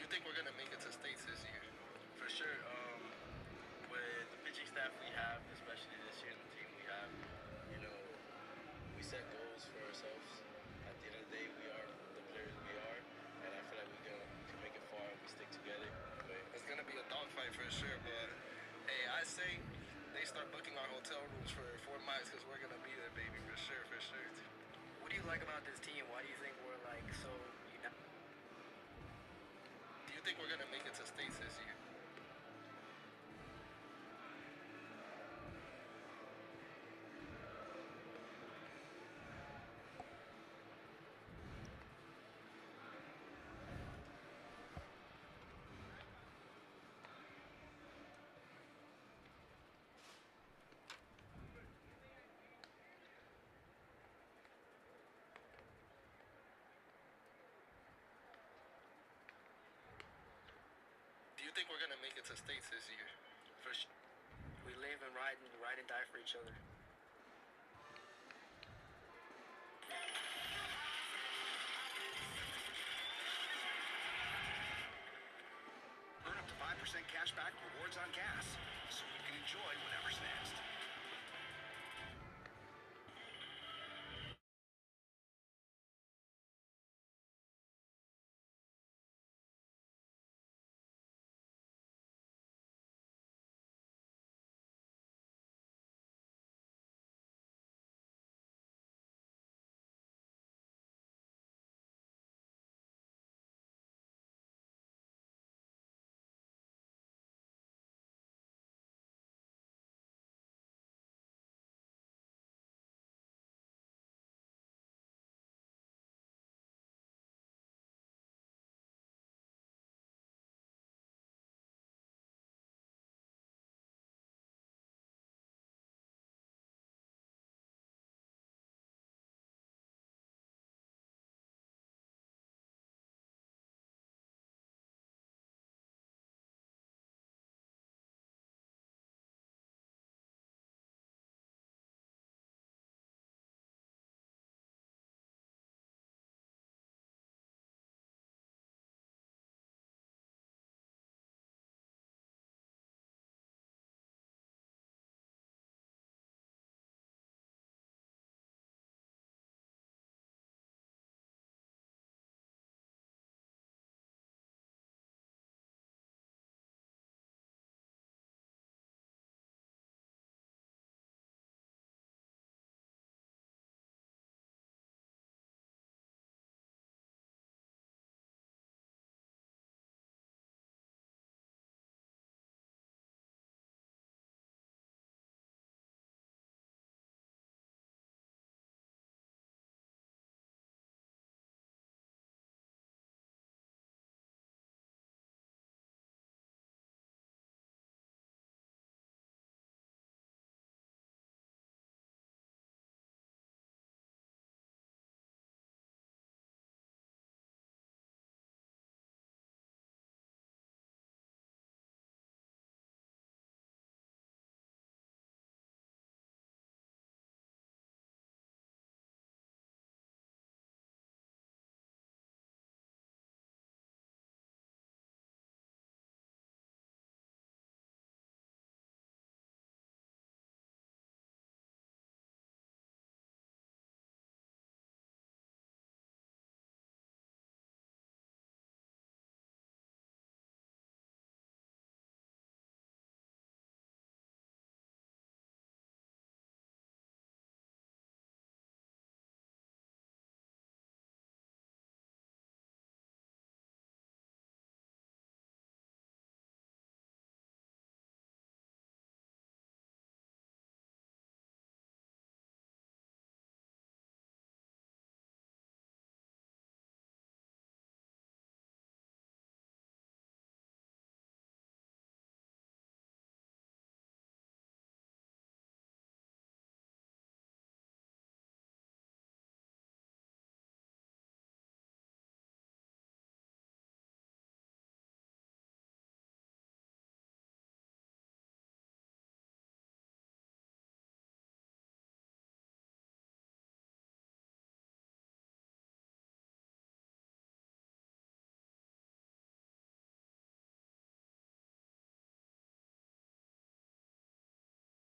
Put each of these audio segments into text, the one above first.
think we're gonna make it to states this year? For sure. With the pitching staff we have, especially this year, and the team we have, we set goals for ourselves. At the end of the day, we are the players we are, and I feel like we can make it far if we stick together. But it's gonna be a dogfight for sure. But hey, I say they start booking our hotel rooms for Fort Myers because we're gonna be there, baby, for sure, for sure. What do you like about this team? Why do you think we're like so? Do you think we're gonna make it to states this year? Do you think we're gonna make it to states this year? For sure. We live and ride and die for each other. Earn up to 5% cash back rewards on gas, so you can enjoy whatever's next.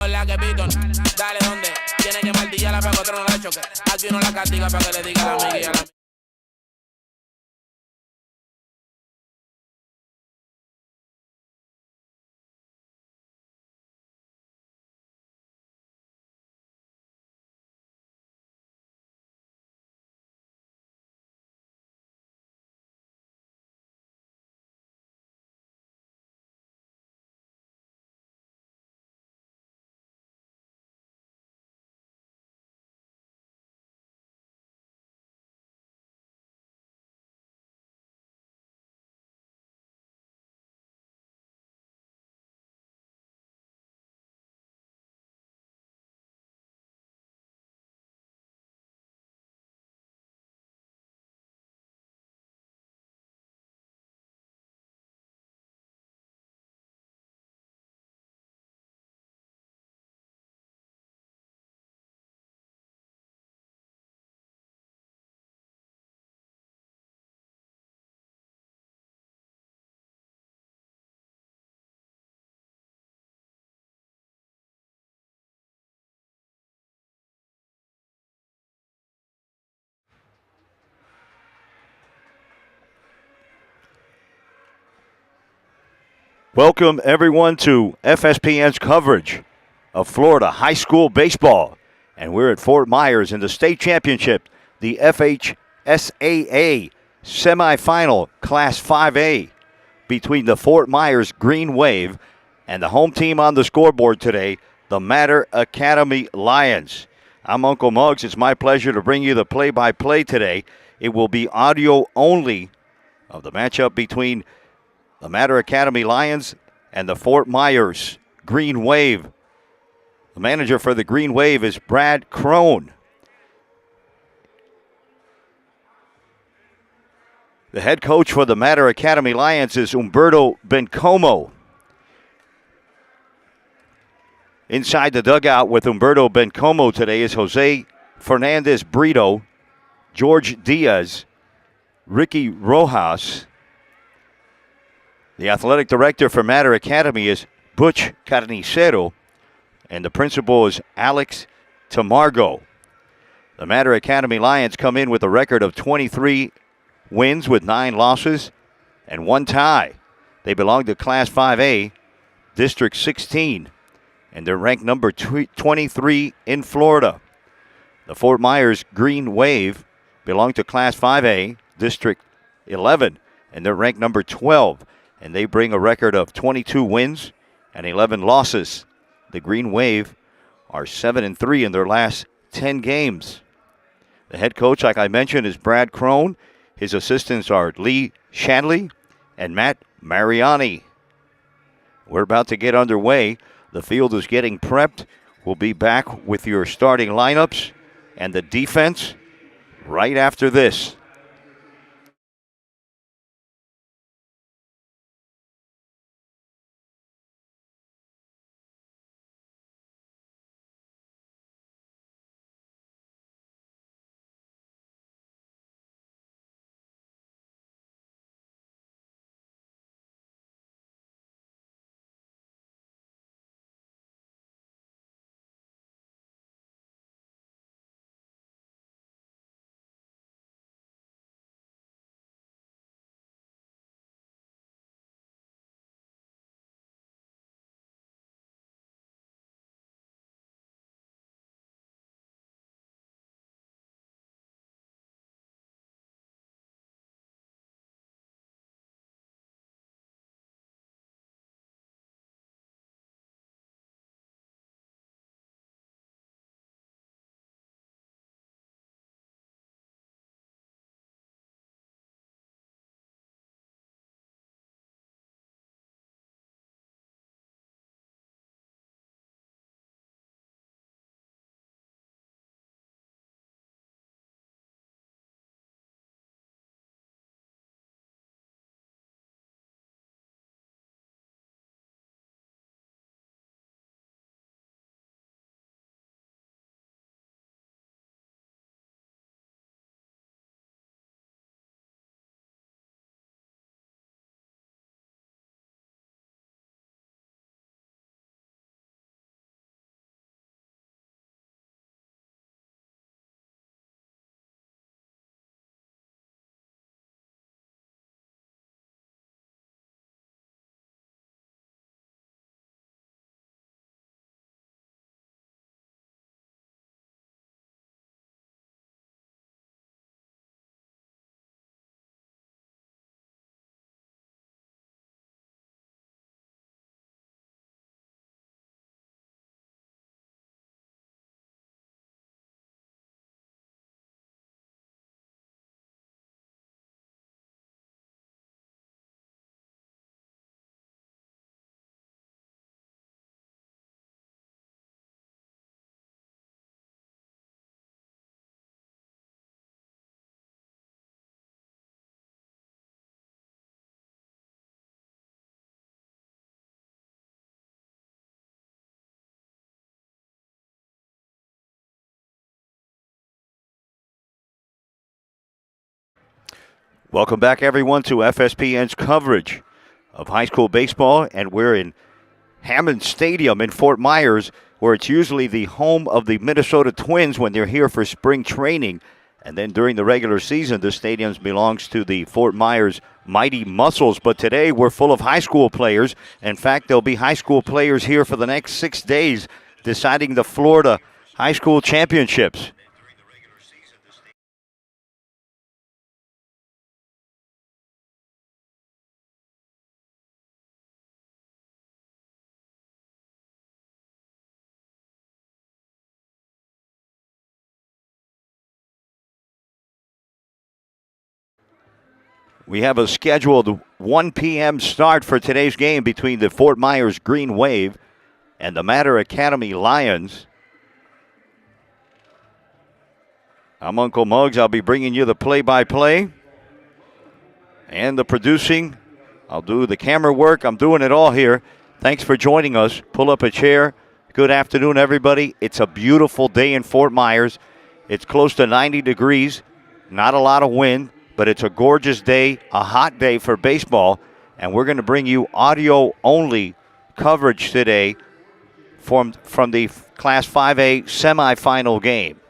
La que pito, dale donde tiene que martillar para que otro no la choque. Aquí uno la castiga para que le diga a la amiga y a la Welcome, everyone, to FSPN's coverage of Florida high school baseball. And we're at Fort Myers in the state championship, the FHSAA semifinal Class 5A between the Fort Myers Green Wave and the home team on the scoreboard today, the Matter Academy Lions. I'm Uncle Muggs. It's my pleasure to bring you the play-by-play today. It will be audio only of the matchup between the Matter Academy Lions and the Fort Myers Green Wave. The manager for the Green Wave is Brad Crone. The head coach for the Matter Academy Lions is Humberto Bencomo. Inside the dugout with Humberto Bencomo today is Jose Fernandez Brito, George Diaz, Ricky Rojas. The athletic director for Matter Academy is Butch Carnicero, and the principal is Alex Tamargo. The Matter Academy Lions come in with a record of 23 wins with 9 losses and 1 tie. They belong to Class 5A, District 16, and they're ranked number 23 in Florida. The Fort Myers Green Wave belong to Class 5A, District 11, and they're ranked number 12, and they bring a record of 22 wins and 11 losses. The Green Wave are 7-3 in their last 10 games. The head coach, like I mentioned, is Brad Crone. His assistants are Lee Shanley and Matt Mariani. We're about to get underway. The field is getting prepped. We'll be back with your starting lineups and the defense right after this. Welcome back, everyone, to FSPN's coverage of high school baseball, and we're in Hammond Stadium in Fort Myers, where it's usually the home of the Minnesota Twins when they're here for spring training. And then during the regular season, the stadium belongs to the Fort Myers Mighty Muscles. But today we're full of high school players. In fact, there'll be high school players here for the next 6 days deciding the Florida High School Championships. We have a scheduled 1 p.m. start for today's game between the Fort Myers Green Wave and the Mater Academy Lions. I'm Uncle Muggs. I'll be bringing you the play-by-play and the producing. I'll do the camera work. I'm doing it all here. Thanks for joining us. Pull up a chair. Good afternoon, everybody. It's a beautiful day in Fort Myers. It's close to 90 degrees. Not a lot of wind, but it's a gorgeous day, a hot day for baseball. And we're going to bring you audio-only coverage today from the Class 5A semifinal game.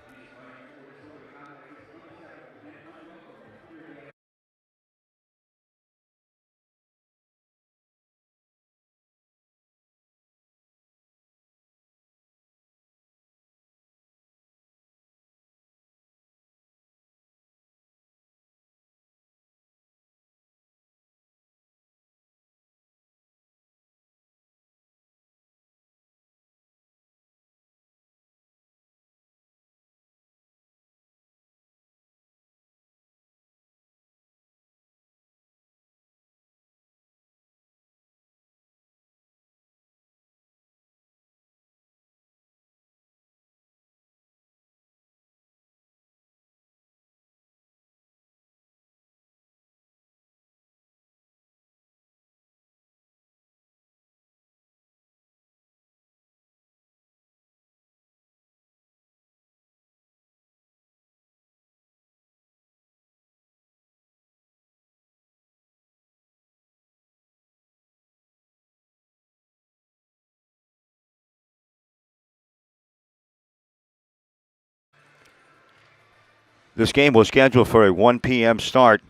This game was scheduled for a 1 p.m. start,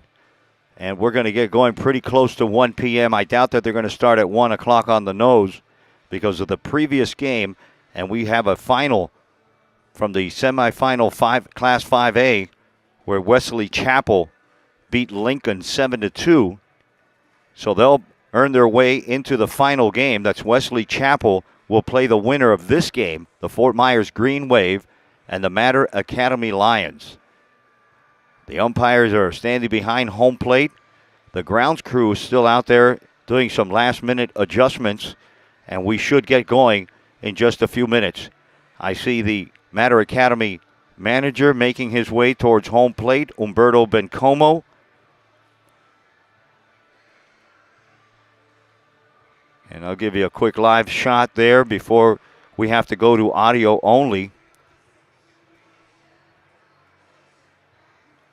and we're going to get going pretty close to 1 p.m. I doubt that they're going to start at 1 o'clock on the nose because of the previous game, and we have a final from the semifinal Class 5A where Wesley Chapel beat Lincoln 7-2. So they'll earn their way into the final game. That's Wesley Chapel will play the winner of this game, the Fort Myers Green Wave and the Mater Academy Lions. The umpires are standing behind home plate. The grounds crew is still out there doing some last-minute adjustments, and we should get going in just a few minutes. I see the Mater Academy manager making his way towards home plate, Umberto Bencomo. And I'll give you a quick live shot there before we have to go to audio only.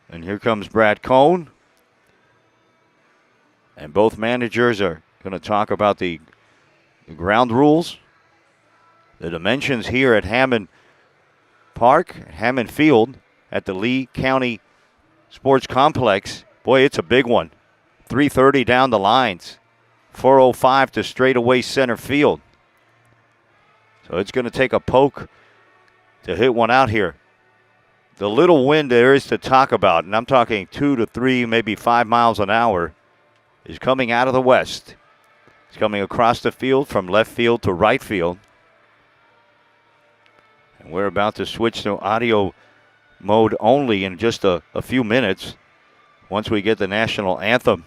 And here comes Brad Cohn. And both managers are going to talk about the ground rules, the dimensions here at Hammond Park, Hammond Field at the Lee County Sports Complex. Boy, it's a big one. 330 down the lines. 405 to straightaway center field. So it's going to take a poke to hit one out here. The little wind there is to talk about, and I'm talking 2 to 3, maybe 5 miles an hour, is coming out of the west. It's coming across the field from left field to right field. And we're about to switch to audio mode only in just a few minutes once we get the national anthem.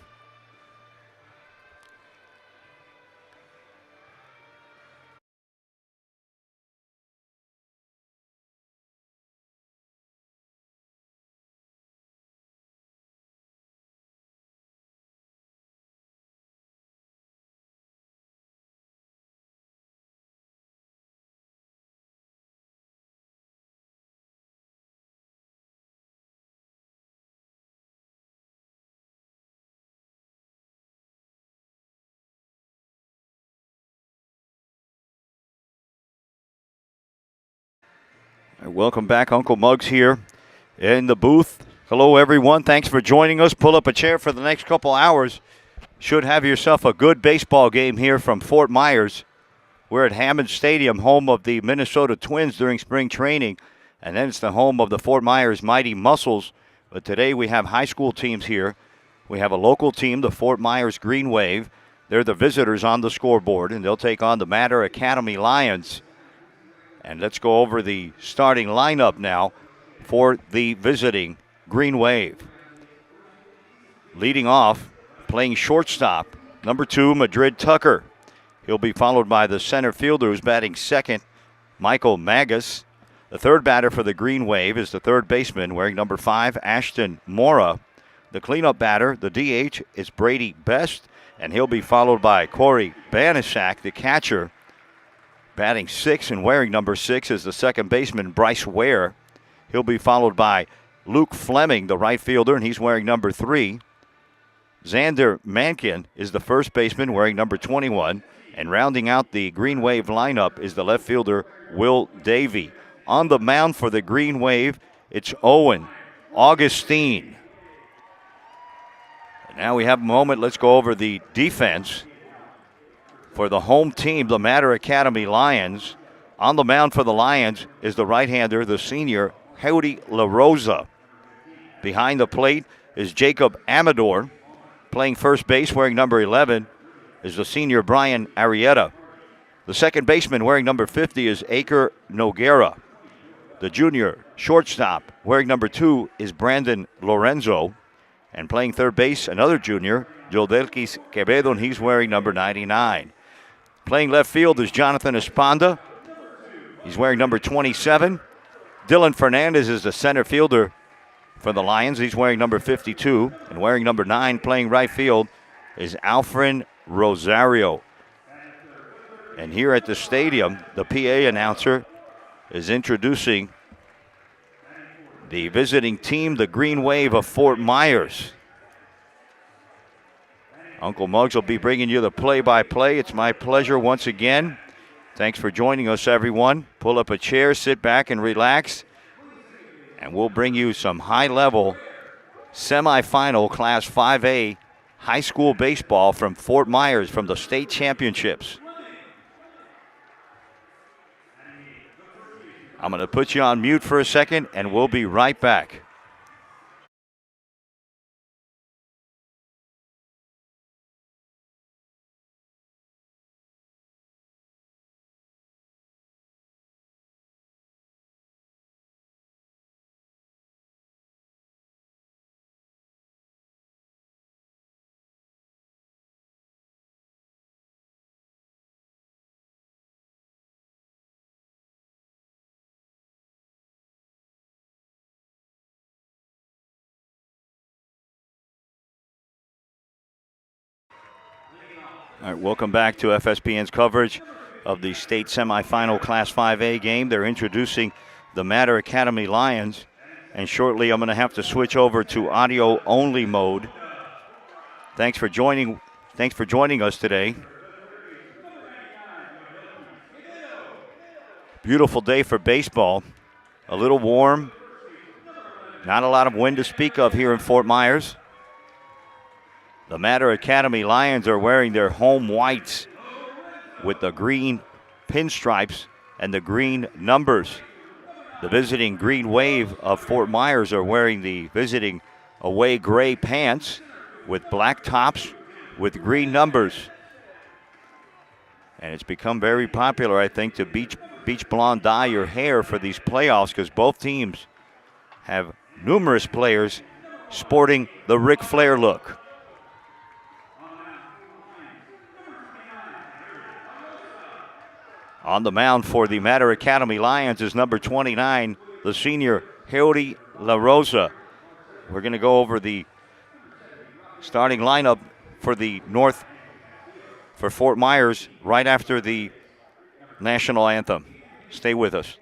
Welcome back. Uncle Muggs here in the booth. Hello, everyone. Thanks for joining us. Pull up a chair for the next couple hours. Should have yourself a good baseball game here from Fort Myers. We're at Hammond Stadium, home of the Minnesota Twins during spring training, and then it's the home of the Fort Myers Mighty Muscles. But today we have high school teams here. We have a local team, the Fort Myers Green Wave. They're the visitors on the scoreboard, and they'll take on the Mater Academy Lions. And let's go over the starting lineup now for the visiting Green Wave. Leading off, playing shortstop, number 2, Madrid Tucker. He'll be followed by the center fielder who's batting second, Michael Magus. The third batter for the Green Wave is the third baseman wearing number 5, Ashton Mora. The cleanup batter, the DH, is Brady Best, and he'll be followed by Corey Banaszak, the catcher. Batting 6 and wearing number 6 is the second baseman, Bryce Ware. He'll be followed by Luke Fleming, the right fielder, and he's wearing number 3. Xander Mankin is the first baseman wearing number 21. And rounding out the Green Wave lineup is the left fielder, Will Davey. On the mound for the Green Wave, it's Owen Augustine. And now we have a moment. Let's go over the defense for the home team, the Mater Academy Lions. On the mound for the Lions is the right-hander, the senior, Howdy La Rosa. Behind the plate is Jacob Amador. Playing first base, wearing number 11, is the senior Brian Arrieta. The second baseman wearing number 50 is Aker Noguera. The junior shortstop wearing number 2 is Brandon Lorenzo. And playing third base, another junior, Jodelquis Quevedo, and he's wearing number 99. Playing left field is Jonathan Esponda. He's wearing number 27. Dylan Fernandez is the center fielder for the Lions. He's wearing number 52. And wearing number 9, playing right field, is Alfred Rosario. And here at the stadium, the PA announcer is introducing the visiting team, the Green Wave of Fort Myers. Uncle Muggs will be bringing you the play-by-play. It's my pleasure once again. Thanks for joining us, everyone. Pull up a chair, sit back, and relax. And we'll bring you some high-level semifinal Class 5A high school baseball from Fort Myers from the state championships. I'm going to put you on mute for a second, and we'll be right back. All right, welcome back to FSPN's coverage of the state semifinal Class 5A game. They're introducing the Mater Academy Lions, and shortly I'm going to have to switch over to audio-only mode. Thanks for joining us today. Beautiful day for baseball. A little warm. Not a lot of wind to speak of here in Fort Myers. The Mater Academy Lions are wearing their home whites with the green pinstripes and the green numbers. The visiting Green Wave of Fort Myers are wearing the visiting away gray pants with black tops with green numbers. And it's become very popular, I think, to beach blonde dye your hair for these playoffs because both teams have numerous players sporting the Ric Flair look. On the mound for the Mater Academy Lions is number 29, the senior Howdy La Rosa. We're going to go over the starting lineup for the North for Fort Myers right after the national anthem. Stay with us.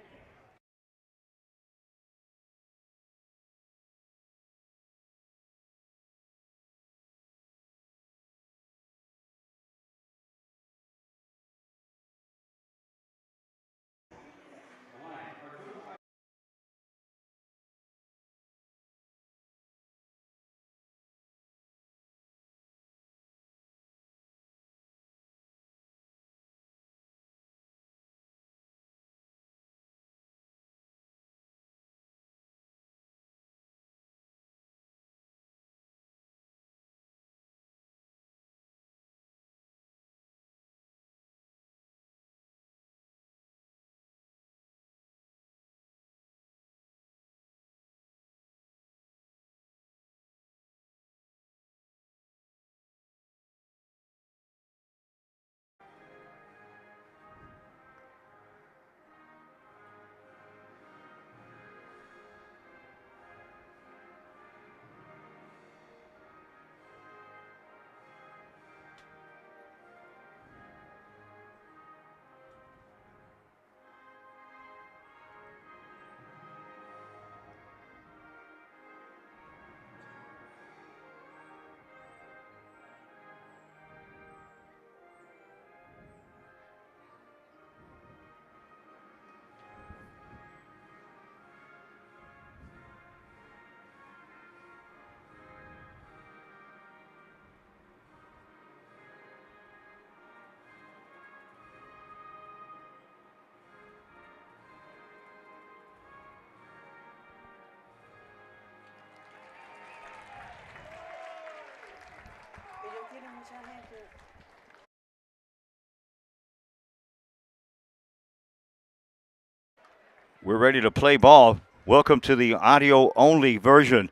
We're ready to play ball. Welcome to the audio-only version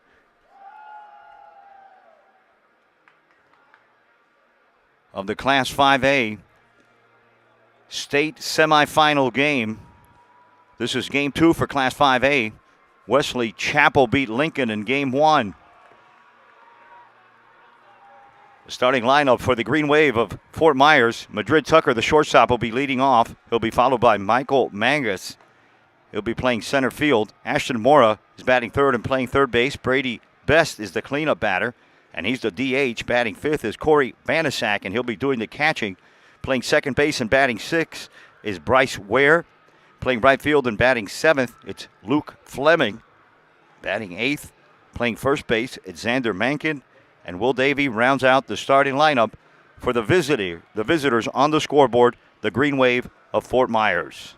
of the Class 5A state semifinal game. This is game 2 for Class 5A. Wesley Chapel beat Lincoln in game 1. The starting lineup for the Green Wave of Fort Myers. Madrid Tucker, the shortstop, will be leading off. He'll be followed by Michael Mangus. He'll be playing center field. Ashton Mora is batting third and playing third base. Brady Best is the cleanup batter, and he's the DH. Batting fifth is Corey Banasak, and he'll be doing the catching. Playing second base and batting sixth is Bryce Ware. Playing right field and batting seventh, it's Luke Fleming. Batting eighth, playing first base, it's Xander Mankin. And Will Davey rounds out the starting lineup for the visitors on the scoreboard, the Green Wave of Fort Myers.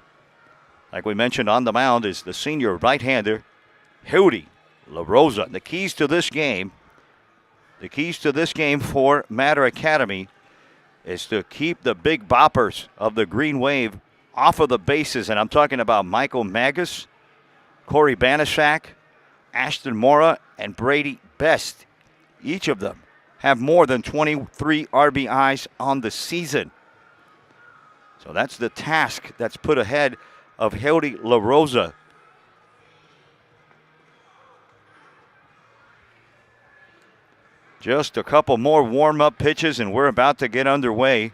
Like we mentioned, on the mound is the senior right-hander, Hildy LaRosa. The keys to this game for Mater Academy is to keep the big boppers of the Green Wave off of the bases. And I'm talking about Michael Magus, Corey Banasak, Ashton Mora, and Brady Best. Each of them have more than 23 RBIs on the season. So that's the task that's put ahead of Hildy LaRosa. Just a couple more warm-up pitches, and we're about to get underway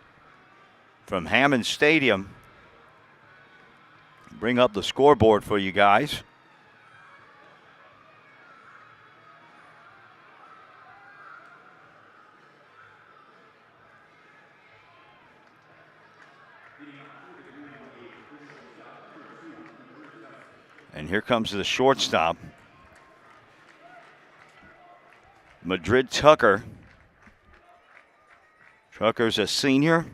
from Hammond Stadium. Bring up the scoreboard for you guys. And here comes the shortstop, Madrid Tucker. Tucker's a senior.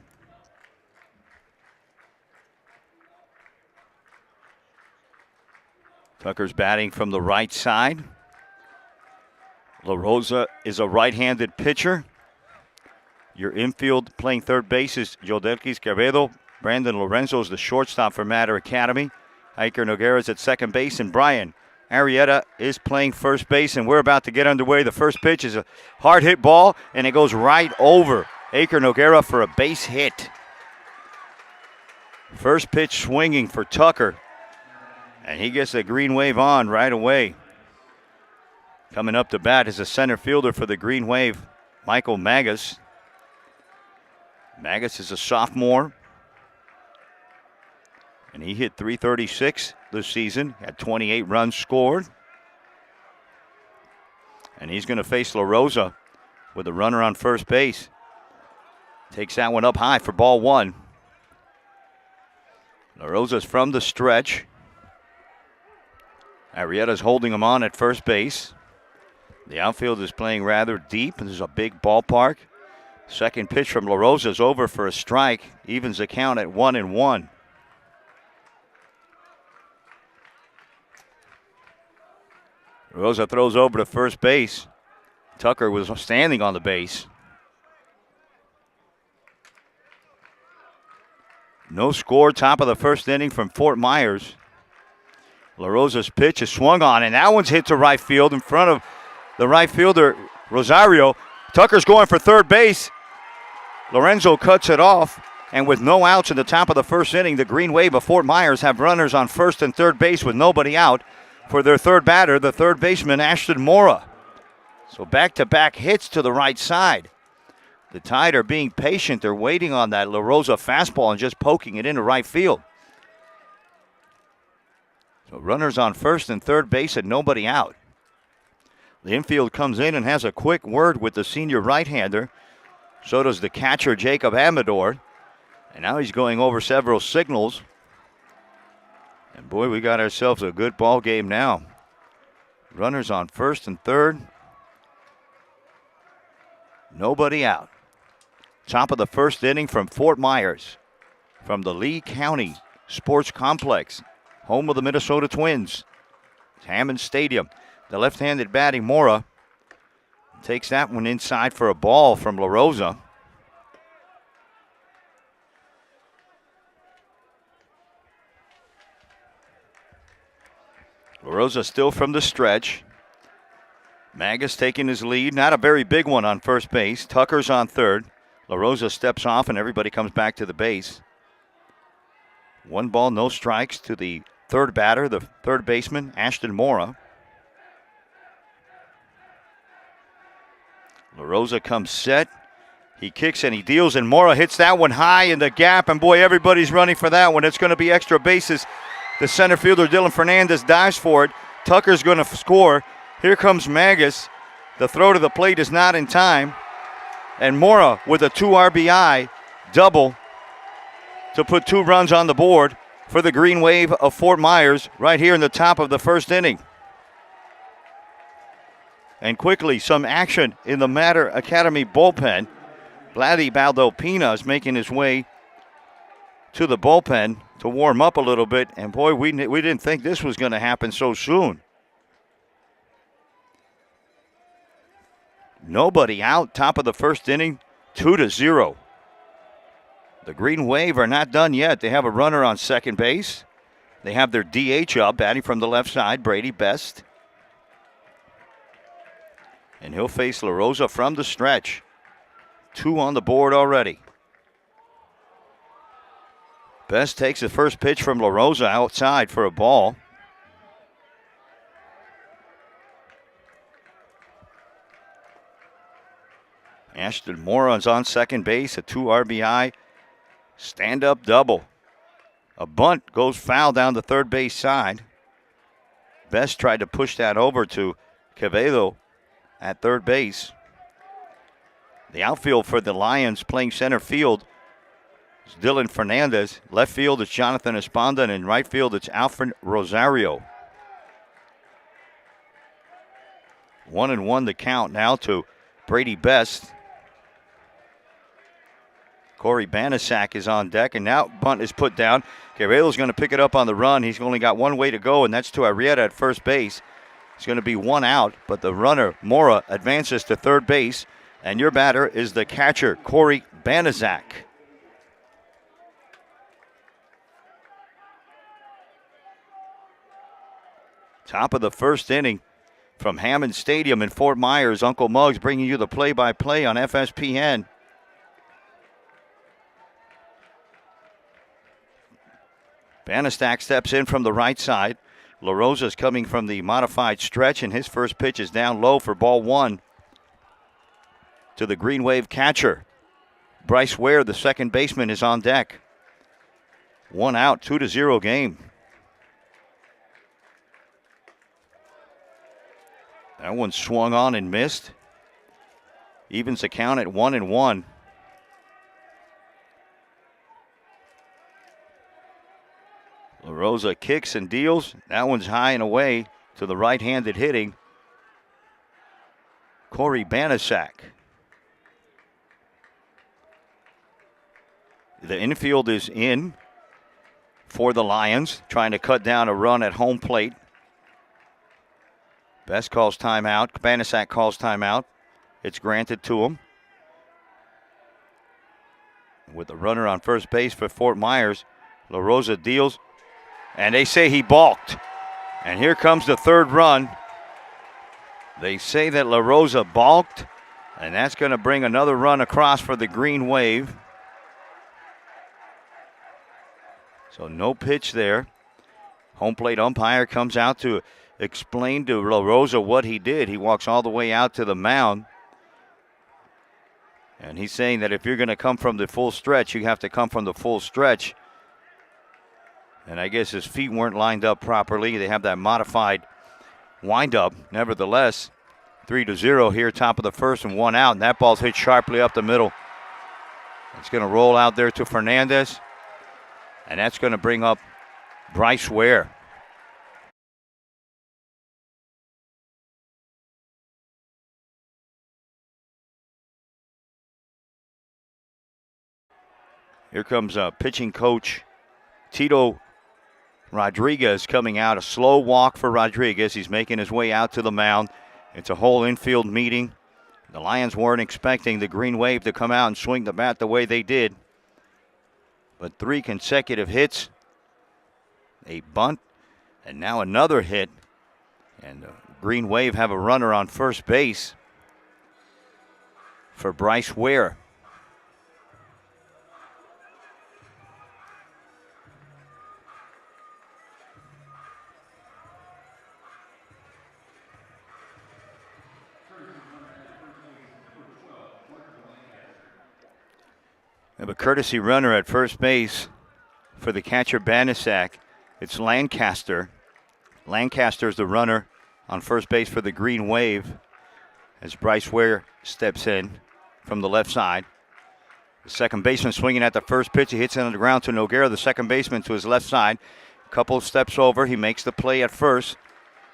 Tucker's batting from the right side. LaRosa is a right-handed pitcher. Your infield playing third base is Yodelkis Quevedo. Brandon Lorenzo is the shortstop for Mater Academy. Iker Noguera is at second base, and Brian Arrieta is playing first base, and we're about to get underway. The first pitch is a hard hit ball, and it goes right over Iker Noguera for a base hit. First pitch swinging for Tucker, and he gets the Green Wave on right away. Coming up to bat is a center fielder for the Green Wave, Michael Magus. Magus is a sophomore, and he hit .336 this season, had 28 runs scored. And he's going to face LaRosa with a runner on first base. Takes that one up high for ball one. LaRosa's from the stretch. Arrieta's holding him on at first base. The outfield is playing rather deep, and this is a big ballpark. Second pitch from LaRosa is over for a strike. Evens the count at 1-1. Rosa throws over to first base. Tucker was standing on the base. No score, top of the first inning from Fort Myers. LaRosa's pitch is swung on, and that one's hit to right field in front of the right fielder, Rosario. Tucker's going for third base. Lorenzo cuts it off, and with no outs in the top of the first inning, the Green Wave of Fort Myers have runners on first and third base with nobody out for their third batter, the third baseman, Ashton Mora. So back-to-back hits to the right side. The Tide are being patient. They're waiting on that LaRosa fastball and just poking it into right field. So runners on first and third base and nobody out. The infield comes in and has a quick word with the senior right-hander. So does the catcher, Jacob Amador. And now he's going over several signals. And boy, we got ourselves a good ball game now. Runners on first and third. Nobody out. Top of the first inning from Fort Myers, from the Lee County Sports Complex, home of the Minnesota Twins. It's Hammond Stadium. The left-handed batting Mora takes that one inside for a ball from LaRosa. La Rosa still from the stretch. Magus taking his lead. Not a very big one on first base. Tucker's on third. La Rosa steps off and everybody comes back to the base. 1 ball, no strikes to the third batter, the third baseman, Ashton Mora. La Rosa comes set. He kicks and he deals, and Mora hits that one high in the gap, and boy, everybody's running for that one. It's going to be extra bases. The center fielder, Dylan Fernandez, dives for it. Tucker's going to score. Here comes Magus. The throw to the plate is not in time. And Mora with a 2 RBI double to put 2 runs on the board for the Green Wave of Fort Myers right here in the top of the first inning. And quickly, some action in the Mater Academy bullpen. Vladdy Baldopina is making his way to the bullpen to warm up a little bit. And boy, we didn't think this was going to happen so soon. Nobody out, top of the first inning, 2-0. The Green Wave are not done yet. They have a runner on second base. They have their DH up, batting from the left side, Brady Best. And he'll face La Rosa from the stretch. 2 on the board already. Best takes the first pitch from La Rosa outside for a ball. Ashton Mora's on second base, a 2 RBI stand-up double. A bunt goes foul down the third base side. Best tried to push that over to Quevedo at third base. The outfield for the Lions playing center field is Dylan Fernandez. Left field is Jonathan Esponda, and in right field it's Alfred Rosario. 1-1 the count now to Brady Best. Corey Banasak is on deck, and now bunt is put down. Guerrero's going to pick it up on the run. He's only got one way to go, and that's to Arrieta at first base. It's going to be 1 out, but the runner, Mora, advances to third base, and your batter is the catcher, Corey Banasak. Top of the first inning from Hammond Stadium in Fort Myers. Uncle Muggs bringing you the play-by-play on FSPN. Banasak steps in from the right side. La Rosa's coming from the modified stretch, and his first pitch is down low for ball 1 to the Green Wave catcher. Bryce Ware, the second baseman, is on deck. 1 out, 2-0 game. That one swung on and missed. Evens the count at 1-1. La Rosa kicks and deals. That one's high and away to the right-handed hitting Corey Banasak. The infield is in for the Lions, trying to cut down a run at home plate. Best calls timeout. Banasak calls timeout. It's granted to him. With the runner on first base for Fort Myers, La Rosa deals. And they say he balked. And here comes the third run. They say that La Rosa balked. And that's going to bring another run across for the Green Wave. So no pitch there. Home plate umpire comes out to explain to La Rosa what he did. He walks all the way out to the mound. And he's saying that if you're going to come from the full stretch, you have to come from the full stretch. And I guess his feet weren't lined up properly. They have that modified windup. Nevertheless, 3-0 here, top of the first, and 1 out. And that ball's hit sharply up the middle. It's going to roll out there to Fernandez. And that's going to bring up Bryce Ware. Here comes pitching coach Tito Rodriguez coming out. A slow walk for Rodriguez. He's making his way out to the mound. It's a whole infield meeting. The Lions weren't expecting the Green Wave to come out and swing the bat the way they did. But 3 consecutive hits, a bunt, and now another hit And the Green Wave have a runner on first base for Bryce Ware. We have a courtesy runner at first base for the catcher Banisak. It's Lancaster. Lancaster is the runner on first base for the Green Wave as Bryce Ware steps in from the left side. The second baseman swinging at the first pitch. He hits it on the ground to Noguera, the second baseman, to his left side. Couple steps over. He makes the play at first,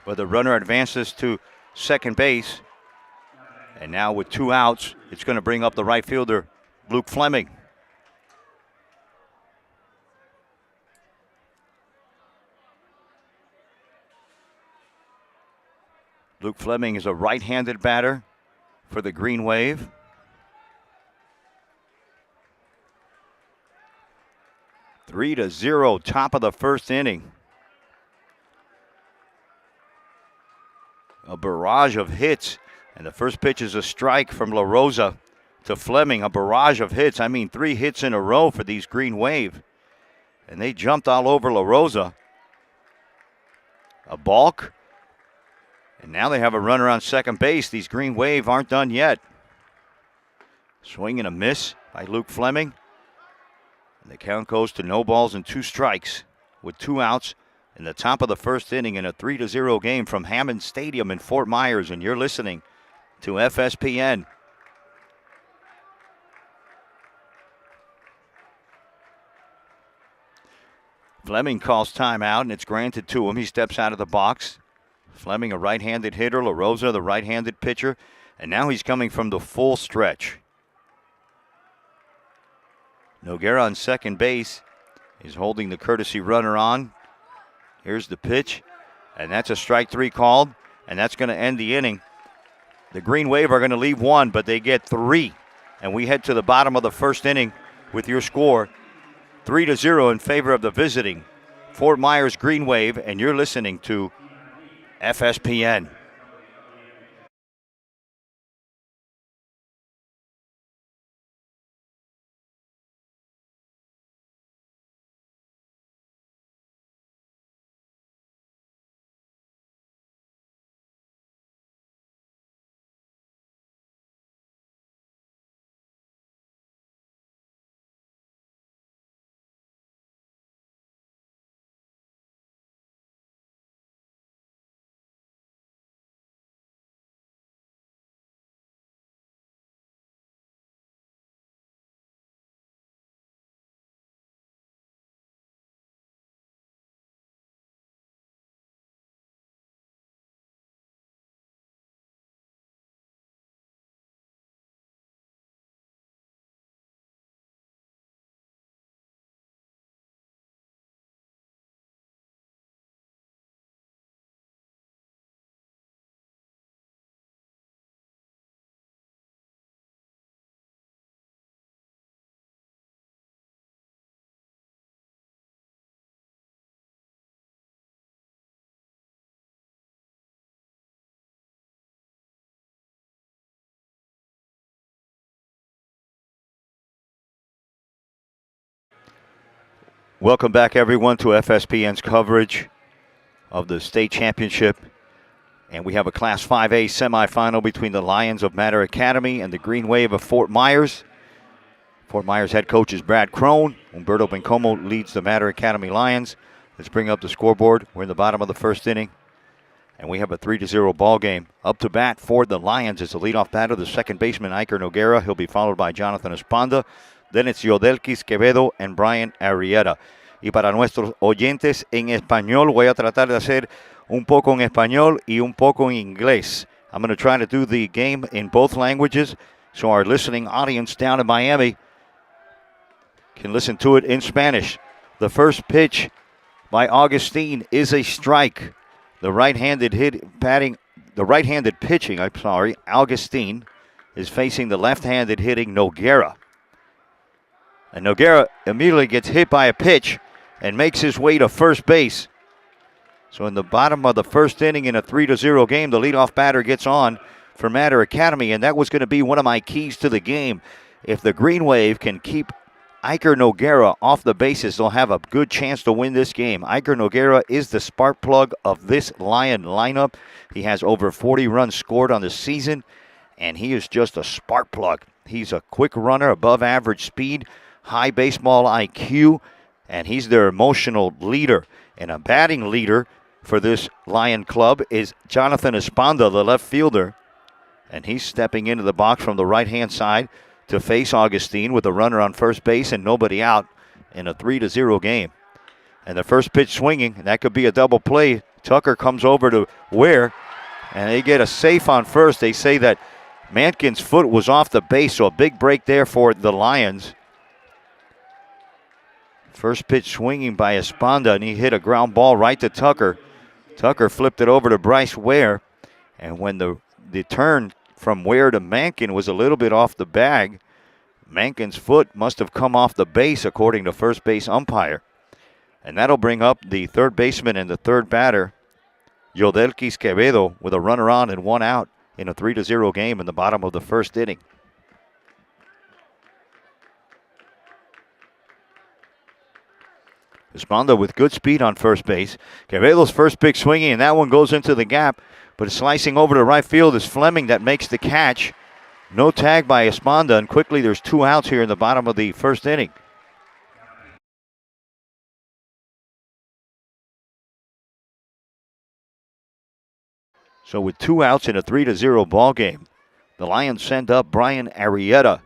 but the runner advances to second base. And now with 2 outs, it's going to bring up the right fielder, Luke Fleming. Luke Fleming is a right-handed batter for the Green Wave. 3-0, top of the first inning. A barrage of hits, and the first pitch is a strike from La Rosa to Fleming. A barrage of hits. I mean, 3 hits in a row for these Green Wave. And they jumped all over La Rosa. A balk. And now they have a runner on second base. These Green Wave aren't done yet. Swing and a miss by Luke Fleming. And the count goes to no balls and 2 strikes with 2 outs in the top of the first inning in a 3-0 game from Hammond Stadium in Fort Myers. And you're listening to FSPN. Fleming calls timeout, and it's granted to him. He steps out of the box. Fleming, a right-handed hitter. La Rosa, the right-handed pitcher. And now he's coming from the full stretch. Noguera on second base is holding the courtesy runner on. Here's the pitch, and that's a strike 3 called, and that's going to end the inning. The Green Wave are going to leave 1, but they get 3. And we head to the bottom of the first inning with your score, 3-0 in favor of the visiting Fort Myers Green Wave, and you're listening to FSPN. Welcome back, everyone, to FSPN's coverage of the state championship. And we have a Class 5A semifinal between the Lions of Mater Academy and the Green Wave of Fort Myers. Fort Myers head coach is Brad Crone. Humberto Bencomo leads the Mater Academy Lions. Let's bring up the scoreboard. We're in the bottom of the first inning, and we have a 3-0 ball game. Up to bat for the Lions is the leadoff batter, the second baseman, Iker Noguera. He'll be followed by Jonathan Esponda. Then it's Yodelkis Quevedo and Brian Arrieta. Y para nuestros oyentes en español, voy a tratar de hacer un poco en español y un poco en inglés. I'm going to try to do the game in both languages so our listening audience down in Miami can listen to it in Spanish. The first pitch by Augustine is a strike. The right-handed pitching, Augustine, is facing the left-handed hitting Noguera. And Noguera immediately gets hit by a pitch and makes his way to first base. So in the bottom of the first inning in a 3-0 game, the leadoff batter gets on for Mater Academy, and that was going to be one of my keys to the game. If the Green Wave can keep Iker Noguera off the bases, they'll have a good chance to win this game. Iker Noguera is the spark plug of this Lion lineup. He has over 40 runs scored on the season, and he is just a spark plug. He's a quick runner, above average speed, high baseball IQ, and he's their emotional leader. And a batting leader for this Lion club is Jonathan Esponda, the left fielder. And he's stepping into the box from the right-hand side to face Augustine with a runner on first base and nobody out in a 3-0 game. And the first pitch swinging, that could be a double play. Tucker comes over to Ware, and they get a safe on first. They say that Mankin's foot was off the base, so a big break there for the Lions. First pitch swinging by Esponda, and he hit a ground ball right to Tucker. Tucker flipped it over to Bryce Ware, and when the turn from Ware to Mankin was a little bit off the bag, Mankin's foot must have come off the base, according to first base umpire. And that'll bring up the third baseman and the third batter, Yodelkis Quevedo, with a runner on and one out in a 3-0 game in the bottom of the first inning. Esponda with good speed on first base. Quevedo's first pitch swinging, and that one goes into the gap. But slicing over to right field is Fleming that makes the catch. No tag by Esponda, and quickly there's two outs here in the bottom of the first inning. So with two outs in a 3-0 ball game, the Lions send up Brian Arrieta.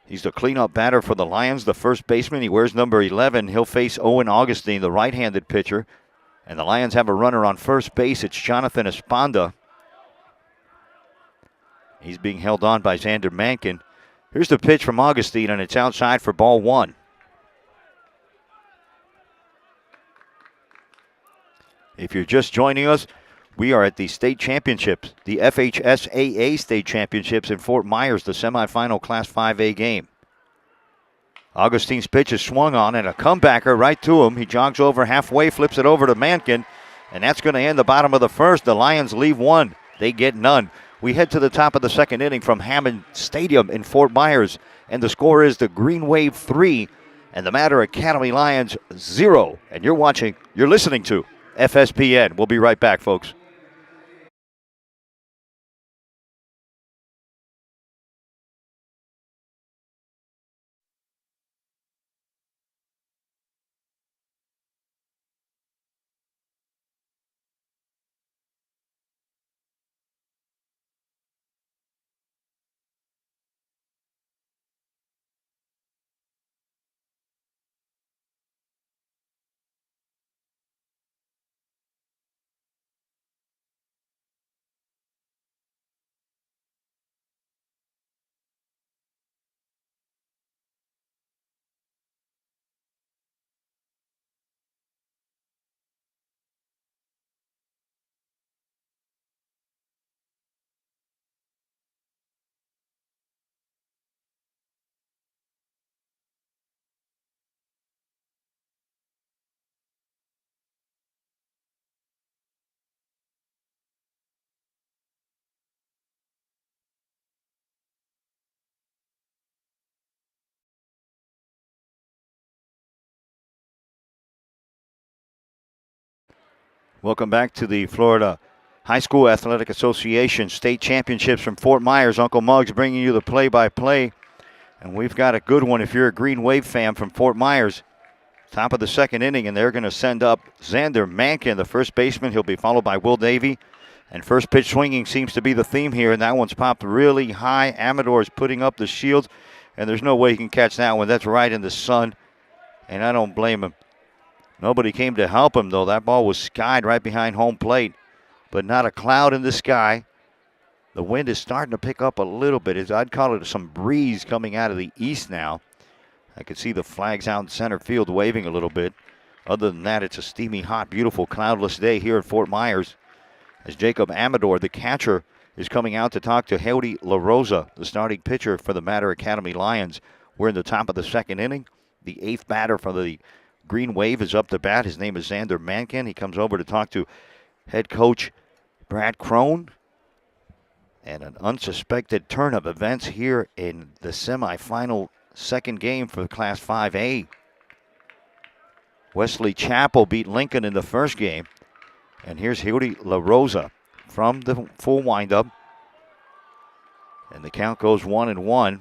He's the cleanup batter for the Lions, the first baseman. He wears number 11. He'll face Owen Augustine, the right-handed pitcher. And the Lions have a runner on first base. It's Jonathan Esponda. He's being held on by Xander Mankin. Here's the pitch from Augustine, and it's outside for ball one. If you're just joining us, we are at the state championships, the FHSAA state championships in Fort Myers, the semifinal Class 5A game. Augustine's pitch is swung on, and a comebacker right to him. He jogs over halfway, flips it over to Mankin, and that's going to end the bottom of the first. The Lions leave one. They get none. We head to the top of the second inning from Hammond Stadium in Fort Myers, and the score is the Green Wave 3 and the Mater Academy Lions 0. And you're listening to FSPN. We'll be right back, folks. Welcome back to the Florida High School Athletic Association State Championships from Fort Myers. Uncle Muggs bringing you the play-by-play. And we've got a good one if you're a Green Wave fan from Fort Myers. Top of the second inning, and they're going to send up Xander Mankin, the first baseman. He'll be followed by Will Davey. And first pitch swinging seems to be the theme here, and that one's popped really high. Amador's putting up the shield, and there's no way he can catch that one. That's right in the sun, and I don't blame him. Nobody came to help him, though. That ball was skied right behind home plate, but not a cloud in the sky. The wind is starting to pick up a little bit. I'd call it some breeze coming out of the east now. I could see the flags out in center field waving a little bit. Other than that, it's a steamy, hot, beautiful, cloudless day here in Fort Myers. As Jacob Amador, the catcher, is coming out to talk to Hody La Rosa, the starting pitcher for the Mater Academy Lions. We're in the top of the second inning. The eighth batter for the Green Wave is up to bat. His name is Xander Mankin. He comes over to talk to head coach Brad Crone. And an unsuspected turn of events here in the semifinal second game for Class 5A. Wesley Chapel beat Lincoln in the first game. And here's Hildy La Rosa from the full windup. And the count goes 1-1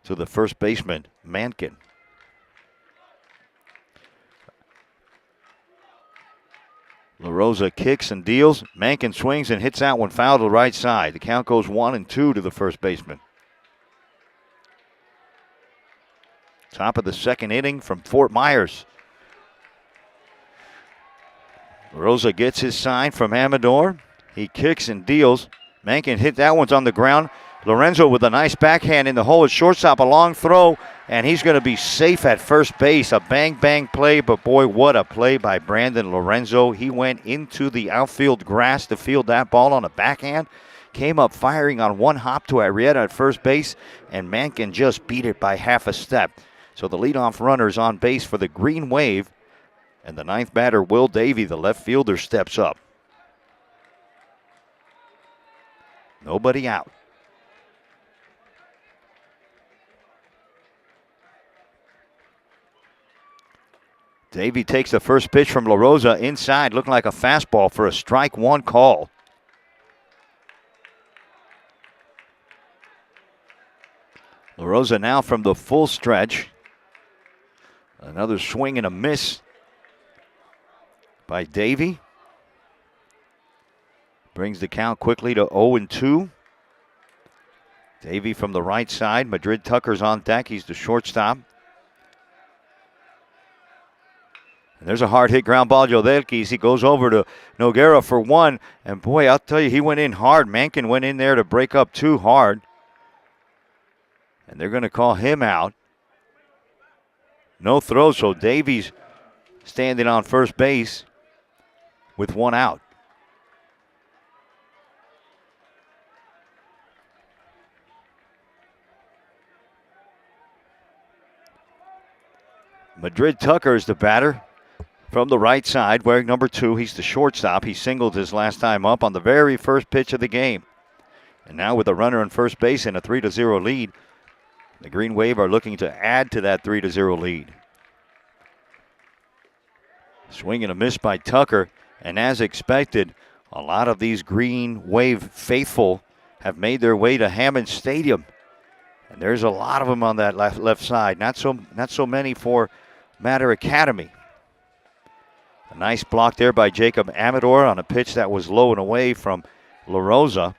to the first baseman, Mankin. La Rosa kicks and deals. Mankin swings and hits that one foul to the right side. The count goes 1-2 to the first baseman. Top of the second inning from Fort Myers. La Rosa gets his sign from Amador. He kicks and deals. Mankin hit that one's on the ground. Lorenzo with a nice backhand in the hole at shortstop, a long throw, and he's going to be safe at first base. A bang play, but boy, what a play by Brandon Lorenzo. He went into the outfield grass to field that ball on a backhand. Came up firing on one hop to Arrieta at first base, and Mankin just beat it by half a step. So the leadoff runner is on base for the Green Wave, and the ninth batter, Will Davey, the left fielder, steps up. Nobody out. Davey takes the first pitch from La Rosa inside, looking like a fastball for a strike one call. La Rosa now from the full stretch. Another swing and a miss by Davey. Brings the count quickly to 0-2. Davey from the right side. Madrid Tucker's on deck. He's the shortstop. And there's a hard hit ground ball, Jodelkis. He goes over to Noguera for one. And boy, I'll tell you, he went in hard. Mankin went in there to break up too hard. And they're going to call him out. No throw, so Davies standing on first base with one out. Madrid Tucker is the batter from the right side, wearing number 2. He's the shortstop. He singled his last time up on the very first pitch of the game. And now with a runner on first base and a 3-0 lead, the Green Wave are looking to add to that 3-0 lead. Swing and a miss by Tucker. And as expected, a lot of these Green Wave faithful have made their way to Hammond Stadium. And there's a lot of them on that left side. Not so many for Mater Academy. A nice block there by Jacob Amador on a pitch that was low and away from La Rosa.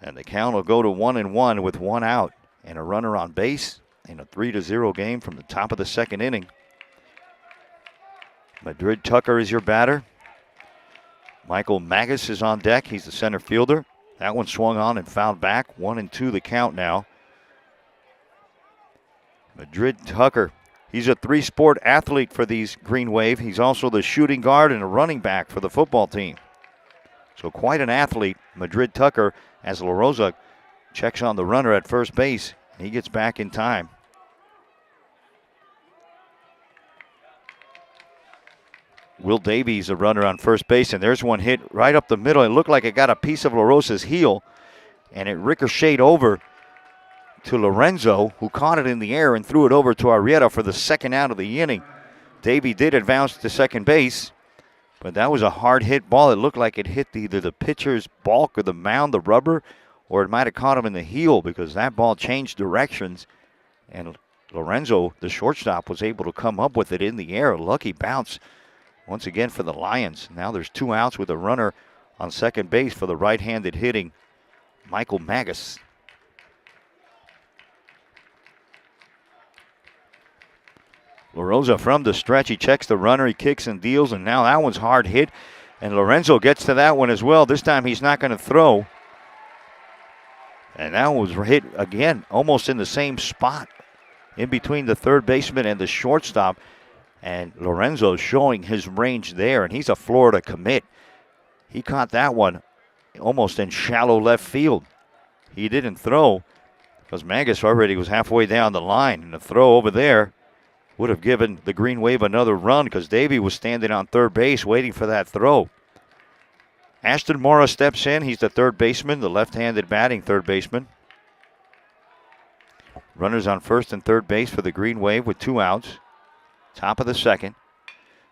And the count will go to 1-1 with one out and a runner on base in a 3-0 game from the top of the second inning. Madrid Tucker is your batter. Michael Magus is on deck. He's the center fielder. That one swung on and fouled back. 1-2 the count now. Madrid Tucker, he's a three-sport athlete for these Green Wave. He's also the shooting guard and a running back for the football team. So quite an athlete, Madrid Tucker, as La Rosa checks on the runner at first base. He gets back in time. Will Davies, a runner on first base, and there's one hit right up the middle. It looked like it got a piece of La Rosa's heel, and it ricocheted over to Lorenzo, who caught it in the air and threw it over to Arrieta for the second out of the inning. Davey did advance to second base, but that was a hard hit ball. It looked like it hit either the pitcher's bulk or the mound, the rubber, or it might have caught him in the heel because that ball changed directions. And Lorenzo, the shortstop, was able to come up with it in the air. A lucky bounce once again for the Lions. Now there's two outs with a runner on second base for the right-handed hitting Michael Magus. La Rosa from the stretch. He checks the runner. He kicks and deals, and now that one's hard hit. And Lorenzo gets to that one as well. This time he's not going to throw. And that was hit again, almost in the same spot, in between the third baseman and the shortstop. And Lorenzo showing his range there, and he's a Florida commit. He caught that one almost in shallow left field. He didn't throw because Magus already was halfway down the line, and the throw over there would have given the Green Wave another run because Davey was standing on third base waiting for that throw. Ashton Mora steps in. He's the third baseman, the left-handed batting third baseman. Runners on first and third base for the Green Wave with 2 outs. Top of the second.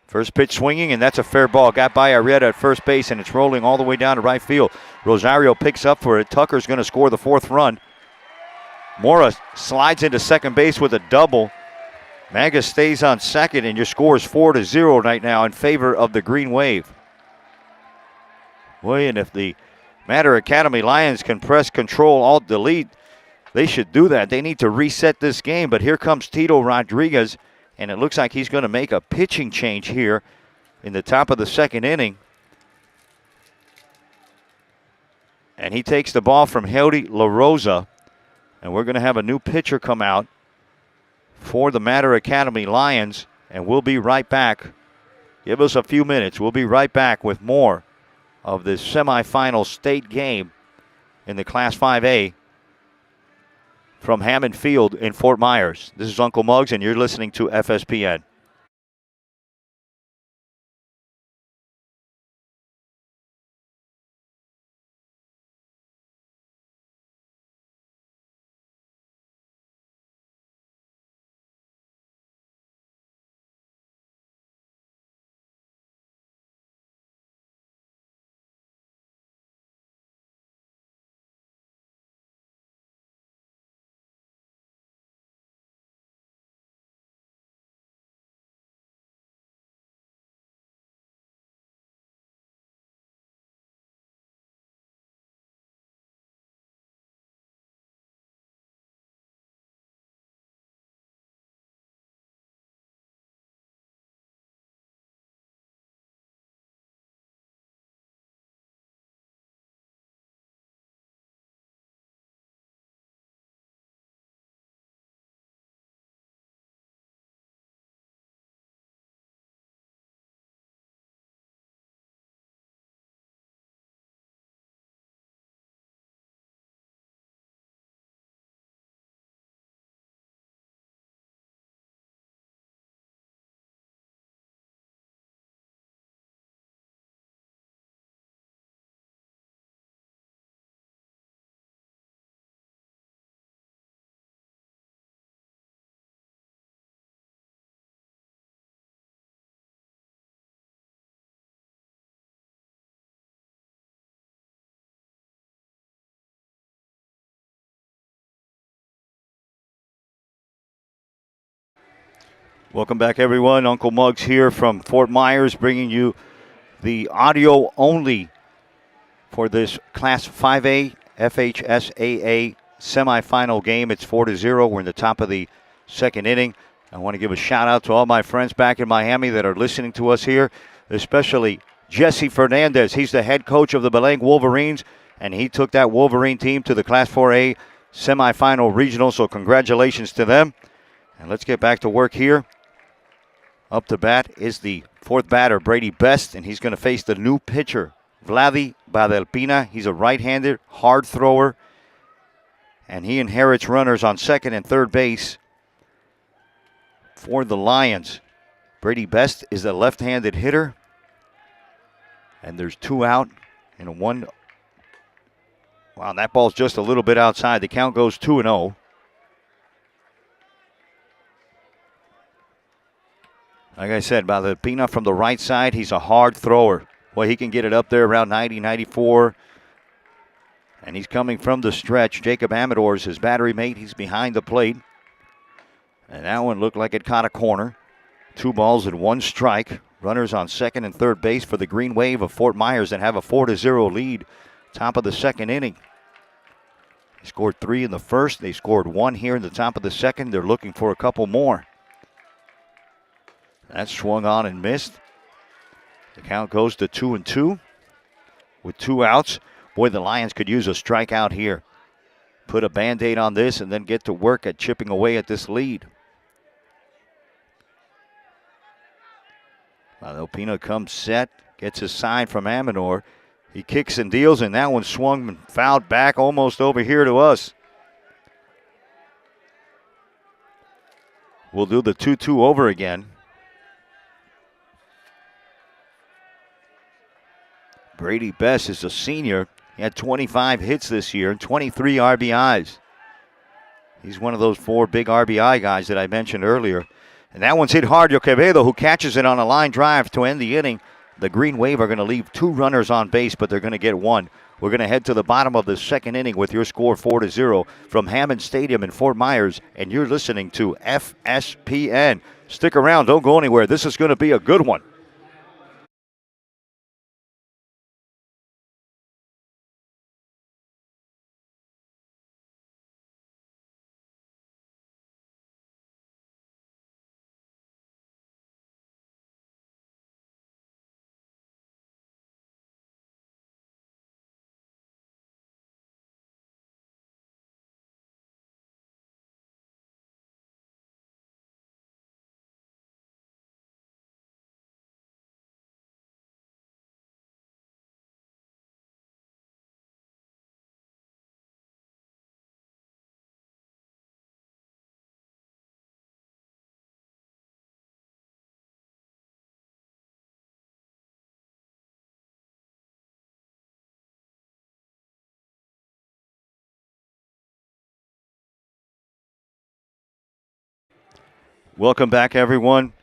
First pitch swinging, and that's a fair ball. Got by Arrieta at first base, and it's rolling all the way down to right field. Rosario picks up for it. Tucker's going to score the 4th run. Mora slides into second base with a double. Maga stays on second, and your score is 4-0 right now in favor of the Green Wave. Boy, and if the Mater Academy Lions can press Control Alt Delete, they should do that. They need to reset this game, but here comes Tito Rodriguez, and it looks like he's going to make a pitching change here in the top of the second inning. And he takes the ball from Heldy La Rosa, and we're going to have a new pitcher come out for the Mater Academy Lions, and we'll be right back. Give us a few minutes. We'll be right back with more of this semifinal state game in the Class 5A from Hammond Field in Fort Myers. This is Uncle Muggs, and you're listening to FSPN. Welcome back, everyone. Uncle Muggs here from Fort Myers, bringing you the audio only for this Class 5A FHSAA semifinal game. It's 4-0. We're in the top of the second inning. I want to give a shout out to all my friends back in Miami that are listening to us here, especially Jesse Fernandez. He's the head coach of the Beleng Wolverines, and he took that Wolverine team to the Class 4A semifinal regional, so congratulations to them. And let's get back to work here. Up to bat is the 4th batter, Brady Best, and he's going to face the new pitcher, Vladi Badelpina. He's a right-handed, hard thrower, and he inherits runners on second and third base for the Lions. Brady Best is a left-handed hitter, and there's 2 out and a 1. Wow, that ball's just a little bit outside. The count goes 2-0. Like I said, Badelpina from the right side, he's a hard thrower. Boy, he can get it up there around 90, 94. And he's coming from the stretch. Jacob Amador is his battery mate. He's behind the plate. And that one looked like it caught a corner. 2 balls and 1 strike. Runners on second and third base for the Green Wave of Fort Myers that have a 4-0 lead. Top of the second inning. They scored 3 in the first. They scored 1 here in the top of the second. They're looking for a couple more. That swung on and missed. The count goes to 2-2 with 2 outs. Boy, the Lions could use a strikeout here. Put a Band-Aid on this and then get to work at chipping away at this lead. Badelpina comes set, gets his sign from Amador. He kicks and deals, and that one swung and fouled back almost over here to us. We'll do the 2-2 over again. Brady Best is a senior. He had 25 hits this year and 23 RBIs. He's one of those 4 big RBI guys that I mentioned earlier. And that one's hit hard. Quevedo, who catches it on a line drive to end the inning. The Green Wave are going to leave 2 runners on base, but they're going to get 1. We're going to head to the bottom of the second inning with your score 4-0 from Hammond Stadium in Fort Myers. And you're listening to FSPN. Stick around. Don't go anywhere. This is going to be a good one. Welcome back, everyone.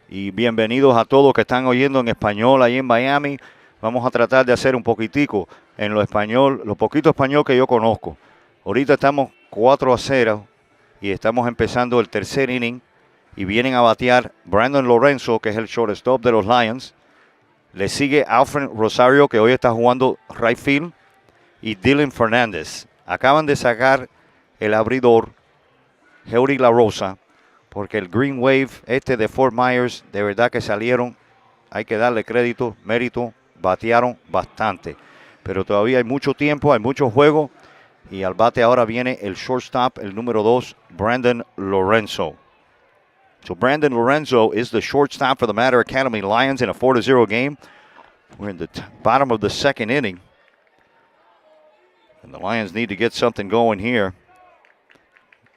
Y bienvenidos a todos que están oyendo en español ahí en Miami. Vamos a tratar de hacer un poquitico en lo español, lo poquito español que yo conozco. Ahorita estamos 4-0 y estamos empezando el tercer inning y vienen a batear Brandon Lorenzo, que es el shortstop de los Lions. Le sigue Alfred Rosario, que hoy está jugando right field, y Dylan Fernández. Acaban de sacar el abridor, Heury La Rosa, porque el Green Wave de Fort Myers, de verdad que salieron, hay que darle crédito, mérito, batearon bastante. Pero todavía hay mucho tiempo, hay mucho juego, y al bate ahora viene el shortstop, el número 2, Brandon Lorenzo. So Brandon Lorenzo is the shortstop for the Mater Academy Lions in a 4-0 game. We're in the bottom of the second inning, and the Lions need to get something going here.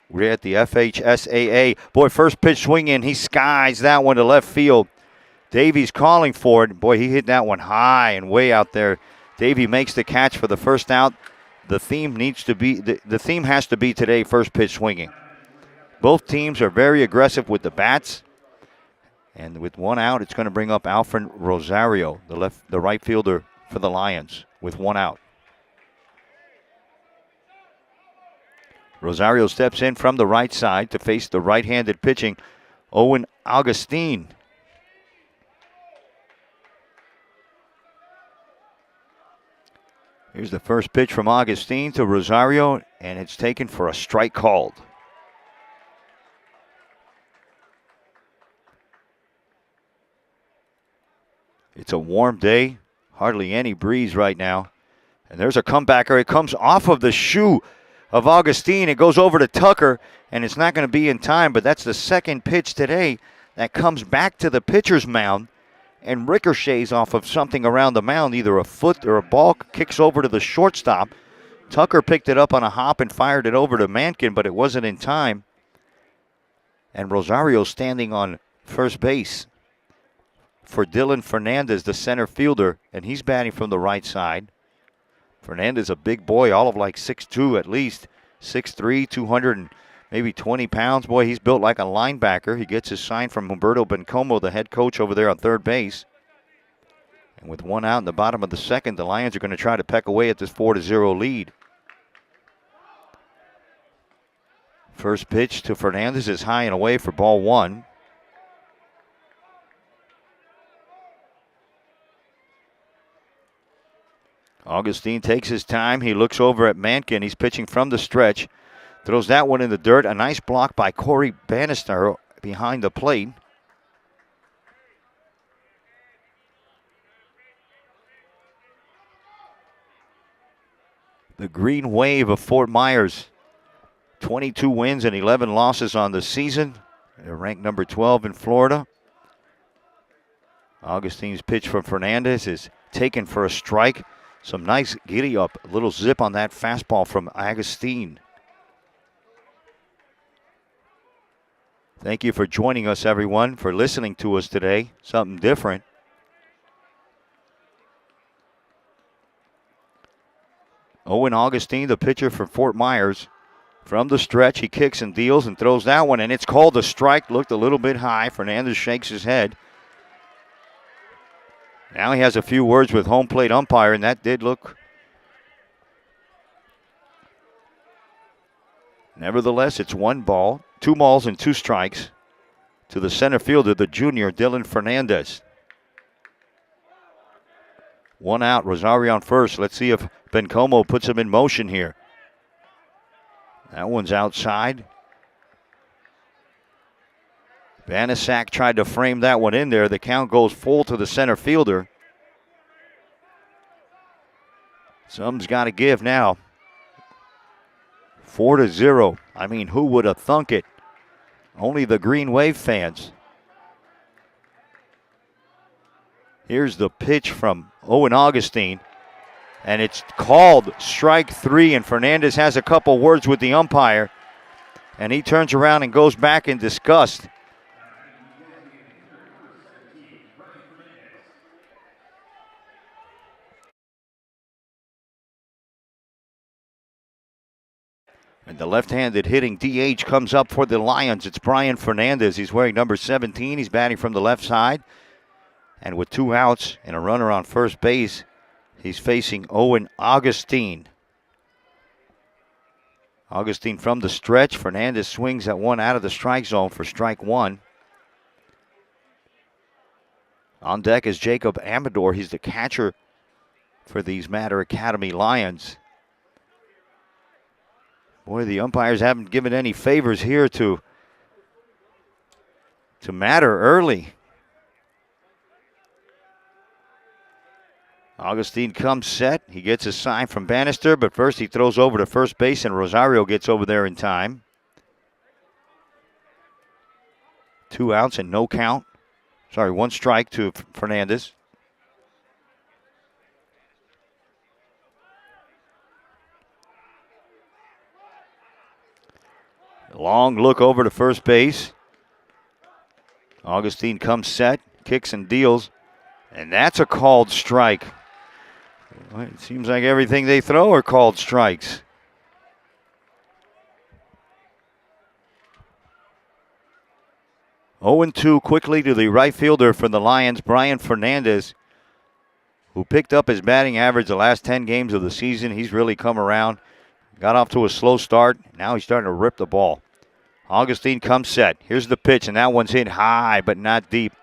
We're at the FHSAA. Boy, first pitch swing in. He skies that one to left field. Davies calling for it. Boy, he hit that one high and way out there. Davey makes the catch for the first out. The theme needs to be the theme has to be today first pitch swinging. Both teams are very aggressive with the bats. And with 1 out, it's going to bring up Alfred Rosario, the right fielder for the Lions, with 1 out. Rosario steps in from the right side to face the right-handed pitching Owen Augustine. Here's the first pitch from Augustine to Rosario, and it's taken for a strike called. It's a warm day, hardly any breeze right now. And there's a comebacker. It comes off of the shoe of Augustine. It goes over to Tucker, and it's not going to be in time, but that's the second pitch today that comes back to the pitcher's mound and ricochets off of something around the mound, either a foot or a ball, kicks over to the shortstop. Tucker picked it up on a hop and fired it over to Mankin, but it wasn't in time. And Rosario standing on first base for Dylan Fernandez, the center fielder, and he's batting from the right side. Fernandez, a big boy, all of like 6'2" at least, 6'3", 200 and maybe 20 pounds. Boy, he's built like a linebacker. He gets his sign from Humberto Bencomo, the head coach over there on third base. And with 1 out in the bottom of the second, the Lions are going to try to peck away at this 4-0 lead. First pitch to Fernandez is high and away for ball 1. Augustine takes his time. He looks over at Mankin. He's pitching from the stretch. Throws that one in the dirt. A nice block by Corey Bannister behind the plate. The Green Wave of Fort Myers, 22 wins and 11 losses on the season. They're ranked number 12 in Florida. Augustine's pitch from Fernandez is taken for a strike. Some nice giddy up, a little zip on that fastball from Augustine. Thank you for joining us, everyone, for listening to us today. Something different. Owen Augustine, the pitcher for Fort Myers. From the stretch, he kicks and deals and throws that one, and it's called a strike. Looked a little bit high. Fernandez shakes his head. Now he has a few words with home plate umpire, and that did look. Nevertheless, it's 1 ball, 2 balls, and 2 strikes to the center fielder, the junior, Dylan Fernandez. 1 out, Rosario on first. Let's see if Bencomo puts him in motion here. That one's outside. Vanasak tried to frame that one in there. The count goes full to the center fielder. Something's got to give now. 4-0. I mean, who would have thunk it? Only the Green Wave fans. Here's the pitch from Owen Augustine. And it's called strike 3, and Fernandez has a couple words with the umpire. And he turns around and goes back in disgust. And the left-handed hitting DH comes up for the Lions. It's Brian Fernandez. He's wearing number 17. He's batting from the left side. And with 2 outs and a runner on first base, he's facing Owen Augustine. Augustine from the stretch. Fernandez swings at one out of the strike zone for strike 1. On deck is Jacob Amador. He's the catcher for these Mater Academy Lions. Boy, the umpires haven't given any favors here to Mater early. Augustine comes set. He gets a sign from Bannister, but first he throws over to first base, and Rosario gets over there in time. 2 outs and no count. 1 strike to Fernandez. Long look over to first base. Augustine comes set, kicks and deals, and that's a called strike. It seems like everything they throw are called strikes. Oh and 2 quickly to the right fielder for the Lions, Brian Fernandez, who picked up his batting average the last 10 games of the season. He's really come around. Got off to a slow start. Now he's starting to rip the ball. Augustine comes set. Here's the pitch, and that one's hit high but not deep.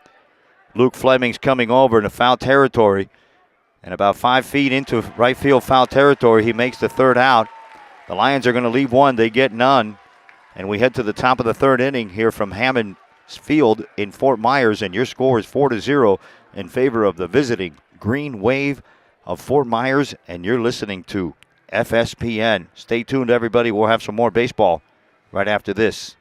Luke Fleming's coming over into foul territory. And about 5 feet into right field foul territory, he makes the 3rd out. The Lions are going to leave 1. They get none. And we head to the top of the 3rd inning here from Hammond Field in Fort Myers. And your score is 4-0 in favor of the visiting Green Wave of Fort Myers. And you're listening to FSPN. Stay tuned, everybody. We'll have some more baseball right after this.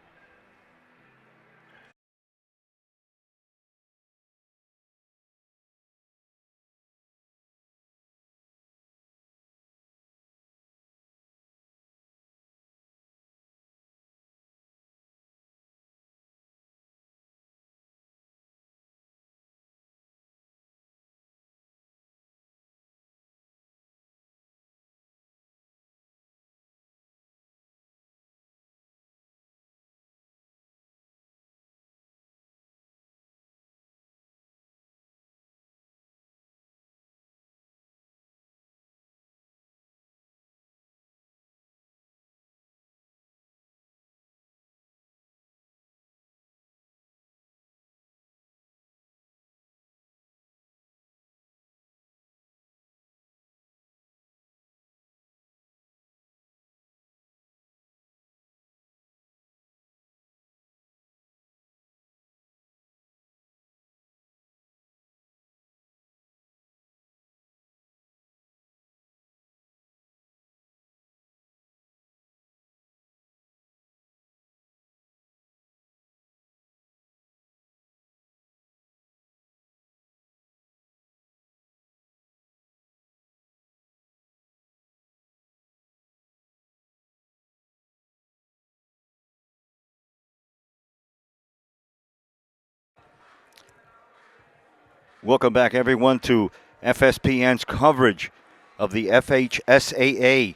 Welcome back, everyone, to FSPN's coverage of the FHSAA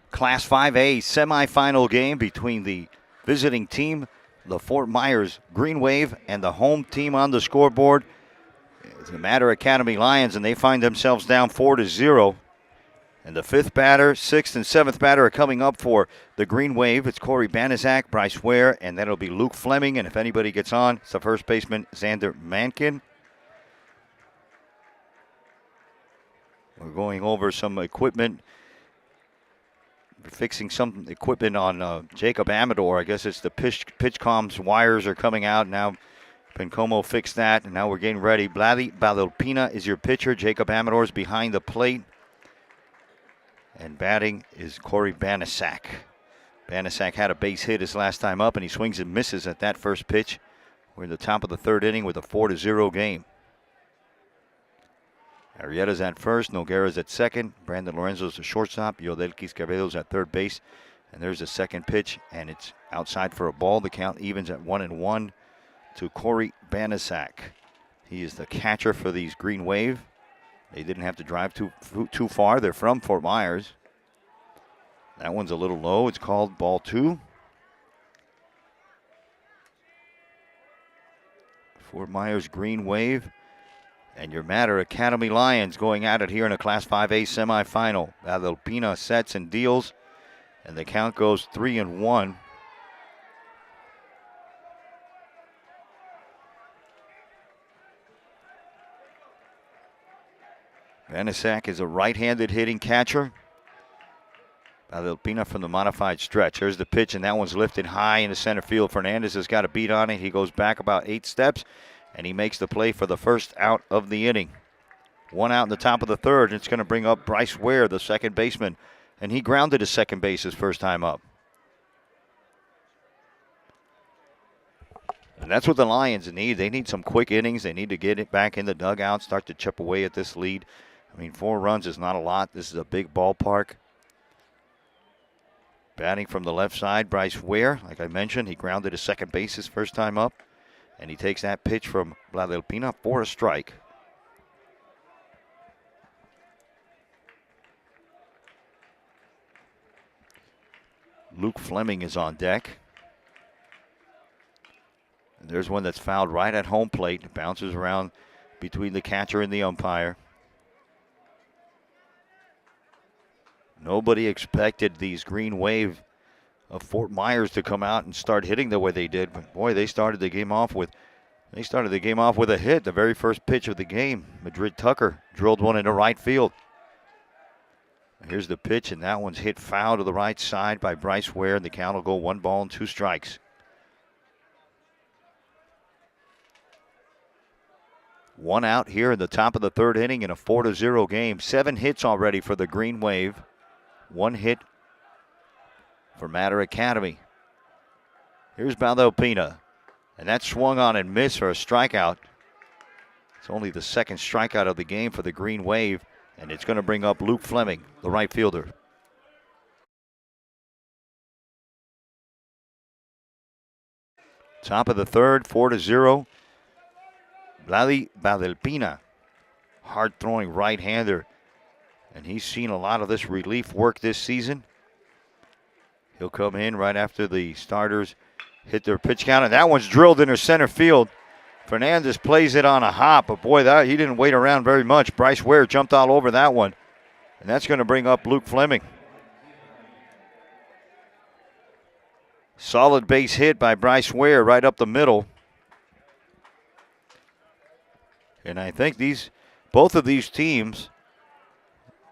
Class 5A semifinal game between the visiting team, the Fort Myers Green Wave, and the home team on the scoreboard. It's the Mater Academy Lions, and they find themselves down 4-0. And the fifth batter, sixth, and seventh batter are coming up for the Green Wave. It's Corey Banaszak, Bryce Ware, and that'll be Luke Fleming. And if anybody gets on, it's the first baseman, Xander Mankin. We're going over some equipment. We're fixing some equipment on Jacob Amador. I guess it's the pitch comms wires are coming out now. Pencomo fixed that, and now we're getting ready. Vladi Badalpina is your pitcher. Jacob Amador is behind the plate. And batting is Corey Banaszak. Banaszak had a base hit his last time up, and he swings and misses at that first pitch. We're in the top of the third inning with a 4-0 game. Arrieta's at first, Noguera's at second, Brandon Lorenzo's the shortstop, Yodel Quisquevedo's at third base. And there's the second pitch, and it's outside for a ball. The count evens at 1-1 to Corey Banaszak. He is the catcher for these Green Wave. They didn't have to drive too far. They're from Fort Myers. That one's a little low. It's called ball 2. Fort Myers Green Wave and your Mater Academy Lions going at it here in a Class 5A semifinal. Badalpina sets and deals, and the count goes 3-1. Banaszak is a right-handed hitting catcher. Badalpina from the modified stretch. There's the pitch, and that one's lifted high into center field. Fernandez has got a beat on it. He goes back about 8 steps, and he makes the play for the first out of the inning. 1 out in the top of the third. It's going to bring up Bryce Ware, the second baseman, and he grounded to second base his first time up. And that's what the Lions need. They need some quick innings. They need to get it back in the dugout, start to chip away at this lead. I mean, 4 runs is not a lot. This is a big ballpark. Batting from the left side, Bryce Ware. Like I mentioned, he grounded to second base his first time up. And he takes that pitch from Badalpina for a strike. Luke Fleming is on deck. And there's one that's fouled right at home plate. It bounces around between the catcher and the umpire. Nobody expected these Green Wave of Fort Myers to come out and start hitting the way they did. But boy, they started the game off with a hit. The very first pitch of the game. Madrid Tucker drilled one into right field. Here's the pitch, and that one's hit foul to the right side by Bryce Ware, and the count will go 1 ball and 2 strikes. 1 out here in the top of the third inning in a 4-0 game. 7 hits already for the Green Wave. 1 hit for Mater Academy. Here's Badalpina, and that swung on and missed for a strikeout. It's only the second strikeout of the game for the Green Wave, and it's going to bring up Luke Fleming, the right fielder. Top of the third, 4-0. Vladi Badalpina, hard-throwing right-hander, and he's seen a lot of this relief work this season. He'll come in right after the starters hit their pitch count, and that one's drilled into center field. Fernandez plays it on a hop, but boy, he didn't wait around very much. Bryce Ware jumped all over that one, and that's going to bring up Luke Fleming. Solid base hit by Bryce Ware right up the middle. And I think both of these teams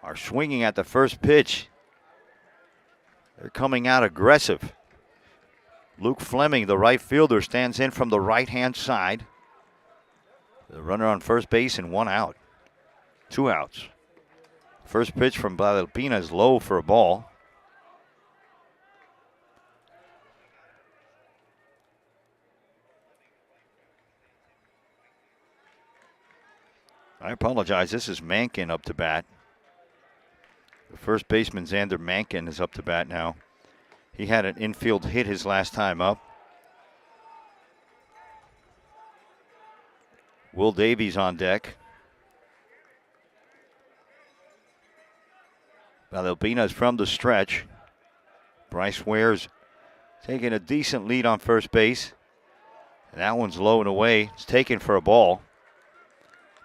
are swinging at the first pitch. They're coming out aggressive. Luke Fleming, the right fielder, stands in from the right-hand side. The runner on first base and 1 out. 2 outs. First pitch from Badalpina is low for a ball. I apologize. This is Mankin up to bat. The first baseman, Xander Mankin, is up to bat now. He had an infield hit his last time up. Will Davies on deck. Valdelpina's from the stretch. Bryce Ware's taking a decent lead on first base. And that one's low and away. It's taken for a ball.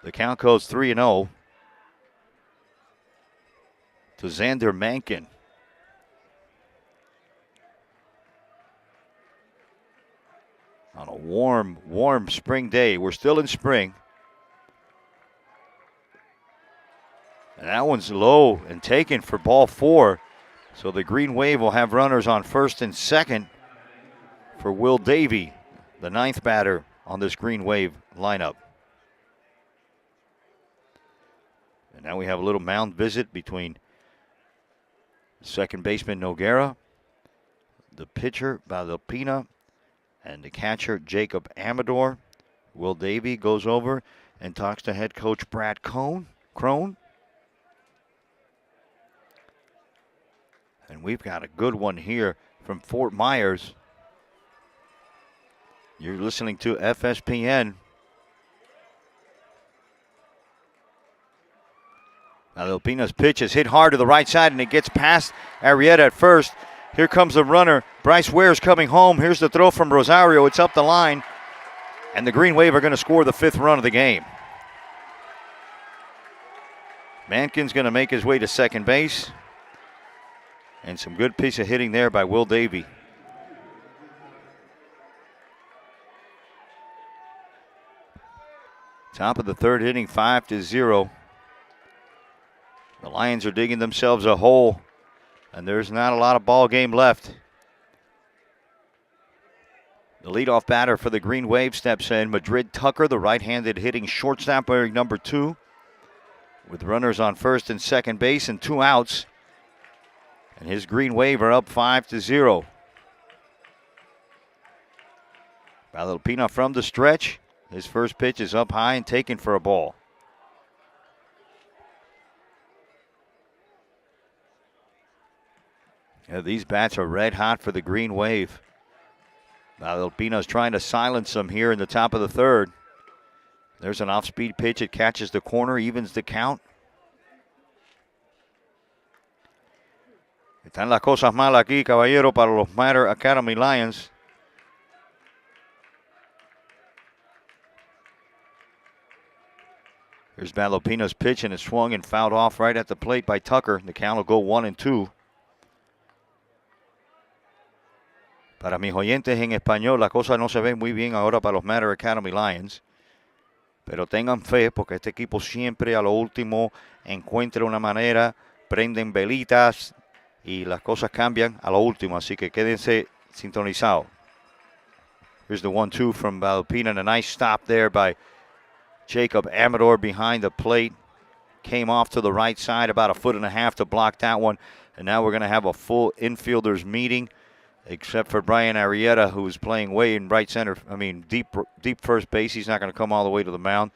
The count goes 3-0 to Xander Mankin. On a warm spring day. We're still in spring. And that one's low and taken for ball 4. So the Green Wave will have runners on first and second for Will Davey, the 9th batter on this Green Wave lineup. And now we have a little mound visit between second baseman Noguera, the pitcher Valdelpina, and the catcher Jacob Amador. Will Davey goes over and talks to head coach Brad Crone. And we've got a good one here from Fort Myers. You're listening to FSPN. Valdelpina's pitch is hit hard to the right side, and it gets past Arrieta at first. Here comes the runner. Bryce Ware's coming home. Here's the throw from Rosario. It's up the line, and the Green Wave are going to score the 5th run of the game. Mankin's going to make his way to second base. And some good piece of hitting there by Will Davey. Top of the 3rd inning, 5-0. The Lions are digging themselves a hole, and there's not a lot of ball game left. The leadoff batter for the Green Wave steps in. Madrid Tucker, the right-handed hitting shortstop, wearing number 2. With runners on first and second base and 2 outs. And his Green Wave are up 5-0. Valdelpina from the stretch. His first pitch is up high and taken for a ball. Yeah, these bats are red hot for the Green Wave. Valdelpina's trying to silence them here in the top of the 3rd. There's an off-speed pitch. It catches the corner, evens the count. Están las cosas mal aquí, caballero, para los Matter Academy Lions. Here's Valdelpina's pitch, and it swung and fouled off right at the plate by Tucker. The count will go 1-2. Para mis oyentes en español, la cosa no se ve muy bien ahora para los Matter Academy Lions. Pero tengan fe, porque este equipo siempre a lo último encuentra una manera, prenden velitas y las cosas cambian a lo último. Así que quédense sintonizados. Here's the 1-2 from Valdelpina, and a nice stop there by Jacob Amador behind the plate. Came off to the right side about 1.5 feet to block that one. And now we're going to have a full infielders meeting, except for Brian Arrieta, who's playing way in right center. Deep first base. He's not going to come all the way to the mound.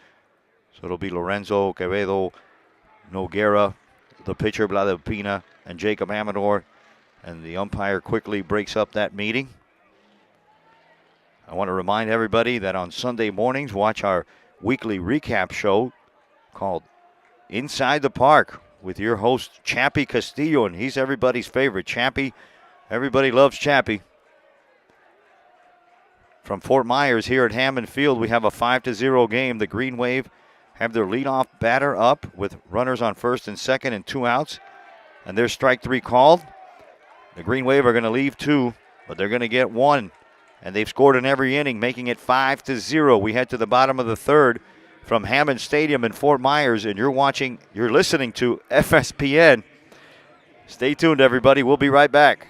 So it'll be Lorenzo, Quevedo, Noguera, the pitcher Valdelpina, and Jacob Amador. And the umpire quickly breaks up that meeting. I want to remind everybody that on Sunday mornings, watch our weekly recap show called Inside the Park with your host, Chappie Castillo, and he's everybody's favorite. Chappie, everybody loves Chappie. From Fort Myers here at Hammond Field, we have a 5-0 game. The Green Wave have their leadoff batter up with runners on first and second and 2 outs. And there's strike 3 called. The Green Wave are going to leave 2, but they're going to get 1. And they've scored in every inning, making it 5-0. We head to the bottom of the 3rd from Hammond Stadium in Fort Myers, and you're listening to FSPN. Stay tuned, everybody. We'll be right back.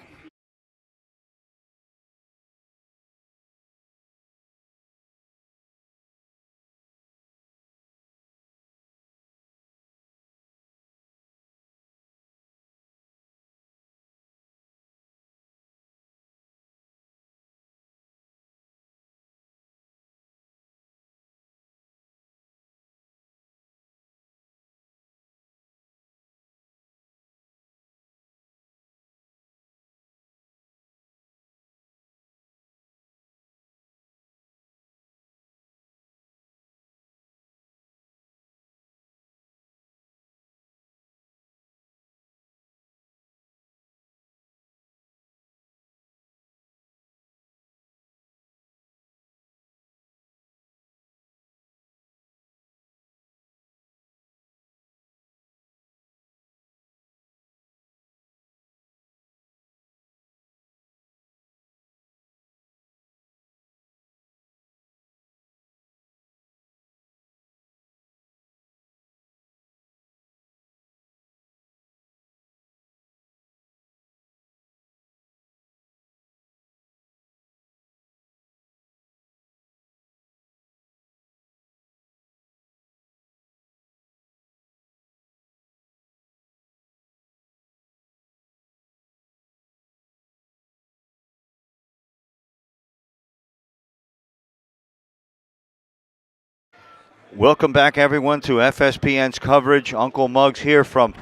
Welcome back, everyone, to FSPN's coverage. Uncle Muggs here from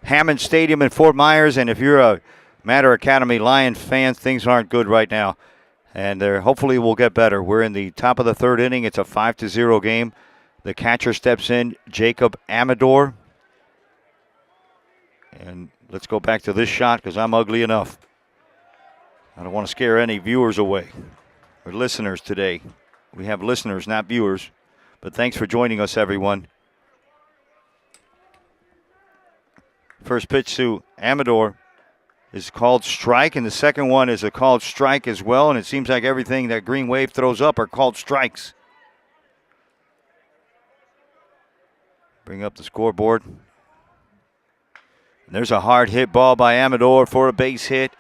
Hammond Stadium in Fort Myers. And if you're a Matter Academy Lions fan, things aren't good right now. And hopefully will get better. We're in the top of the third inning. It's a 5-0 game. The catcher steps in, Jacob Amador. And let's go back to this shot because I'm ugly enough. I don't want to scare any viewers away or listeners today. We have listeners, not viewers. But thanks for joining us, everyone. First pitch to Amador is called strike, and the second one is a called strike as well. And it seems like everything that Green Wave throws up are called strikes. Bring up the scoreboard. And there's a hard hit ball by Amador for a base hit.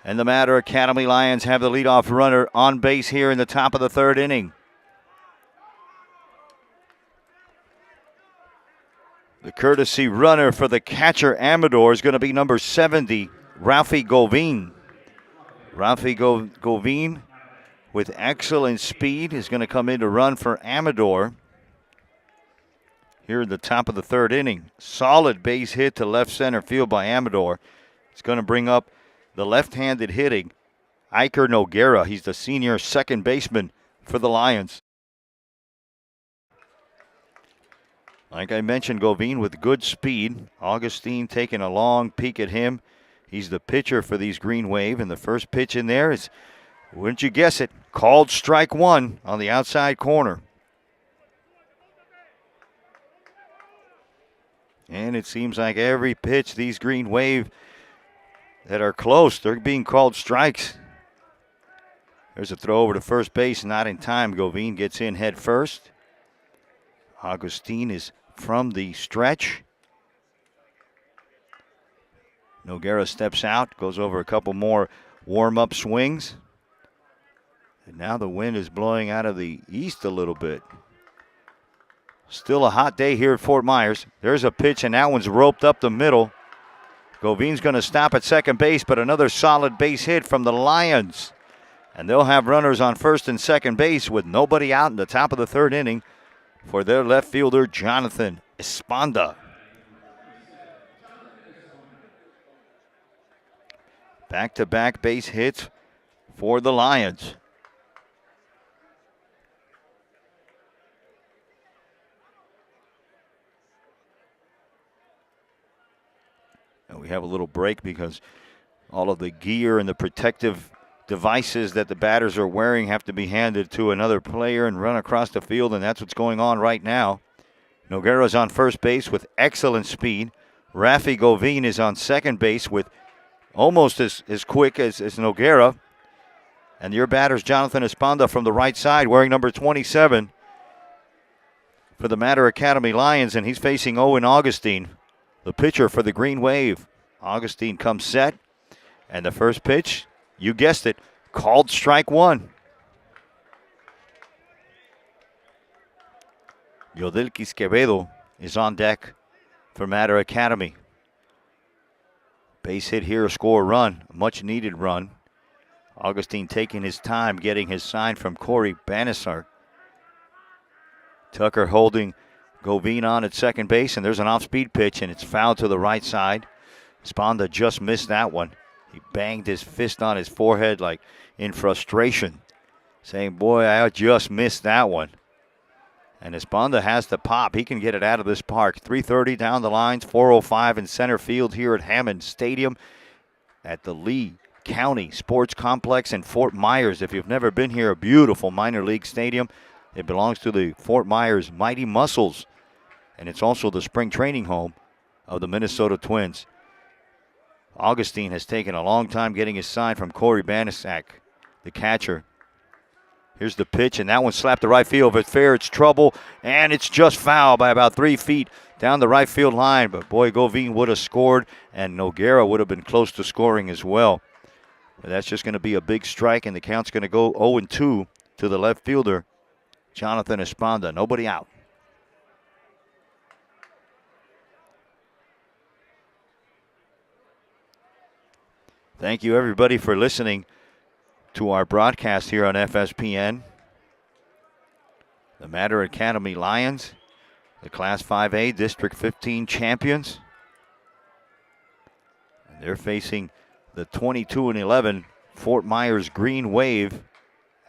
And the Matter Academy Lions have the leadoff runner on base here in the top of the third inning. The courtesy runner for the catcher Amador is going to be number 70, Ralphie Govine. Ralphie Govine, with excellent speed, is going to come in to run for Amador here in the top of the third inning. Solid base hit to left center field by Amador. It's going to bring up the left-handed hitting Iker Noguera. He's the senior second baseman for the Lions. Like I mentioned, Govine with good speed. Augustine taking a long peek at him. He's the pitcher for these Green Wave, and the first pitch in there is, wouldn't you guess it, called strike one on the outside corner. And it seems like every pitch these Green Wave that are close, they're being called strikes. There's a throw over to first base, not in time. Govine gets in head first. Augustine is from the stretch. Noguera steps out, goes over a couple more warm-up swings. And now the wind is blowing out of the east a little bit. Still a hot day here at Fort Myers. There's a pitch, and that one's roped up the middle. Govine's going to stop at second base, but another solid base hit from the Lions. And they'll have runners on first and second base with nobody out in the top of the third inning for their left fielder, Jonathan Esponda. Back-to-back base hits for the Lions. And we have a little break because all of the gear and the protective devices that the batters are wearing have to be handed to another player and run across the field, and that's what's going on right now. Noguera's on first base with excellent speed. Rafi Govine is on second base with almost as quick as Noguera. And your batter's Jonathan Esponda from the right side wearing number 27 for the Matter Academy Lions, and he's facing Owen Augustine, the pitcher for the Green Wave. Augustine comes set, and the first pitch, you guessed it, called strike one. Yodelkis Quevedo is on deck for Matter Academy. Base hit here, score a run, a much needed run. Augustine taking his time getting his sign from Corey Bannister. Tucker holding Govine on at second base, and there's an off-speed pitch, and it's fouled to the right side. Sponda just missed that one. He banged his fist on his forehead like in frustration, saying, boy, I just missed that one. And Esponda has the pop. He can get it out of this park. 3:30 down the lines, 4:05 in center field here at Hammond Stadium at the Lee County Sports Complex in Fort Myers. If you've never been here, a beautiful minor league stadium. It belongs to the Fort Myers Mighty Muscles, and it's also the spring training home of the Minnesota Twins. Augustine has taken a long time getting his sign from Corey Banisak, the catcher. Here's the pitch, and that one slapped the right field. If it's fair, it's trouble, and it's just foul by about 3 feet down the right field line. But, boy, Govine would have scored, and Noguera would have been close to scoring as well. But that's just going to be a big strike, and the count's going to go 0-2 to the left fielder, Jonathan Esponda. Nobody out. Thank you, everybody, for listening to our broadcast here on FSPN. The Matter Academy Lions the Class 5A District 15 champions. And they're facing the 22-11 Fort Myers Green Wave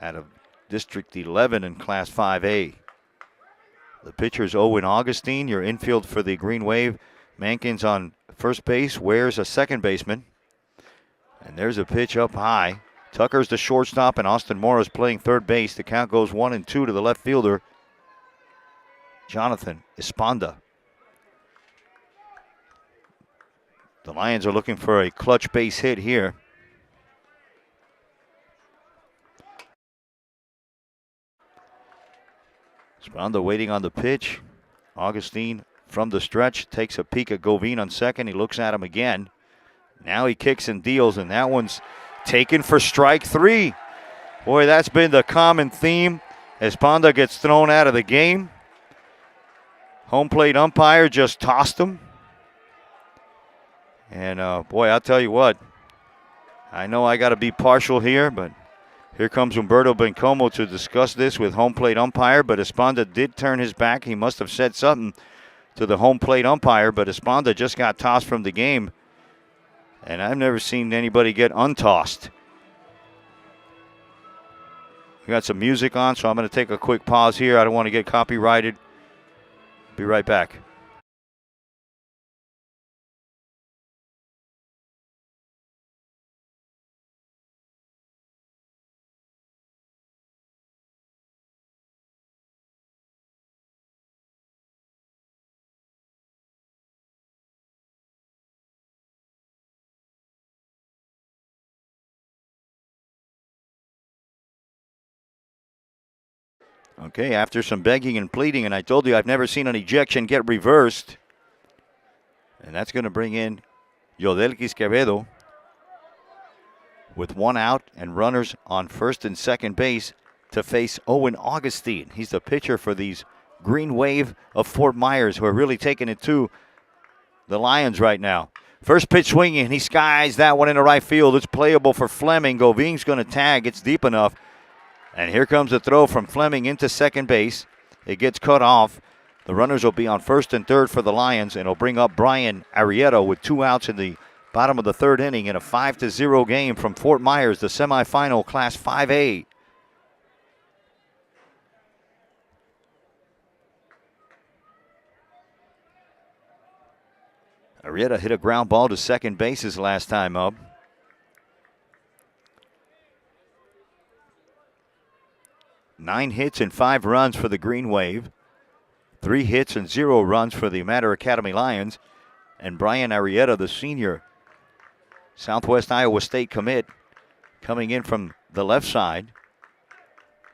out of District 11 in Class 5A. The pitcher's Owen Augustine, your infield for the Green Wave. Mankins on first base, Ware's a second baseman. And there's a pitch up high. Tucker's the shortstop, and Austin Morris playing third base. The count goes 1-2 to the left fielder, Jonathan Esponda. The Lions are looking for a clutch base hit here. Esponda waiting on the pitch. Augustine from the stretch takes a peek at Govine on second. He looks at him again. Now he kicks and deals, and that one's taken for strike three. Boy, that's been the common theme. Esponda gets thrown out of the game. Home plate umpire just tossed him. And boy, I'll tell you what. I know I got to be partial here, but here comes Humberto Bencomo to discuss this with home plate umpire, but Esponda did turn his back. He must have said something to the home plate umpire, but Esponda just got tossed from the game. And I've never seen anybody get untossed. We got some music on, so I'm going to take a quick pause here. I don't want to get copyrighted. Be right back. Okay, after some begging and pleading, and I told you I've never seen an ejection get reversed. And that's going to bring in Yodel Quisquevedo with one out and runners on first and second base to face Owen Augustine. He's the pitcher for these Green Wave of Fort Myers, who are really taking it to the Lions right now. First pitch swinging, he skies that one into right field. It's playable for Fleming. Govine's going to tag. It's deep enough. And here comes a throw from Fleming into second base. It gets cut off. The runners will be on first and third for the Lions, and it'll bring up Brian Arrieta with 2 outs in the bottom of the third inning in a 5-0 game from Fort Myers, the semifinal Class 5A. Arrieta hit a ground ball to second base his last time up. Nine hits and 5 runs for the Green Wave. 3 hits and 0 runs for the Mater Academy Lions. And Brian Arrieta, the senior Southwest Iowa State commit, coming in from the left side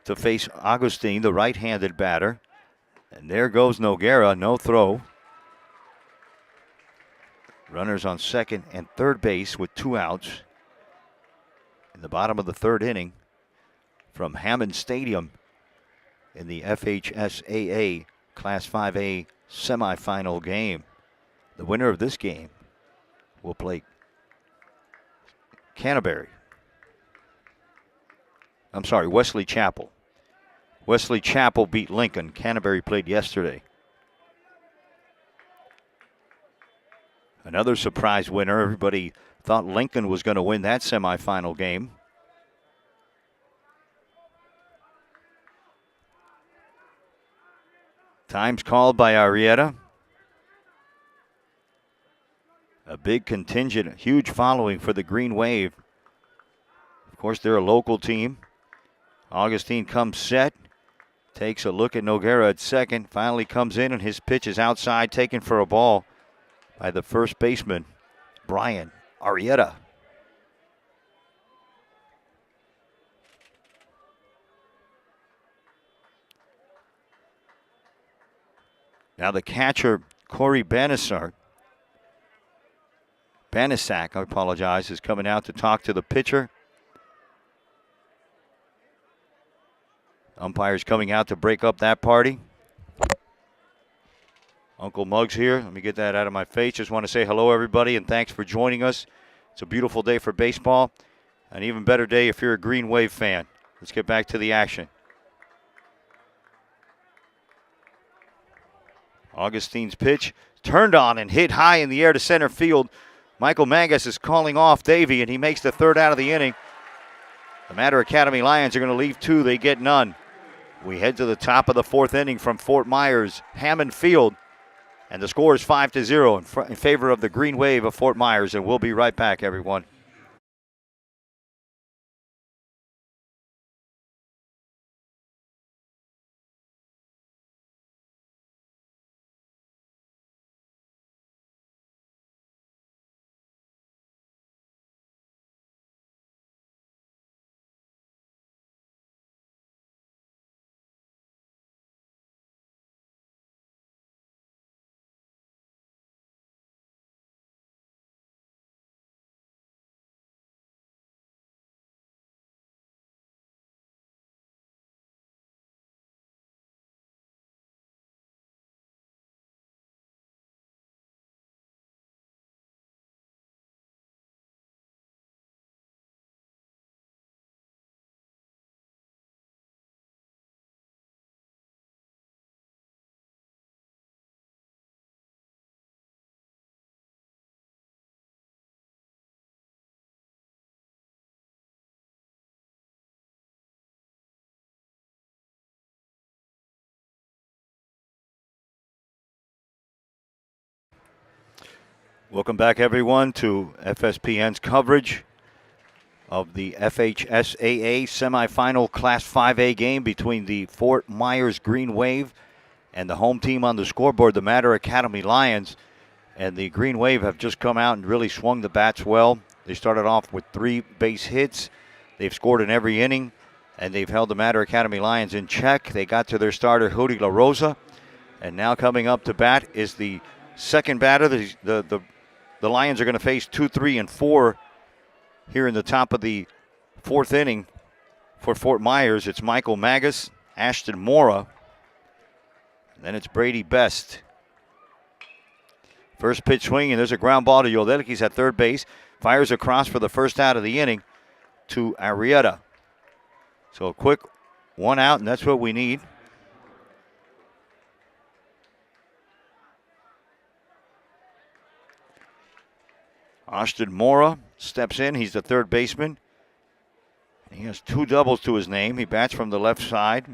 to face Augustine, the right-handed batter. And there goes Noguera, no throw. Runners on second and third base with 2 outs in the bottom of the third inning from Hammond Stadium in the FHSAA Class 5A semifinal game. The winner of this game will play Wesley Chapel. Wesley Chapel beat Lincoln. Canterbury played yesterday. Another surprise winner. Everybody thought Lincoln was going to win that semifinal game. Times called by Arrieta. A big contingent, a huge following for the Green Wave. Of course, they're a local team. Augustine comes set, takes a look at Noguera at second, finally comes in, and his pitch is outside, taken for a ball by the first baseman, Brian Arrieta. Now the catcher, Corey Banisak, is coming out to talk to the pitcher. Umpires coming out to break up that party. Uncle Muggs here. Let me get that out of my face. Just want to say hello, everybody, and thanks for joining us. It's a beautiful day for baseball. An even better day if you're a Green Wave fan. Let's get back to the action. Augustine's pitch turned on and hit high in the air to center field. Michael Magus is calling off Davey, and he makes the third out of the inning. The Mater Academy Lions are going to leave 2. They get none. We head to the top of the 4th inning from Fort Myers, Hammond Field. And the score is 5-0 in favor of the Green Wave of Fort Myers. And we'll be right back, everyone. Welcome back, everyone, to FSPN's coverage of the FHSAA semifinal Class 5A game between the Fort Myers Green Wave and the home team on the scoreboard, the Mater Academy Lions. And the Green Wave have just come out and really swung the bats well. They started off with 3 base hits. They've scored in every inning, and they've held the Mater Academy Lions in check. They got to their starter, Hody La Rosa. And now coming up to bat is the second batter. The Lions are going to face 2, 3, and 4 here in the top of the 4th inning for Fort Myers. It's Michael Magus, Ashton Mora, and then it's Brady Best. First pitch swing, and there's a ground ball to Yodelkis at third base. Fires across for the first out of the inning to Arrieta. So a quick 1 out, and that's what we need. Ashton Mora steps in. He's the third baseman. He has 2 doubles to his name. He bats from the left side.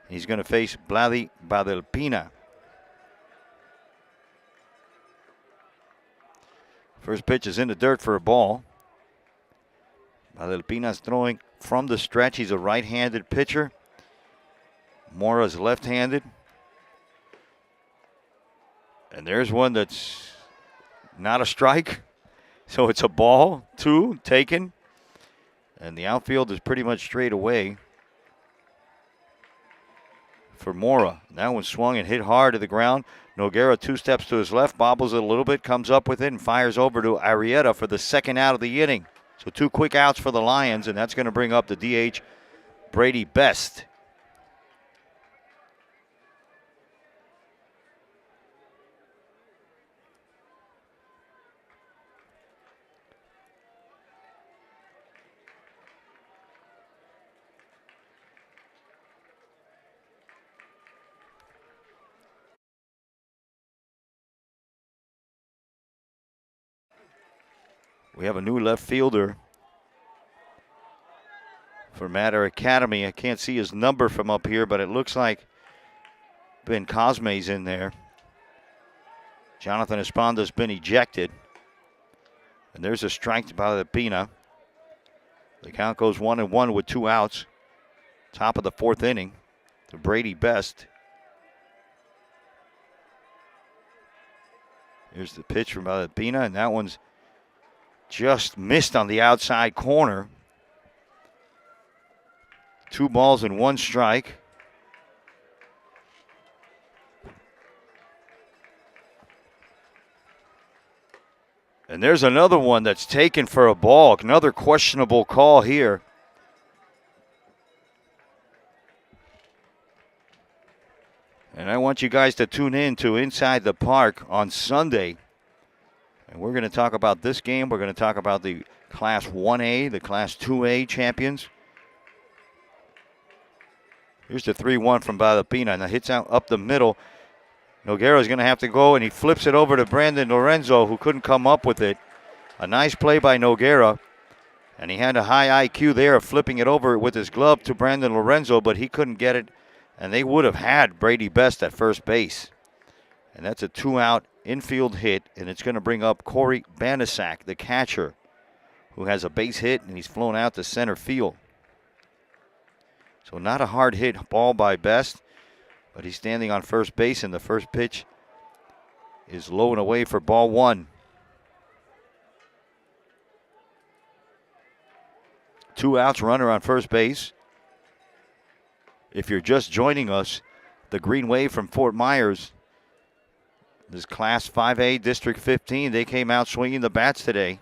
He's going to face Vladi Badelpina. First pitch is in the dirt for a ball. Badelpina's throwing from the stretch. He's a right-handed pitcher. Mora's left-handed. And there's one that's not a strike. So it's a ball, 2 taken. And the outfield is pretty much straight away for Mora. That one swung and hit hard to the ground. Noguera 2 steps to his left, bobbles it a little bit, comes up with it, and fires over to Arrieta for the second out of the inning. So 2 quick outs for the Lions, and that's going to bring up the DH, Brady Best. We have a new left fielder for Mater Academy. I can't see his number from up here, but it looks like Ben Cosme's in there. Jonathan Esponda's been ejected. And there's a strike by the Pina. The count goes 1-1 with 2 outs. Top of the 4th inning to Brady Best. Here's the pitch from Pina, and that one's just missed on the outside corner. 2 balls and 1 strike. And there's another one that's taken for a ball. Another questionable call here. And I want you guys to tune in to Inside the Park on Sunday. And we're going to talk about this game. We're going to talk about the Class 1A, the Class 2A champions. Here's the 3-1 from Balapina, and the hits out up the middle. Nogueira's going to have to go, and he flips it over to Brandon Lorenzo, who couldn't come up with it. A nice play by Nogueira, and he had a high IQ there of flipping it over with his glove to Brandon Lorenzo, but he couldn't get it, and they would have had Brady Best at first base. And that's a 2-out infield hit, and it's going to bring up Corey Banisak, the catcher, who has a base hit, and he's flown out to center field. So not a hard hit ball by Best, but he's standing on first base, and the first pitch is low and away for ball 1. 2 outs, runner on first base. If you're just joining us, the Green Wave from Fort Myers, this Class 5A District 15, they came out swinging the bats today.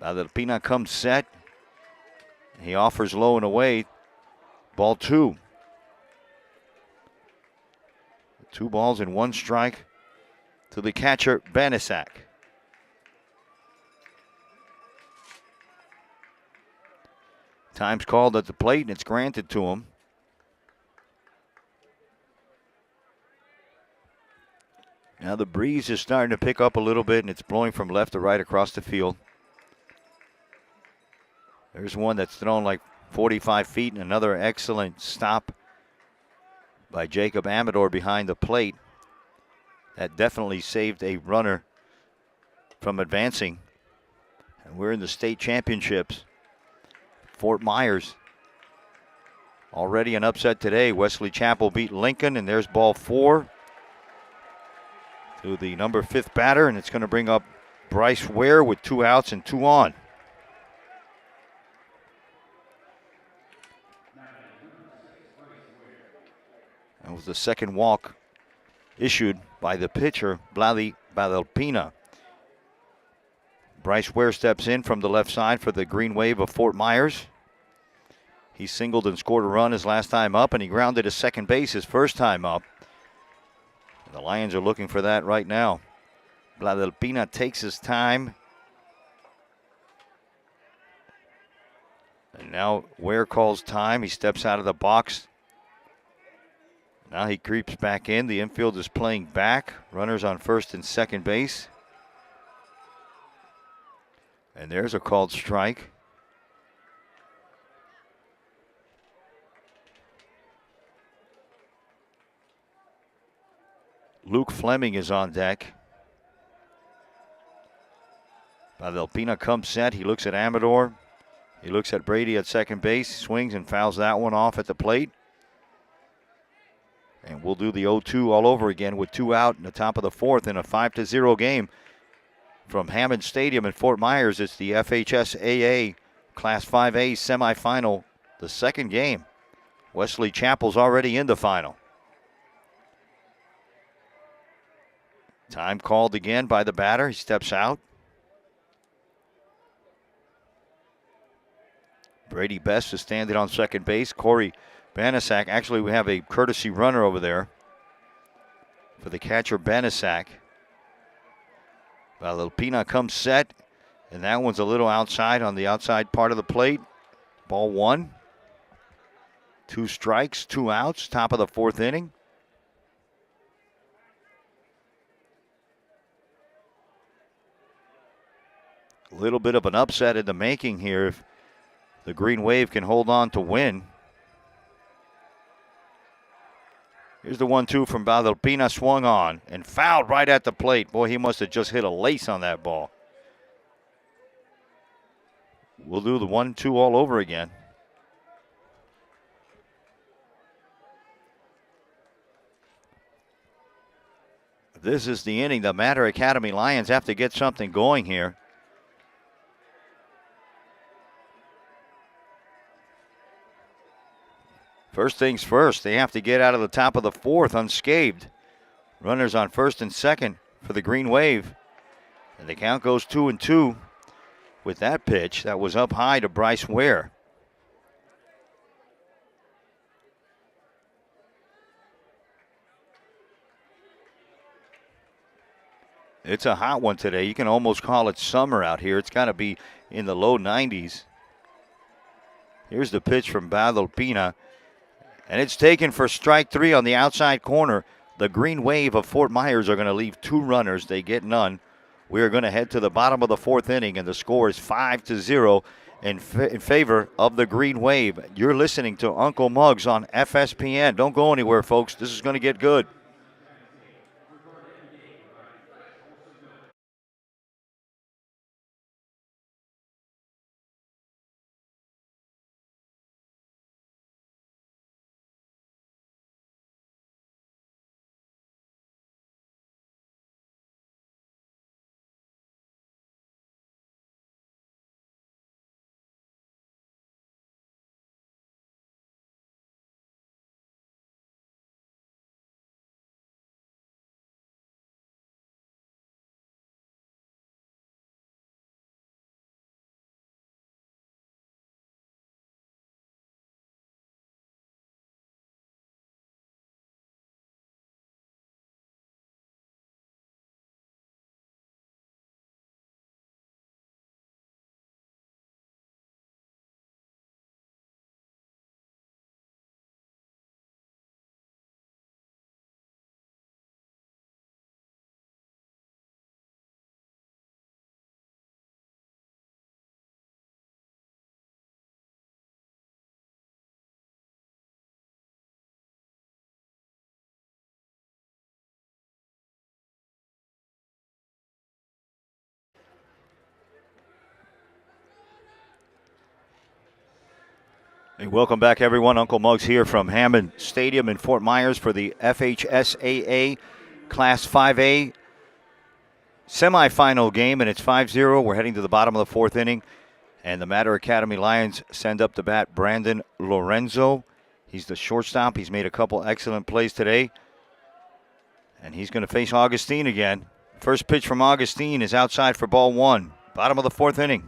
Alpina comes set. He offers low and away. Ball 2. 2 balls and 1 strike to the catcher, Banisak. Time's called at the plate, and it's granted to him. Now the breeze is starting to pick up a little bit, and it's blowing from left to right across the field. There's one that's thrown like 45 feet, and another excellent stop by Jacob Amador behind the plate. That definitely saved a runner from advancing. And we're in the state championships. Fort Myers already an upset today. Wesley Chapel beat Lincoln, and there's ball 4 to the number 5th batter, and it's going to bring up Bryce Ware with 2 outs and 2 on. That was the second walk issued by the pitcher, Vladi Badalpina. Bryce Ware steps in from the left side for the Green Wave of Fort Myers. He singled and scored a run his last time up, and he grounded to second base his first time up. And the Lions are looking for that right now. Badalpina takes his time. And now Ware calls time. He steps out of the box. Now he creeps back in. The infield is playing back. Runners on first and second base. And there's a called strike. Luke Fleming is on deck. Badalpina comes set. He looks at Amador. He looks at Brady at second base. Swings and fouls that one off at the plate. And we'll do the 0-2 all over again with 2 out in the top of the 4th in a 5-0 game from Hammond Stadium in Fort Myers. It's the FHSAA Class 5A semifinal, the second game. Wesley Chapel's already in the final. Time called again by the batter. He steps out. Brady Best is standing on second base. Corey Banisak. Actually, we have a courtesy runner over there for the catcher, Banisak. Badalpina comes set, and that one's a little outside on the outside part of the plate. Ball 1. 2 strikes, 2 outs, top of the 4th inning. A little bit of an upset in the making here if the Green Wave can hold on to win. Here's the 1-2 from Badalpina, swung on and fouled right at the plate. Boy, he must have just hit a lace on that ball. We'll do the 1-2 all over again. This is the inning. The Mater Academy Lions have to get something going here. First things first, they have to get out of the top of the 4th unscathed. Runners on first and second for the Green Wave. And the count goes 2-2 with that pitch that was up high to Bryce Ware. It's a hot one today. You can almost call it summer out here. It's got to be in the low 90s. Here's the pitch from Badalpina. And it's taken for strike 3 on the outside corner. The Green Wave of Fort Myers are going to leave 2 runners. They get none. We are going to head to the bottom of the 4th inning, and the score is 5-0 in favor of the Green Wave. You're listening to Uncle Muggs on FSPN. Don't go anywhere, folks. This is going to get good. Hey, welcome back, everyone. Uncle Muggs here from Hammond Stadium in Fort Myers for the FHSAA Class 5A semifinal game, and it's 5-0. We're heading to the bottom of the 4th inning, and the Mater Academy Lions send up to bat Brandon Lorenzo. He's the shortstop. He's made a couple excellent plays today, and he's going to face Augustine again. First pitch from Augustine is outside for ball 1. Bottom of the 4th inning.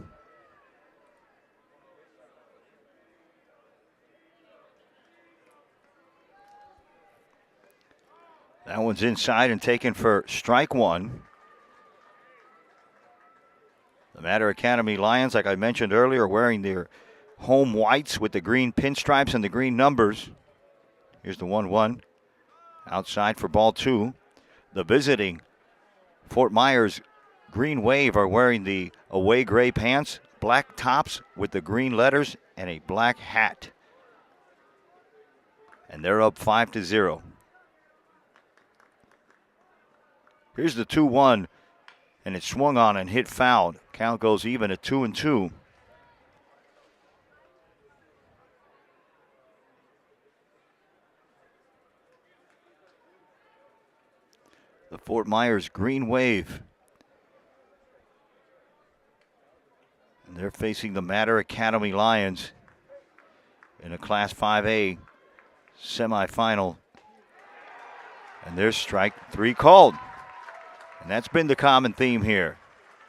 That one's inside and taken for strike 1. The Mater Academy Lions, like I mentioned earlier, are wearing their home whites with the green pinstripes and the green numbers. Here's the 1-1. Outside for ball 2. The visiting Fort Myers Green Wave are wearing the away gray pants, black tops with the green letters, and a black hat. And they're up 5-0. Here's the 2-1, and it's swung on and hit foul. Count goes even at 2-2. The Fort Myers Green Wave. And they're facing the Mater Academy Lions in a Class 5A semifinal. And there's strike 3 called. And that's been the common theme here.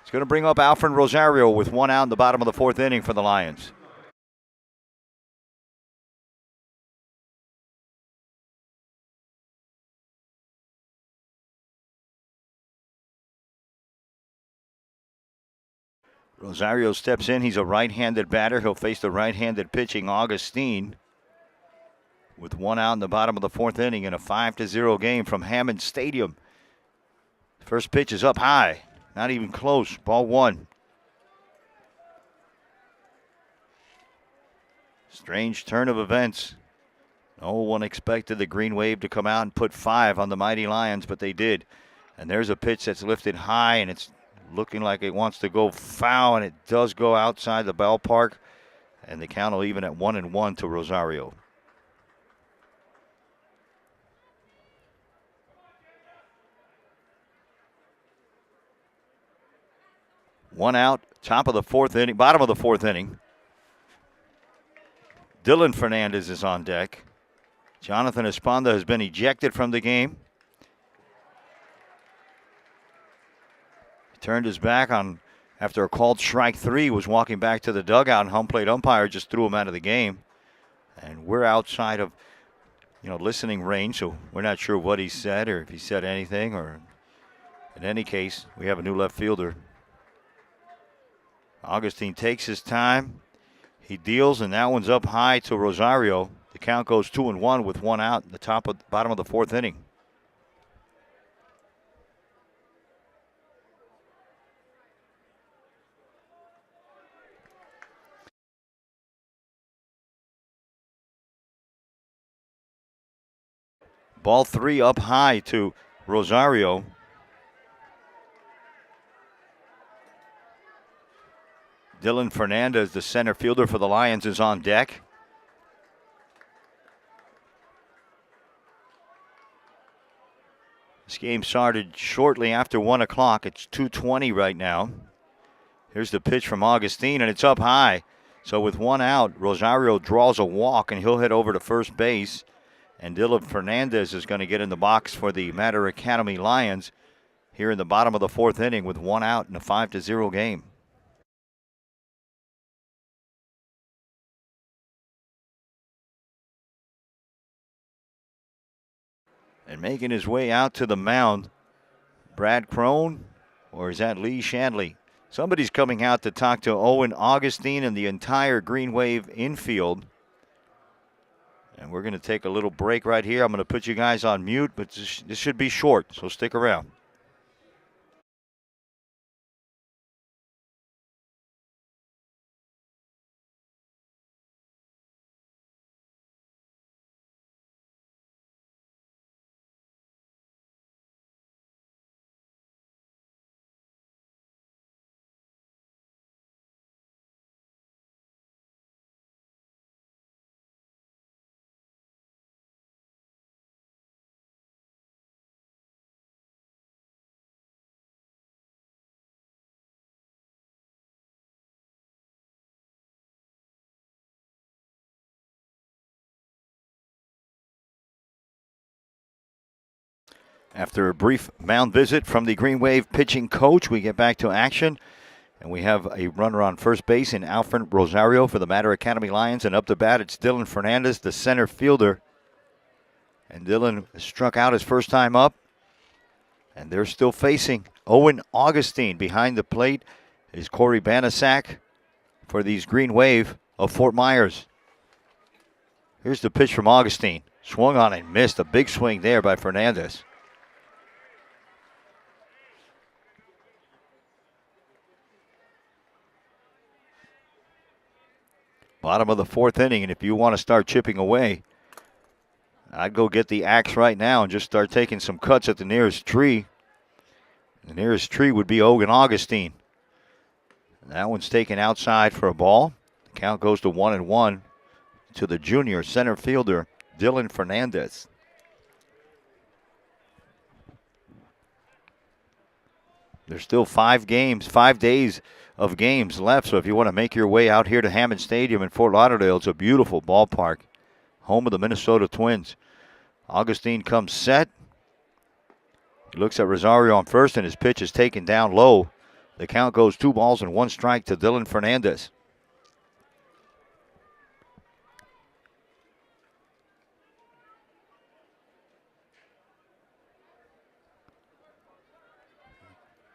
It's going to bring up Alfred Rosario with 1 out in the bottom of the 4th inning for the Lions. Rosario steps in. He's a right-handed batter. He'll face the right-handed pitching Augustine with 1 out in the bottom of the 4th inning in a 5-0 game from Hammond Stadium. First pitch is up high. Not even close. Ball 1. Strange turn of events. No one expected the Green Wave to come out and put 5 on the mighty Lions, but they did. And there's a pitch that's lifted high, and it's looking like it wants to go foul, and it does go outside the ballpark. And the count will even at 1-1 to Rosario. One out, top of the 4th inning, bottom of the 4th inning. Dylan Fernandez is on deck. Jonathan Esponda has been ejected from the game. He turned his back on after a called strike 3, was walking back to the dugout, and home plate umpire just threw him out of the game. And we're outside of, listening range, so we're not sure what he said or if he said anything. Or in any case, we have a new left fielder. Augustine takes his time. He deals, and that one's up high to Rosario. The count goes 2-1 with one out in the bottom of the fourth inning. Ball 3 up high to Rosario. Dylan Fernandez, the center fielder for the Lions, is on deck. This game started shortly after 1 o'clock. It's 2:20 right now. Here's the pitch from Augustine, and it's up high. So with one out, Rosario draws a walk, and he'll head over to first base. And Dylan Fernandez is going to get in the box for the Mater Academy Lions here in the bottom of the fourth inning with one out in a 5-0 game. And making his way out to the mound, Brad Crone, or is that Lee Shanley? Somebody's coming out to talk to Owen Augustine and the entire Green Wave infield. And we're going to take a little break right here. I'm going to put you guys on mute, but this should be short, so stick around. After a brief mound visit from the Green Wave pitching coach, we get back to action. And we have a runner on first base in Alfred Rosario for the Mater Academy Lions. And up to bat, it's Dylan Fernandez, the center fielder. And Dylan struck out his first time up. And they're still facing Owen Augustine. Behind the plate is Corey Banasak for these Green Wave of Fort Myers. Here's the pitch from Augustine. Swung on and missed. A big swing there by Fernandez. Bottom of the fourth inning, and if you want to start chipping away, I'd go get the axe right now and just start taking some cuts at the nearest tree. The nearest tree would be Owen Augustine. That one's taken outside for a ball. The count goes to 1-1 to the junior center fielder, Dylan Fernandez. There's still 5 days of games left. So if you want to make your way out here to Hammond Stadium in Fort Lauderdale, it's a beautiful ballpark, home of the Minnesota Twins. Augustine comes set. He looks at Rosario on first, and his pitch is taken down low. The count goes 2-1 strike to Dylan Fernandez.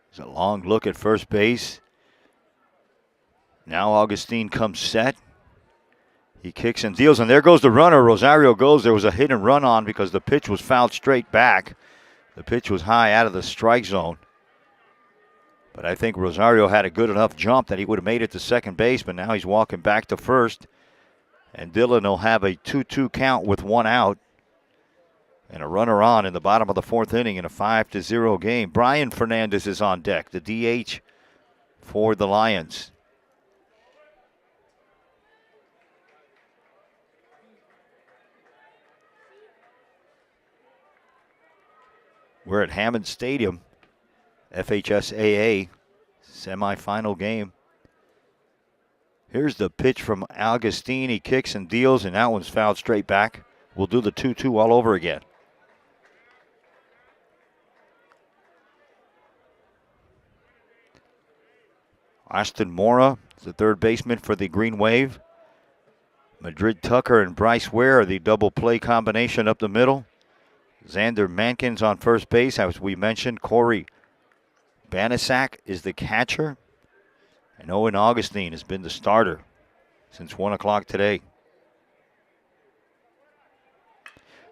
It's a long look at first base. Now Augustine comes set. He kicks and deals, and there goes the runner. Rosario goes. There was a hit and run on because the pitch was fouled straight back. The pitch was high out of the strike zone. But I think Rosario had a good enough jump that he would have made it to second base, but now he's walking back to first. And Dylan will have a 2-2 count with one out. And a runner on in the bottom of the fourth inning in a 5-0 game. Brian Fernandez is on deck, the DH for the Lions. We're at Hammond Stadium, FHSAA semifinal game. Here's the pitch from Augustine. He kicks and deals, and that one's fouled straight back. We'll do the 2-2 all over again. Austin Mora is the third baseman for the Green Wave. Madrid Tucker and Bryce Ware are the double play combination up the middle. Xander Mankins on first base, as we mentioned. Corey Banasak is the catcher. And Owen Augustine has been the starter since 1 o'clock today.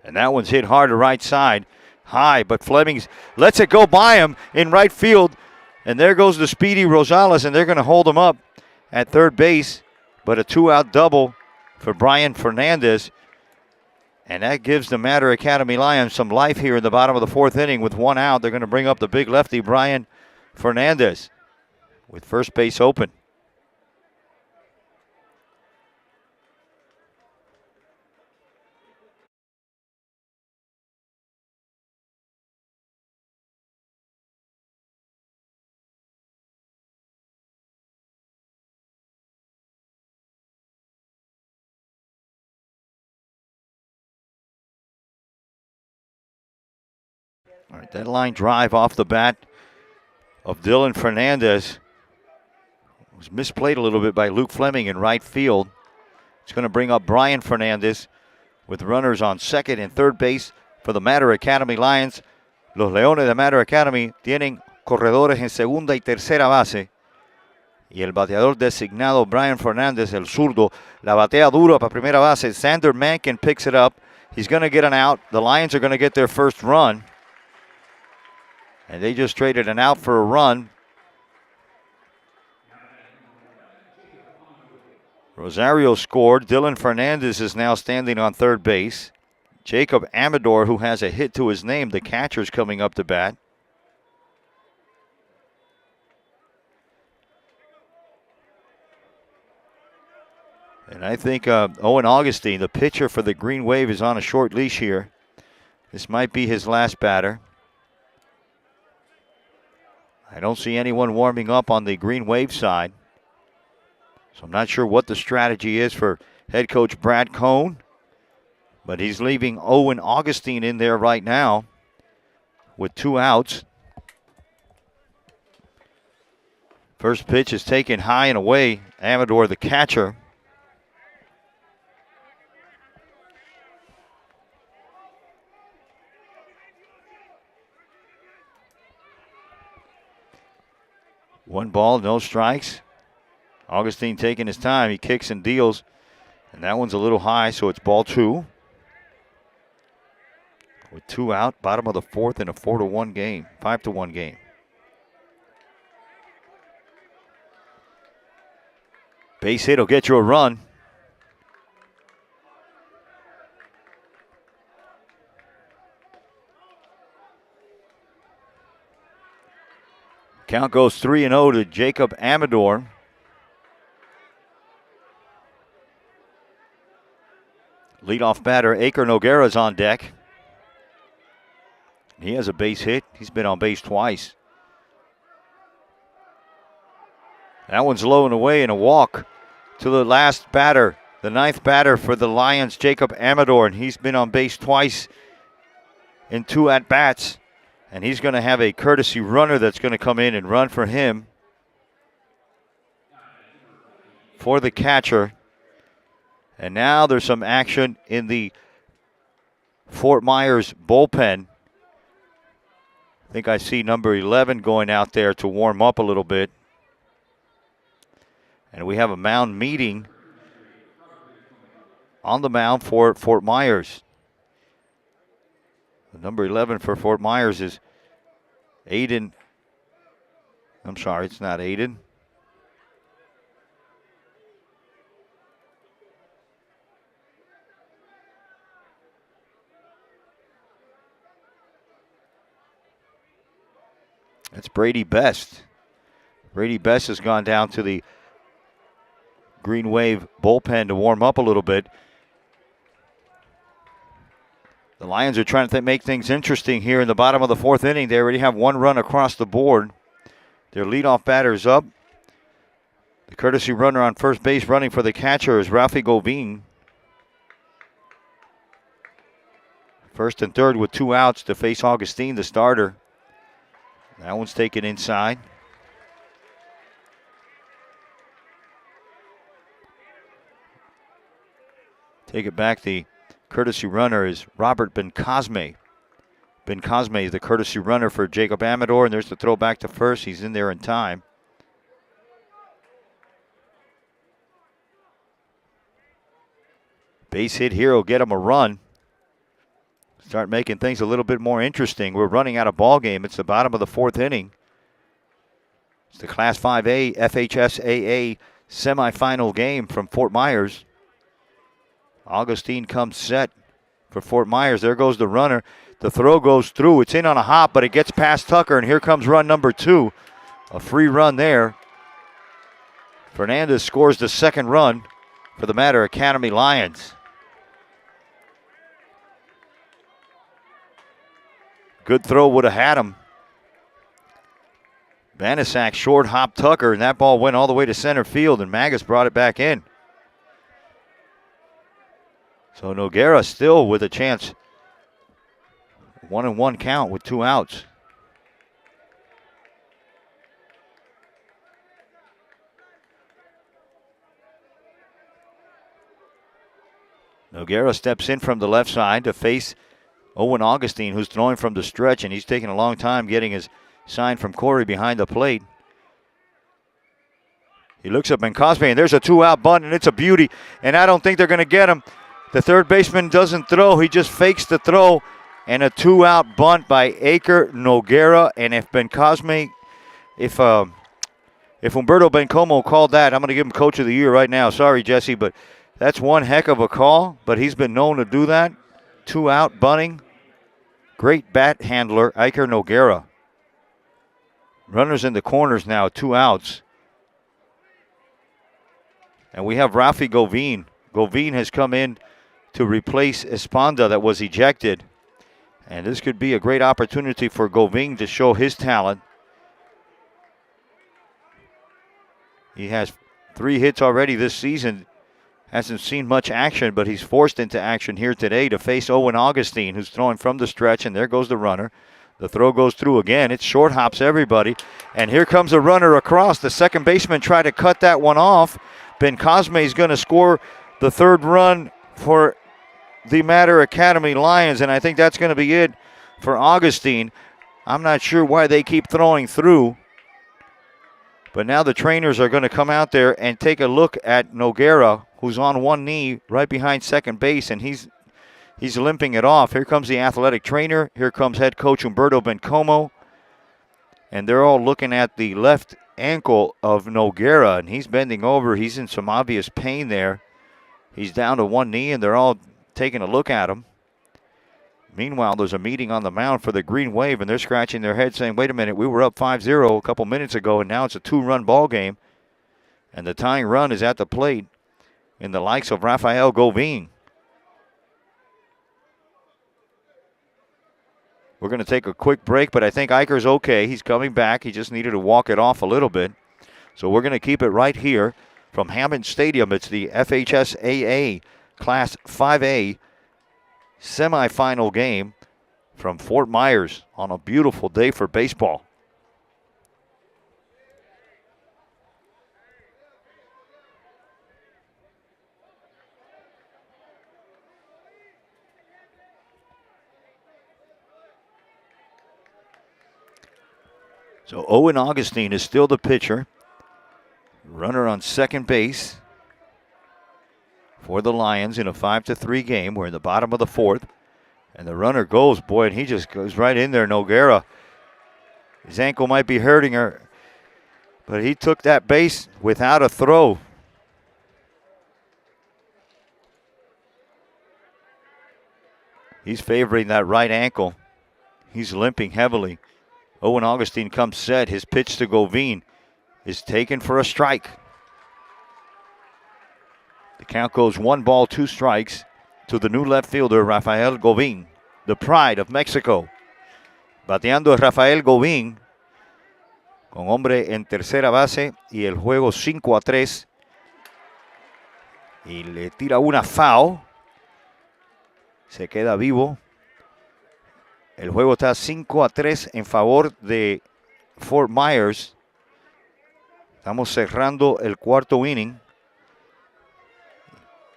And that one's hit hard to right side. High, but Fleming lets it go by him in right field. And there goes the speedy Rosales, and they're going to hold him up at third base. But a 2-out double for Brian Fernandez. And that gives the Mater Academy Lions some life here in the bottom of the fourth inning with 1 out. They're going to bring up the big lefty, Brian Fernandez, with first base open. All right, that line drive off the bat of Dylan Fernandez was misplayed a little bit by Luke Fleming in right field. It's going to bring up Brian Fernandez with runners on second and third base for the Mater Academy Lions. Los Leones de Mater Academy tienen corredores en segunda y tercera base. Y el bateador designado, Brian Fernandez, el zurdo, la batea duro para primera base. Sander Mankin picks it up. He's going to get an out. The Lions are going to get their first run. And they just traded an out for a run. Rosario scored. Dylan Fernandez is now standing on third base. Jacob Amador, who has a hit to his name, the catcher's coming up to bat. And I think Owen Augustine, the pitcher for the Green Wave, is on a short leash here. This might be his last batter. I don't see anyone warming up on the Green Wave side. So I'm not sure what the strategy is for head coach Brad Cohn. But he's leaving Owen Augustine in there right now with 2 outs. First pitch is taken high and away. Amador, the catcher. One ball, no strikes. Augustine taking his time. He kicks and deals. And that one's a little high, so it's ball 2. With 2 out, bottom of the fourth in a 4-1 game, 5-1 game. Base hit will get you a run. Count goes 3-0 to Jacob Amador. Leadoff batter Aker Noguera's on deck. He has a base hit. He's been on base twice. That one's low and away, and a walk to the last batter, the 9th batter for the Lions, Jacob Amador, and he's been on base twice in 2 at-bats. And he's going to have a courtesy runner that's going to come in and run for him for the catcher. And now there's some action in the Fort Myers bullpen. I think I see number 11 going out there to warm up a little bit. And we have a mound meeting on the mound for Fort Myers. The number 11 for Fort Myers is Aiden. I'm sorry, it's not Aiden. That's Brady Best. Brady Best has gone down to the Green Wave bullpen to warm up a little bit. The Lions are trying to make things interesting here in the bottom of the fourth inning. They already have 1 run across the board. Their leadoff batter is up. The courtesy runner on first base running for the catcher is Rafi Govin. First and third with 2 outs to face Augustine, the starter. That one's taken inside. Take it back. The courtesy runner is Robert Bencosme. Bencosme is the courtesy runner for Jacob Amador, and there's the throw back to first. He's in there in time. Base hit here will get him a run. start making things a little bit more interesting. We're running out of ball game. It's the bottom of the 4th inning. It's the Class 5A FHSAA semifinal game from Fort Myers. Augustine comes set for Fort Myers. There goes the runner. The throw goes through. It's in on a hop, but it gets past Tucker, and here comes run number 2. A free run there. Fernandez scores the second run for the Mater Academy Lions. Good throw would have had him. Vanasak short hop Tucker, and that ball went all the way to center field, and Magus brought it back in. So Noguera still with a chance. 1-1 count with 2 outs. Noguera steps in from the left side to face Owen Augustine, who's throwing from the stretch, and he's taking a long time getting his sign from Corey behind the plate. He looks up Cosme, and there's a 2-out bunt, and it's a beauty, and I don't think they're going to get him. The third baseman doesn't throw. He just fakes the throw, and a 2-out bunt by Aker Noguera. And if Humberto Bencomo called that, I'm going to give him Coach of the Year right now. Sorry, Jesse, but that's one heck of a call, but he's been known to do that. 2-out bunting. Great bat handler, Iker Noguera. Runners in the corners now, 2 outs. And we have Rafi Govin. Govin has come in to replace Esponda that was ejected. And this could be a great opportunity for Govin to show his talent. He has 3 hits already this season. Hasn't seen much action, but he's forced into action here today to face Owen Augustine, who's throwing from the stretch, and there goes the runner. The throw goes through again. It short hops everybody. And here comes a runner across. The second baseman tried to cut that one off. Ben Cosme is going to score the 3rd run for the Mater Academy Lions, and I think that's going to be it for Augustine. I'm not sure why they keep throwing through. But now the trainers are going to come out there and take a look at Noguera, who's on one knee right behind second base, and he's limping it off. Here comes the athletic trainer. Here comes head coach Humberto Bencomo. And they're all looking at the left ankle of Noguera, and he's bending over. He's in some obvious pain there. He's down to one knee, and they're all taking a look at him. Meanwhile, there's a meeting on the mound for the Green Wave, and they're scratching their heads saying, wait a minute, we were up 5-0 a couple minutes ago, and now it's a 2-run ball game. And the tying run is at the plate in the likes of Rafael Govin. We're going to take a quick break, but I think Iker's okay. He's coming back. He just needed to walk it off a little bit. So we're going to keep it right here from Hammond Stadium. It's the FHSAA Class 5A semifinal game from Fort Myers on a beautiful day for baseball. So Owen Augustine is still the pitcher. Runner on second base for the Lions in a 5-3 game. We're in the bottom of the 4th. And the runner goes, boy, and he just goes right in there, Noguera. His ankle might be hurting her, but he took that base without a throw. He's favoring that right ankle. He's limping heavily. Owen Augustine comes set. His pitch to Govin is taken for a strike. The count goes 1 ball, 2 strikes to the new left fielder, Rafael Govin, the pride of Mexico. Bateando Rafael Govin con hombre en tercera base y el juego 5-3. Y le tira una foul. Se queda vivo. El juego está 5-3 en favor de Fort Myers. Estamos cerrando el cuarto inning.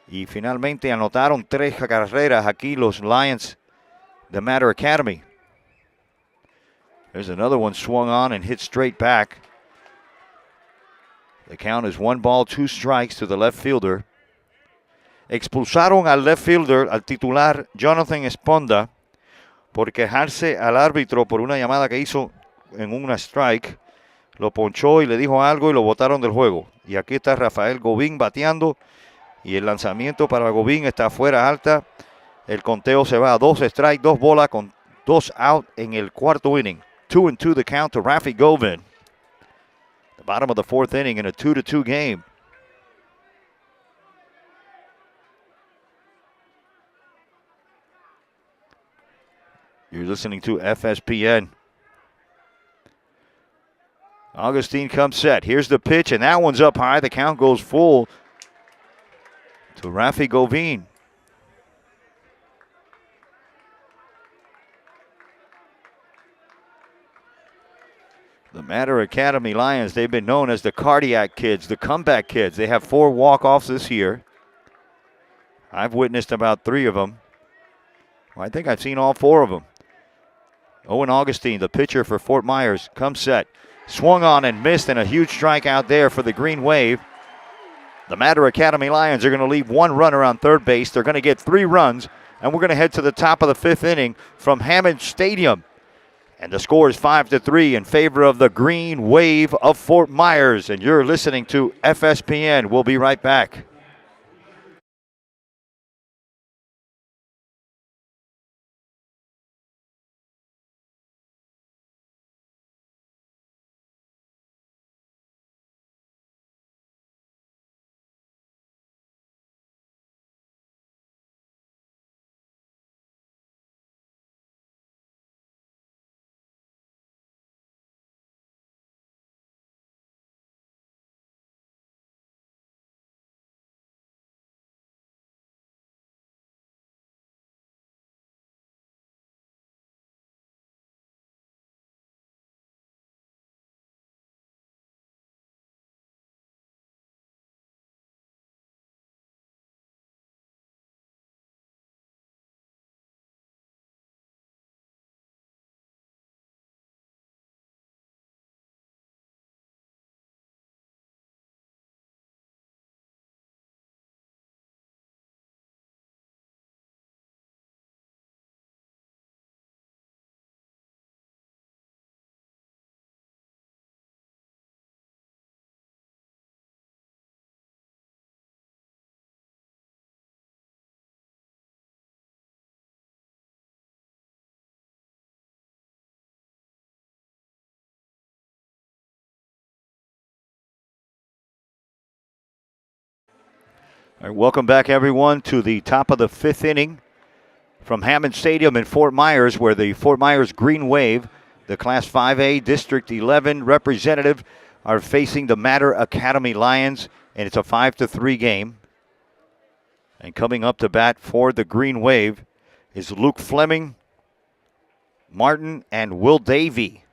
Y finalmente anotaron 3 carreras aquí los Lions de Mater Academy. There's another one swung on and hit straight back. The count is 1 ball, 2 strikes to the left fielder. Expulsaron al left fielder, al titular Jonathan Esponda. por quejarse al árbitro por una llamada que hizo en una strike. Lo ponchó y le dijo algo y lo botaron del juego. Y aquí está Rafael Govín bateando. Y el lanzamiento para Govín está fuera alta. El conteo se va a 2 strikes, 2 bolas con 2 out en el cuarto inning. 2-2 the count to Rafi Govin. The bottom of the 4th inning in a 2-2 game. You're listening to FSPN. Augustine comes set. Here's the pitch, and that one's up high. The count goes full to Rafi Govin. The Matter Academy Lions, they've been known as the cardiac kids, the comeback kids. They have 4 walk-offs this year. I've witnessed about 3 of them. Well, I think I've seen all 4 of them. Owen Augustine, the pitcher for Fort Myers, comes set. Swung on and missed, and a huge strikeout there for the Green Wave. The Matter Academy Lions are going to leave 1 runner on third base. They're going to get 3 runs, and we're going to head to the top of the 5th inning from Hammond Stadium. And the score is 5-3 in favor of the Green Wave of Fort Myers. And you're listening to FSPN. We'll be right back. All right, welcome back, everyone, to the top of the 5th inning from Hammond Stadium in Fort Myers, where the Fort Myers Green Wave, the Class 5A District 11 representative, are facing the Matter Academy Lions, and it's a 5-3 game. And coming up to bat for the Green Wave is Luke Fleming, Martin, and Will Davey.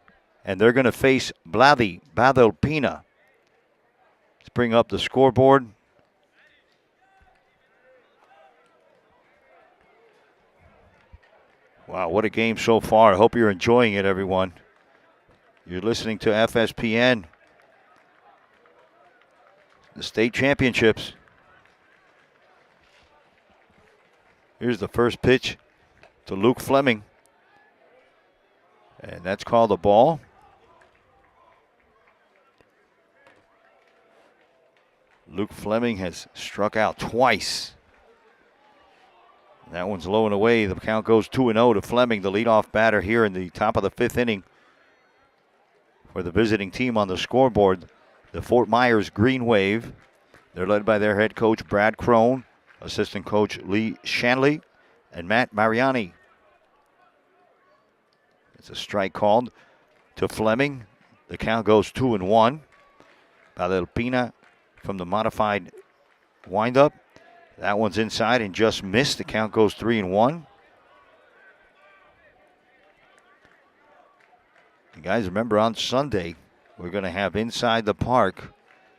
And they're going to face Vladi Badalpina. Let's bring up the scoreboard. Wow, what a game so far. I hope you're enjoying it, everyone. You're listening to FSPN. The state championships. Here's the first pitch to Luke Fleming. And that's called a ball. Luke Fleming has struck out twice. That one's low and away. The count goes 2-0 to Fleming, the leadoff batter here in the top of the 5th inning for the visiting team on the scoreboard. The Fort Myers Green Wave. They're led by their head coach, Brad Crone, assistant coach Lee Shanley, and Matt Mariani. It's a strike called to Fleming. The count goes 2-1. Badalpina from the modified windup. That one's inside and just missed. The count goes 3-1. You guys remember on Sunday, we're going to have Inside the Park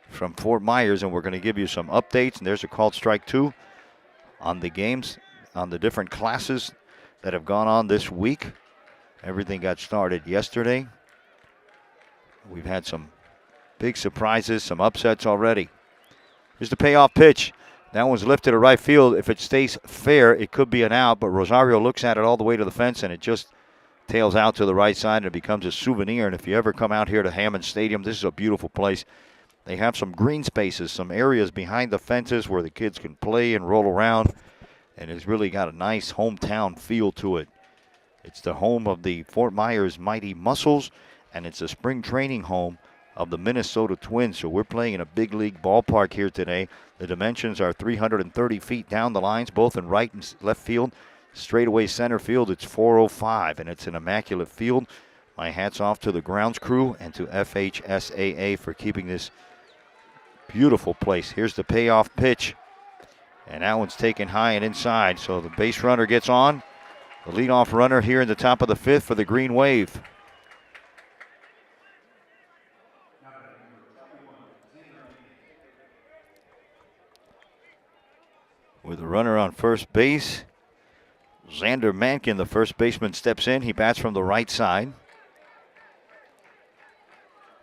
from Fort Myers, and we're going to give you some updates. And there's a called strike 2 on the games, on the different classes that have gone on this week. Everything got started yesterday. We've had some big surprises, some upsets already. Here's the payoff pitch. That one's lifted to right field. If it stays fair, it could be an out, but Rosario looks at it all the way to the fence, and it just tails out to the right side, and it becomes a souvenir. And if you ever come out here to Hammond Stadium, this is a beautiful place. They have some green spaces, some areas behind the fences where the kids can play and roll around, and it's really got a nice hometown feel to it. It's the home of the Fort Myers Mighty Muscles, and it's a spring training home of the Minnesota Twins. So we're playing in a big league ballpark here today. The dimensions are 330 feet down the lines, both in right and left field. Straightaway center field, it's 405, and it's an immaculate field. My hat's off to the grounds crew and to FHSAA for keeping this beautiful place. Here's the payoff pitch, and that one's taken high and inside. So the base runner gets on. The leadoff runner here in the top of the fifth for the Green Wave. With a runner on first base, Xander Mankin, the first baseman, steps in. He bats from the right side.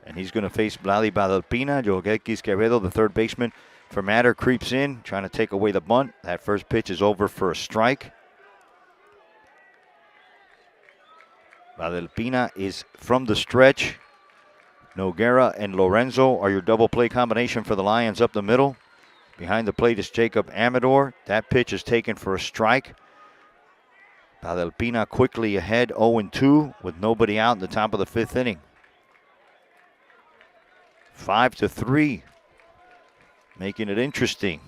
And he's going to face Vladi Badalpina. Joel Quevedo, the third baseman for Matter, creeps in, trying to take away the bunt. That first pitch is over for a strike. Badalpina is from the stretch. Noguera and Lorenzo are your double play combination for the Lions up the middle. Behind the plate is Jacob Amador. That pitch is taken for a strike. Badalpina quickly ahead, 0-2 with nobody out in the top of the fifth inning. 5-3, making it interesting.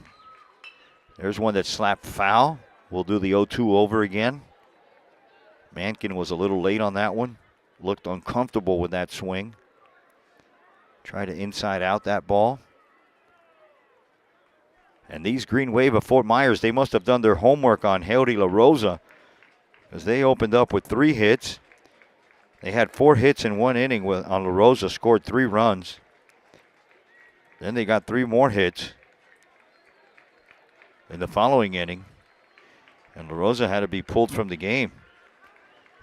There's one that slapped foul. We'll do the 0-2 over again. Mankin was a little late on that one. Looked uncomfortable with that swing. Tried to inside out that ball. And these Green Wave of Fort Myers, they must have done their homework on Heody La Rosa, because they opened up with 3 hits. They had 4 hits in 1 inning on La Rosa, scored 3 runs. Then they got 3 more hits in the following inning, and La Rosa had to be pulled from the game.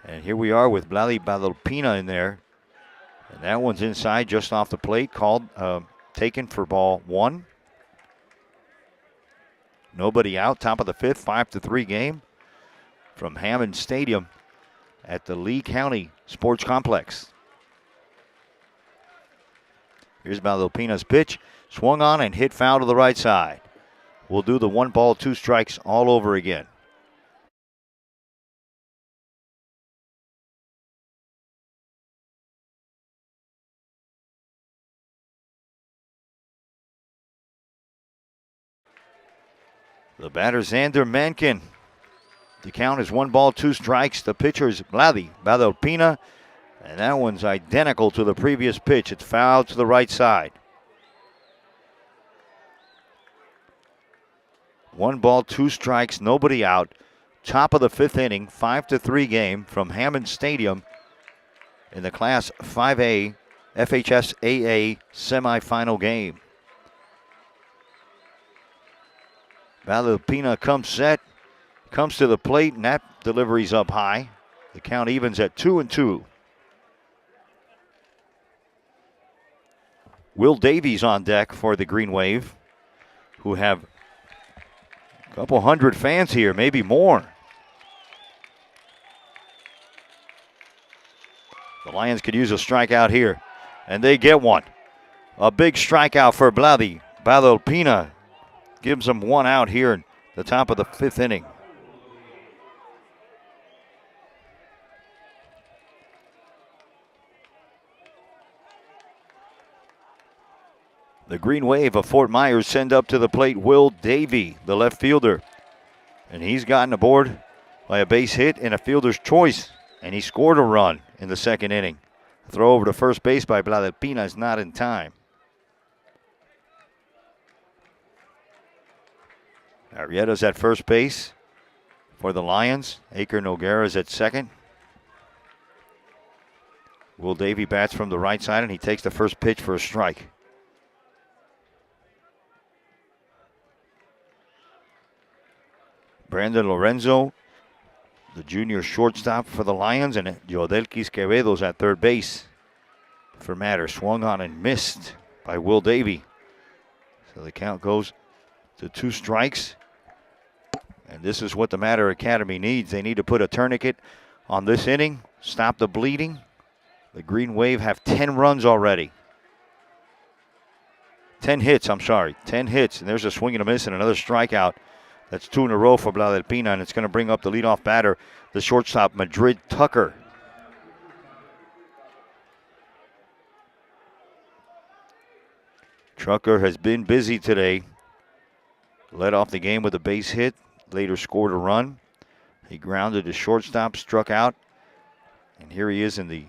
And here we are with Vladi Badalpina in there, and that one's inside just off the plate, called, taken for ball 1. Nobody out, top of the fifth, 5-3 game from Hammond Stadium at the Lee County Sports Complex. Here's Badalpina's pitch, swung on and hit foul to the right side. We'll do the 1 ball, 2 strikes all over again. The batter, Xander Mankin. The count is 1 ball, 2 strikes. The pitcher is Vladi Badalpina, and that one's identical to the previous pitch. It's foul to the right side. 1 ball, 2 strikes, nobody out. Top of the fifth inning, 5-3 game from Hammond Stadium in the Class 5A FHSAA semifinal game. Badalpina comes set, comes to the plate, and that delivery's up high. The count evens at 2-2. Will Davies on deck for the Green Wave, who have a couple hundred fans here, maybe more. The Lions could use a strikeout here, and they get one. A big strikeout for Vladi Badalpina. Gives them 1 out here in the top of the fifth inning. The Green Wave of Fort Myers send up to the plate Will Davey, the left fielder. And he's gotten aboard by a base hit and a fielder's choice. And he scored a run in the second inning. Throw over to first base by Badalpina is not in time. Arrieta's at first base for the Lions. Aker Noguera's at second. Will Davey bats from the right side, and he takes the first pitch for a strike. Brandon Lorenzo, the junior shortstop for the Lions, and Jodelquis Quevedo's at third base for Matter. Swung on and missed by Will Davey. So the count goes to 2 strikes. And this is what the Matter Academy needs. They need to put a tourniquet on this inning, stop the bleeding. The Green Wave have 10 runs already. 10 hits, I'm sorry. 10 hits, and there's a swing and a miss and another strikeout. That's 2 in a row for Bladelpina, and it's going to bring up the leadoff batter, the shortstop, Madrid Tucker. Tucker has been busy today. Led off the game with a base hit, later scored a run. He grounded to shortstop, struck out, and here he is in the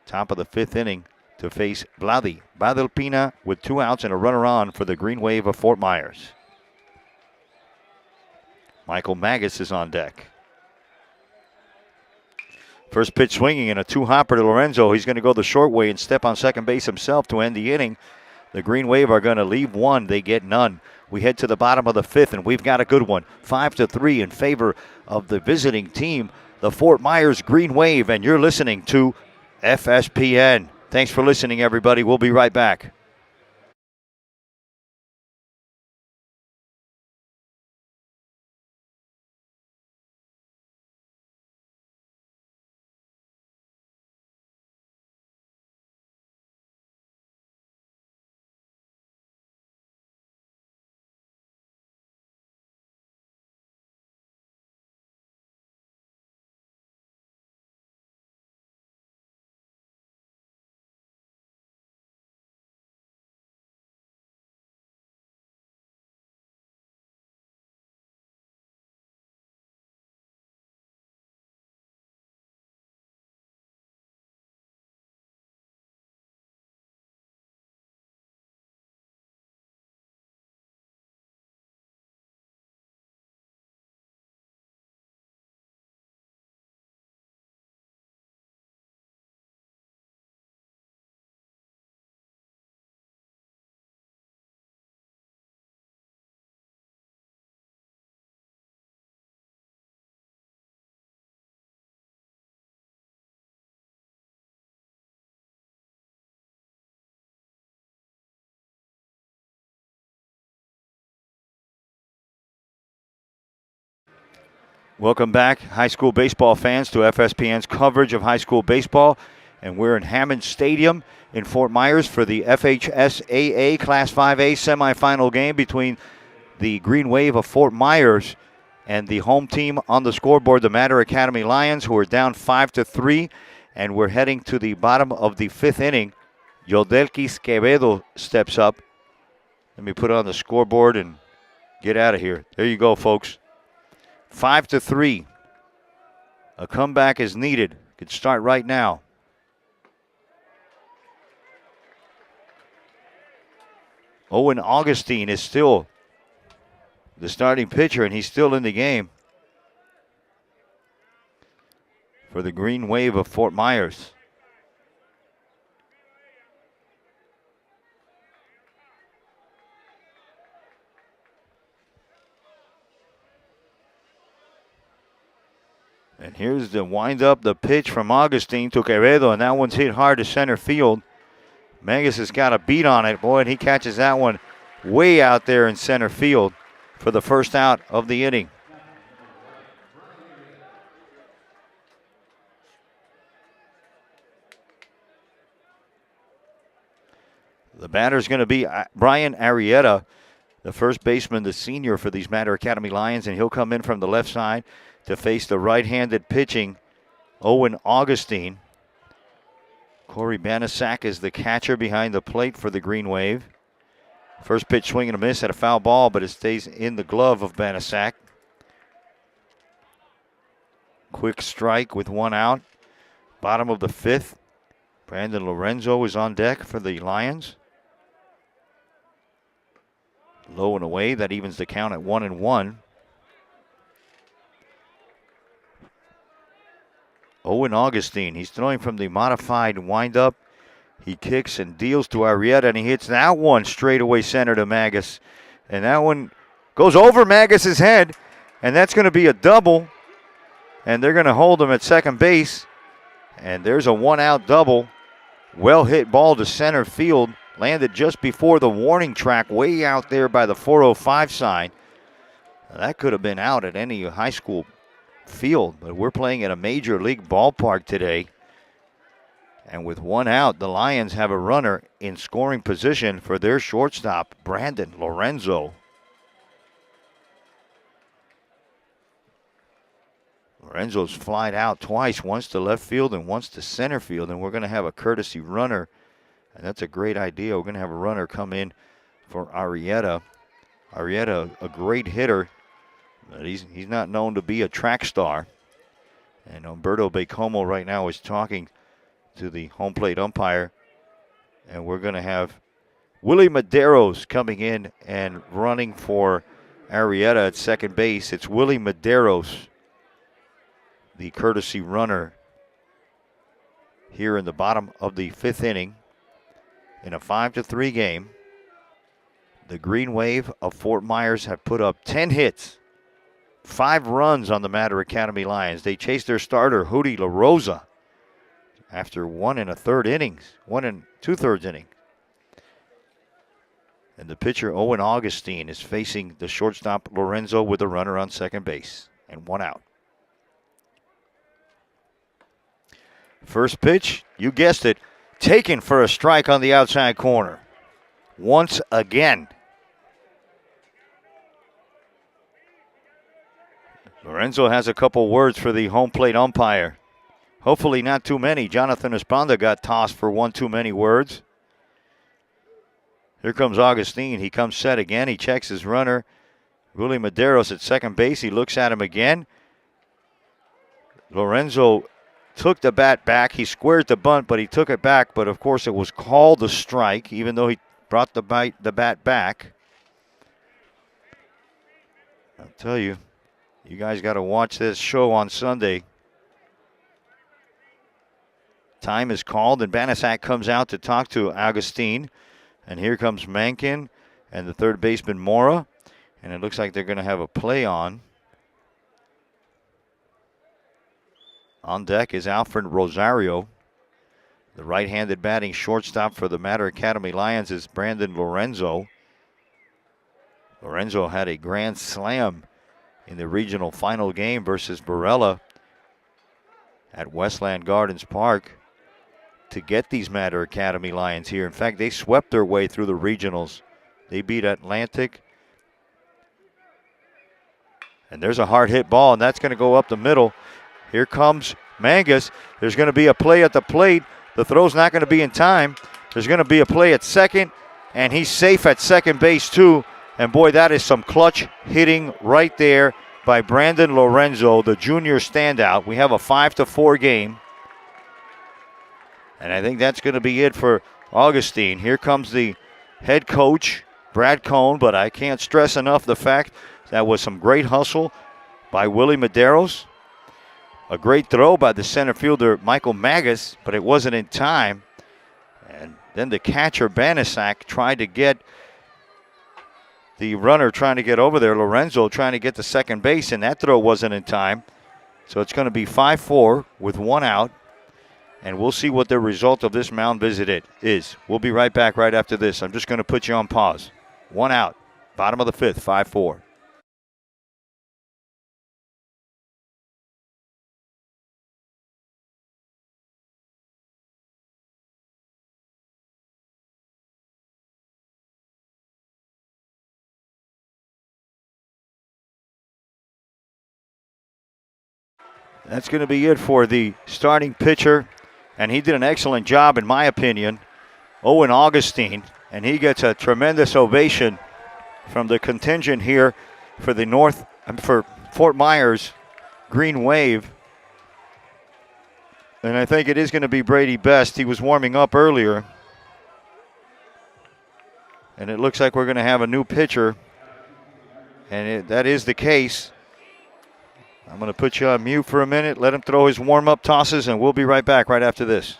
top of the 5th inning to face Bladelpina with 2 outs and a runner on for the Green Wave of Fort Myers. Michael Magus is on deck. First pitch swinging and a 2-hopper to Lorenzo. He's going to go the short way and step on second base himself to end the inning. The Green Wave are going to leave 1. They get none. We head to the bottom of the 5th, and we've got a good one. 5-3 in favor of the visiting team, the Fort Myers Green Wave, and you're listening to FSPN. Thanks for listening, everybody. We'll be right back. Welcome back, high school baseball fans, to FSPN's coverage of high school baseball. And we're in Hammond Stadium in Fort Myers for the FHSAA Class 5A semifinal game between the Green Wave of Fort Myers and the home team on the scoreboard, the Matter Academy Lions, who are down 5-3. And we're heading to the bottom of the 5th inning. Yodelkis Quevedo steps up. Let me put it on the scoreboard and get out of here. There you go, folks. 5-3. A comeback is needed. Could start right now. Owen Augustine is still the starting pitcher, and he's still in the game for the Green Wave of Fort Myers. And here's the wind-up, the pitch from Augustine to Quevedo, and that one's hit hard to center field. Magus has got a beat on it, boy, and he catches that one way out there in center field for the first out of the inning. The batter's going to be Brian Arrieta, the first baseman, the senior for these Matter Academy Lions, and he'll come in from the left side to face the right-handed pitching Owen Augustine. Corey Banasak is the catcher behind the plate for the Green Wave. First pitch swing and a miss at a foul ball, but it stays in the glove of Banasak. Quick strike with 1 out. Bottom of the 5th. Brandon Lorenzo is on deck for the Lions. Low and away, that evens the count at 1-1. Owen Augustine, he's throwing from the modified windup. He kicks and deals to Arrieta, and he hits that one straight away center to Magus. And that one goes over Magus's head, and that's going to be a double. And they're going to hold him at second base. And there's a 1-out double. Well hit ball to center field landed just before the warning track, way out there by the 405 sign. Now, that could have been out at any high school field, but we're playing at a major league ballpark today. And with one out, the Lions have a runner in scoring position for their shortstop, Brandon Lorenzo. Lorenzo's flied out twice, once to left field and once to center field, and we're going to have a courtesy runner, and that's a great idea. We're going to have a runner come in for Arrieta. Arrieta, a great hitter, but he's not known to be a track star. And Humberto Bacomo right now is talking to the home plate umpire, and we're going to have Willie Medeiros coming in and running for Arrieta at second base. It's Willie Medeiros, the courtesy runner here in the bottom of the fifth inning in a 5-3 game. The Green Wave of Fort Myers have put up 10 hits, 5 runs on the Mater Academy Lions. They chased their starter, Hootie LaRosa, after 1 2/3 innings. And the pitcher, Owen Augustine, is facing the shortstop, Lorenzo, with a runner on second base and 1 out. First pitch, you guessed it, taken for a strike on the outside corner. Once again. Lorenzo has a couple words for the home plate umpire. Hopefully not too many. Jonathan Esponda got tossed for one too many words. Here comes Augustine. He comes set again. He checks his runner, Willie Medeiros, at second base. He looks at him again. Lorenzo took the bat back. He squared the bunt, but he took it back. But, of course, it was called a strike, even though he brought the bat back. I'll tell you, you guys got to watch this show on Sunday. Time is called, and Banasak comes out to talk to Augustine. And here comes Mankin and the third baseman Mora. And it looks like they're going to have a play on. On deck is Alfred Rosario. The right-handed batting shortstop for the Mater Academy Lions is Brandon Lorenzo. Lorenzo had a grand slam in the regional final game versus Barella at Westland Gardens Park to get these Mater Academy Lions here. In fact, they swept their way through the regionals. They beat Atlantic. And there's a hard hit ball, and that's going to go up the middle. Here comes Mangus. There's going to be a play at the plate. The throw's not going to be in time. There's going to be a play at second, and he's safe at second base too. And boy, that is some clutch hitting right there by Brandon Lorenzo, the junior standout. We have a 5-4 game. And I think that's going to be it for Augustine. Here comes the head coach, Brad Cohn, but I can't stress enough the fact that was some great hustle by Willie Medeiros. A great throw by the center fielder, Michael Magus, but it wasn't in time. And then the catcher, Banasak, tried to get the runner trying to get over there, Lorenzo trying to get to second base, and that throw wasn't in time. So it's going to be 5-4 with 1 out. And we'll see what the result of this mound visit is. We'll be right back right after this. I'm just going to put you on pause. 1 out. Bottom of the fifth, 5-4. That's going to be it for the starting pitcher. And he did an excellent job, in my opinion, Owen Augustine. And he gets a tremendous ovation from the contingent here for the for Fort Myers Green Wave. And I think it is going to be Brady Best. He was warming up earlier. And it looks like we're going to have a new pitcher. And that is the case. I'm going to put you on mute for a minute, let him throw his warm-up tosses, and we'll be right back right after this.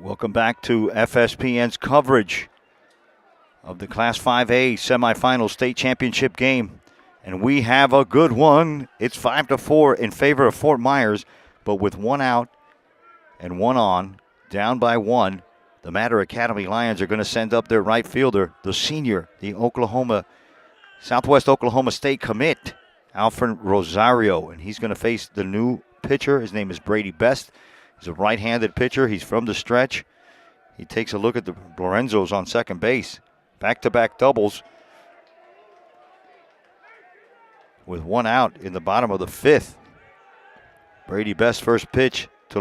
Welcome back to FSPN's coverage of the Class 5A semifinal state championship game. And we have a good one. It's 5-4 in favor of Fort Myers, but with one out and one on, down by one, the Mater Academy Lions are going to send up their right fielder, the senior, the Southwest Oklahoma State commit, Alfred Rosario, and he's going to face the new pitcher. His name is Brady Best. He's a right-handed pitcher. He's from the stretch. He takes a look at the Lorenzos on second base. Back-to-back doubles with one out in the bottom of the fifth. Brady Best first pitch to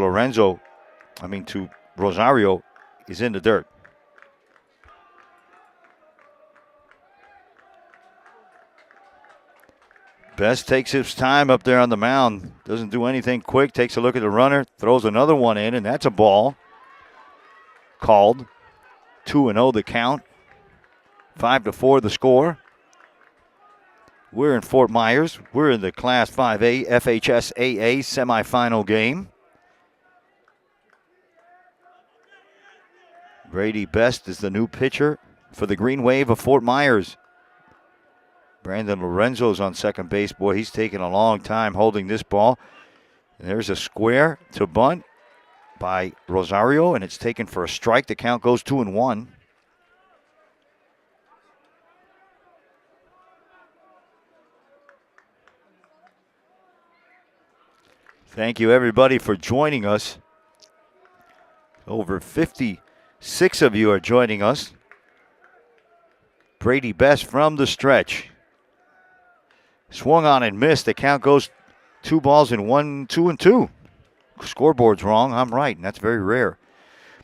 Rosario is in the dirt. Best takes his time up there on the mound. Doesn't do anything quick. Takes a look at the runner. Throws another one in, and that's a ball. Called. 2-0 the count. 5-4 the score. We're in Fort Myers. We're in the Class 5A FHSAA semifinal game. Brady Best is the new pitcher for the Green Wave of Fort Myers. Brandon Lorenzo's on second base. Boy, he's taking a long time holding this ball. And there's a square to bunt by Rosario, and it's taken for a strike. The count goes 2-1. Thank you, everybody, for joining us. Over 56 of you are joining us. Brady Best from the stretch. Swung on and missed. The count goes 2-2. Scoreboard's wrong. I'm right, and that's very rare.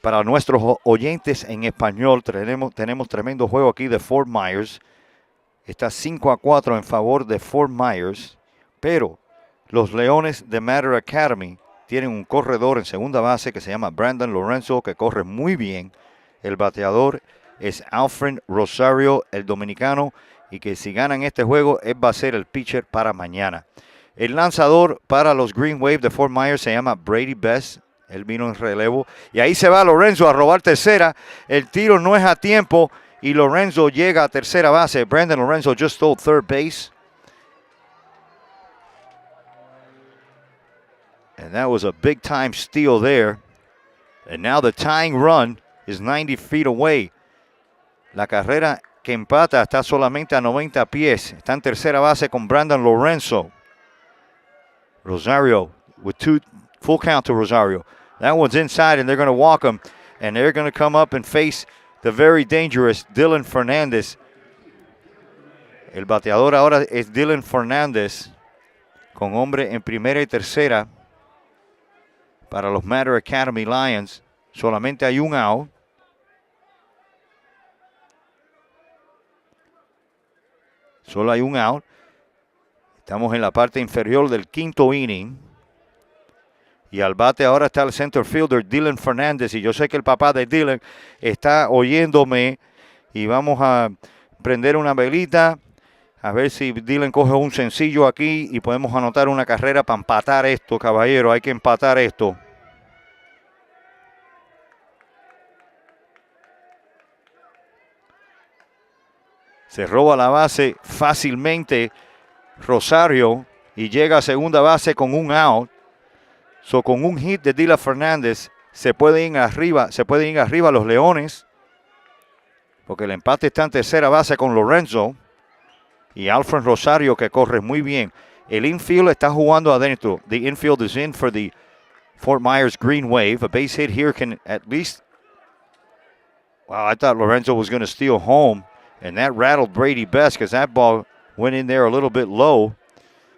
Para nuestros oyentes en español, tenemos tremendo juego aquí de Fort Myers. Está 5-4 en favor de Fort Myers, pero los Leones de Mater Academy tienen un corredor en segunda base que se llama Brandon Lorenzo, que corre muy bien. El bateador es Alfred Rosario, el dominicano, y que si ganan este juego, él va a ser el pitcher para mañana. El lanzador para los Green Wave de Fort Myers se llama Brady Best. Él vino en relevo. Y ahí se va Lorenzo a robar tercera. El tiro no es a tiempo y Lorenzo llega a tercera base. Brandon Lorenzo just stole third base. And that was a big-time steal there. And now the tying run is 90 feet away. La carrera que empata está solamente a 90 pies. Está en tercera base con Brandon Lorenzo. Rosario with full count to Rosario. That one's inside, and they're going to walk him. And they're going to come up and face the very dangerous Dylan Fernandez. El bateador ahora es Dylan Fernandez, con hombre en primera y tercera para los Mater Academy Lions. Solamente hay un out. Solo hay un out. Estamos en la parte inferior del quinto inning. Y al bate ahora está el center fielder Dylan Fernández. Y yo sé que el papá de Dylan está oyéndome. Y vamos a prender una velita. A ver si Dylan coge un sencillo aquí y podemos anotar una carrera para empatar esto, caballero. Hay que empatar esto. Se roba la base fácilmente Rosario y llega a segunda base con un out. So, con un hit de Dylan Fernández se pueden ir arriba los Leones, porque el empate está en tercera base con Lorenzo y Alfred Rosario, que corre muy bien. El infield está jugando adentro. The infield is in for the Fort Myers Green Wave. A base hit here can at least... Wow, I thought Lorenzo was going to steal home, and that rattled Brady Best because that ball went in there a little bit low,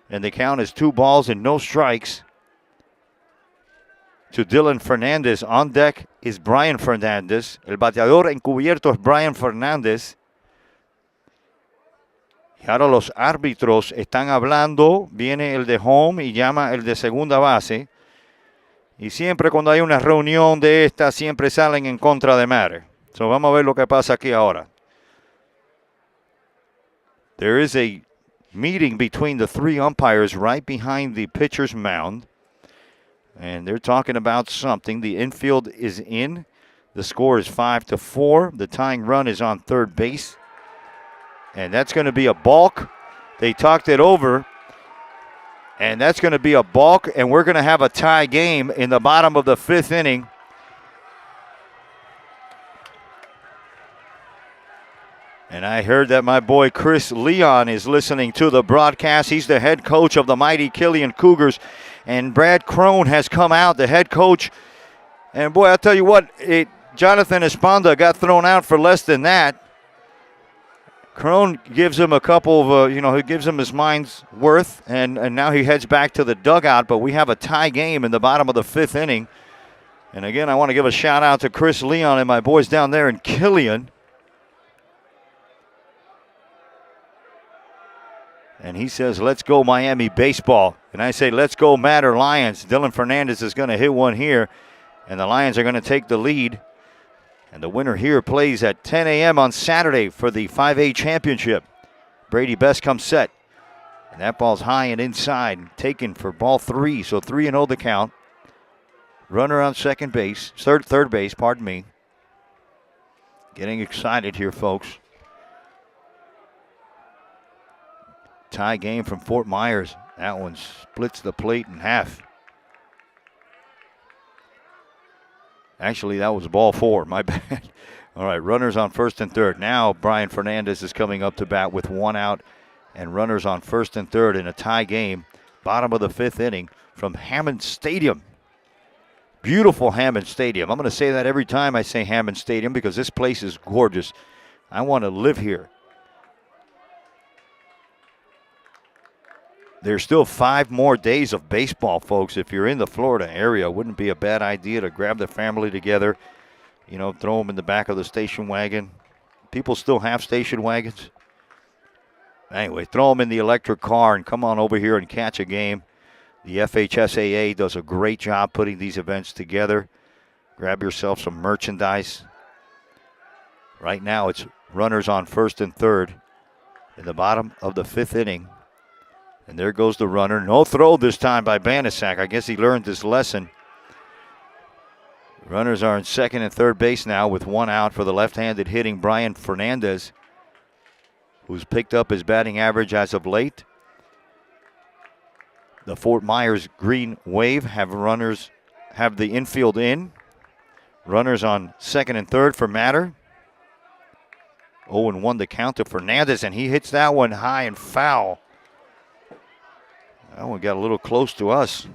and the count is 2-0 to Dylan Fernandez. On deck is Brian Fernandez. El bateador encubierto es Brian Fernandez. Y ahora los árbitros están hablando. Viene el de home y llama el de segunda base. Y siempre cuando hay una reunión de esta, siempre salen en contra de Mater. So vamos a ver lo que pasa aquí ahora. There is a meeting between the three umpires right behind the pitcher's mound. And they're talking about something. The infield is in. The score is 5-4. The tying run is on third base. And that's going to be a balk. They talked it over. And that's going to be a balk. And we're going to have a tie game in the bottom of the 5th inning. And I heard that my boy Chris Leon is listening to the broadcast. He's the head coach of the mighty Killian Cougars. And Brad Crone has come out, the head coach. And boy, I'll tell you what, Jonathan Esponda got thrown out for less than that. Crone gives him a couple of, he gives him his mind's worth. And now he heads back to the dugout. But we have a tie game in the bottom of the 5th inning. And again, I want to give a shout out to Chris Leon and my boys down there in Killian. And he says, let's go Miami baseball. And I say, let's go Matter Lions. Dylan Fernandez is going to hit one here. And the Lions are going to take the lead. And the winner here plays at 10 a.m. on Saturday for the 5A championship. Brady Best comes set. And that ball's high and inside. Taken for ball 3. So 3-0 the count. Runner on second base. Third base, pardon me. Getting excited here, folks. Tie game from Fort Myers. That one splits the plate in half. Actually, that was ball 4. My bad. All right, runners on first and third. Now Brian Fernandez is coming up to bat with 1 out and runners on first and third in a tie game. Bottom of the 5th inning from Hammond Stadium. Beautiful Hammond Stadium. I'm going to say that every time I say Hammond Stadium because this place is gorgeous. I want to live here. There's still 5 more days of baseball, folks. If you're in the Florida area, it wouldn't be a bad idea to grab the family together, throw them in the back of the station wagon. People still have station wagons. Anyway, throw them in the electric car and come on over here and catch a game. The FHSAA does a great job putting these events together. Grab yourself some merchandise. Right now, it's runners on first and third in the bottom of the 5th inning. And there goes the runner. No throw this time by Banasak. I guess he learned his lesson. Runners are in second and third base now with 1 out for the left-handed hitting Brian Fernandez, who's picked up his batting average as of late. The Fort Myers Green Wave have the infield in. Runners on second and third for Matter. 0-1 the count to Fernandez, and he hits that one high and foul. That one got a little close to us.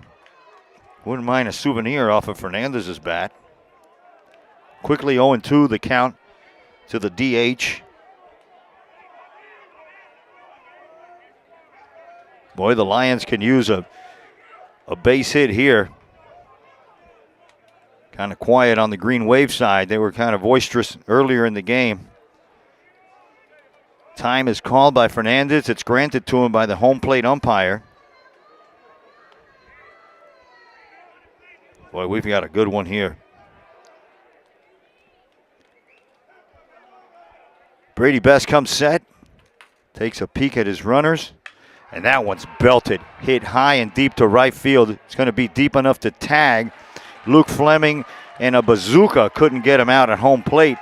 Wouldn't mind a souvenir off of Fernandez's bat. Quickly 0-2 the count to the DH. Boy, the Lions can use a base hit here. Kind of quiet on the Green Wave side. They were kind of boisterous earlier in the game. Time is called by Fernandez. It's granted to him by the home plate umpire. Boy, we've got a good one here. Brady Best comes set. Takes a peek at his runners. And that one's belted. Hit high and deep to right field. It's going to be deep enough to tag. Luke Fleming and a bazooka couldn't get him out at home plate.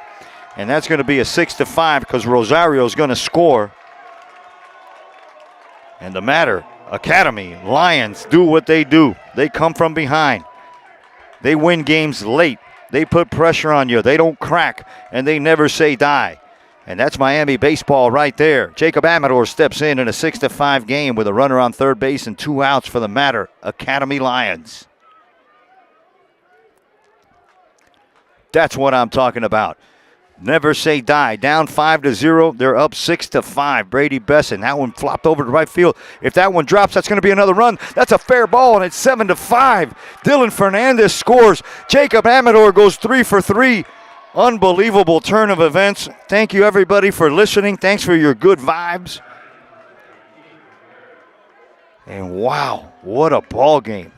And that's going to be a 6-5 because Rosario's going to score. And the Matter Academy Lions do what they do. They come from behind. They win games late. They put pressure on you. They don't crack, and they never say die. And that's Miami baseball right there. Jacob Amador steps in a 6-5 game with a runner on third base and 2 outs for the Matter Academy Lions. That's what I'm talking about. Never say die. Down 5-0. They're up 6-5. Brady Besson. That one flopped over to right field. If that one drops, that's going to be another run. That's a fair ball, and it's 7-5. Dylan Fernandez scores. Jacob Amador goes 3 for 3. Unbelievable turn of events. Thank you, everybody, for listening. Thanks for your good vibes. And wow, what a ball game.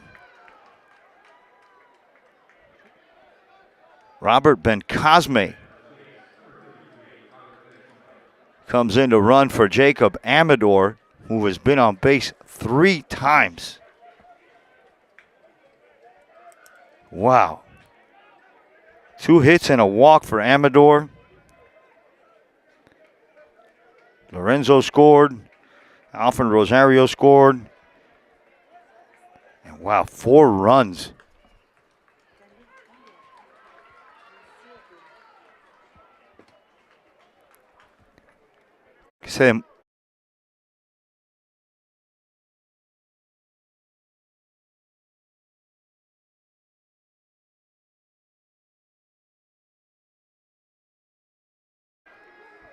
Robert Bencosme comes in to run for Jacob Amador, who has been on base 3 times. Wow. 2 hits and a walk for Amador. Lorenzo scored. Alfred Rosario scored. And wow, 4 runs.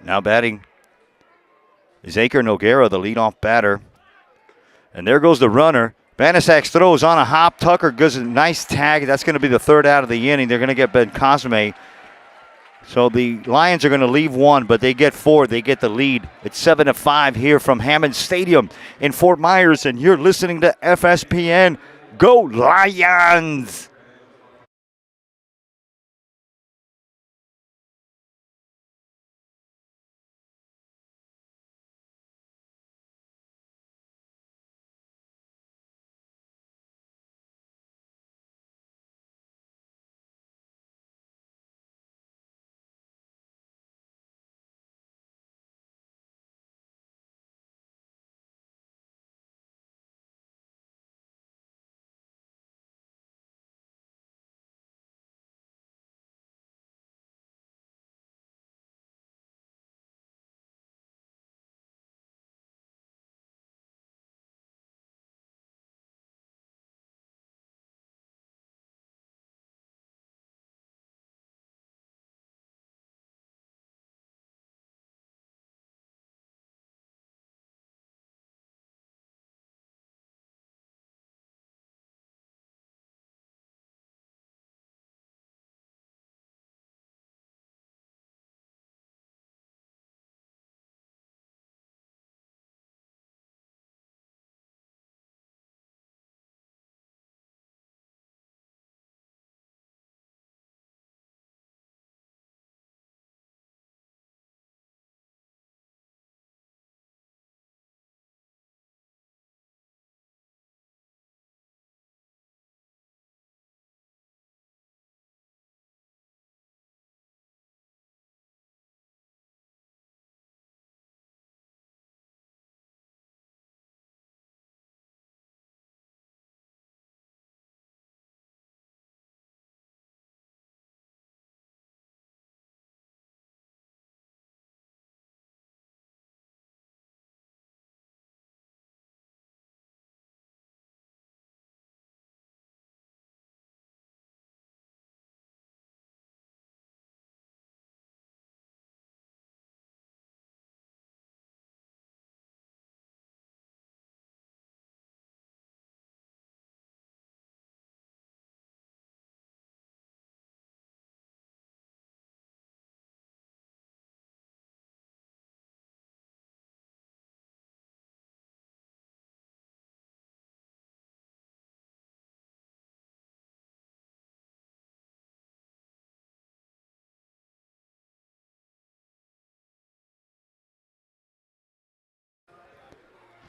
Now batting is Aker Noguera, the leadoff batter. And there goes the runner. Banisak throws on a hop. Tucker gives a nice tag. That's going to be the 3rd out of the inning. They're going to get Ben Cosme. So the Lions are going to leave 1, but they get 4. They get the lead. It's 7-5 here from Hammond Stadium in Fort Myers, and you're listening to FSPN. Go Lions!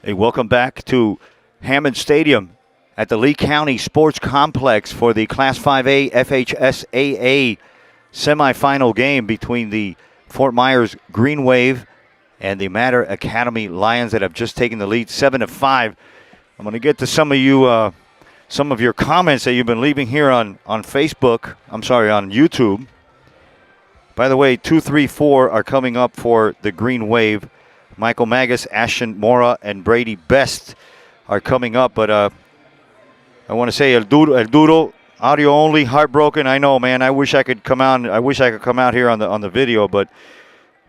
Hey, welcome back to Hammond Stadium at the Lee County Sports Complex for the Class 5A FHSAA semifinal game between the Fort Myers Green Wave and the Mater Academy Lions that have just taken the lead 7-5. I'm going to get to some of you, some of your comments that you've been leaving here on Facebook. I'm sorry, on YouTube. By the way, 2, 3, 4 are coming up for the Green Wave. Michael Magus, Ashton Mora, and Brady Best are coming up. But I want to say El Duro, audio only, heartbroken. I know, man. I wish I could come out. I wish I could come out here on the video. But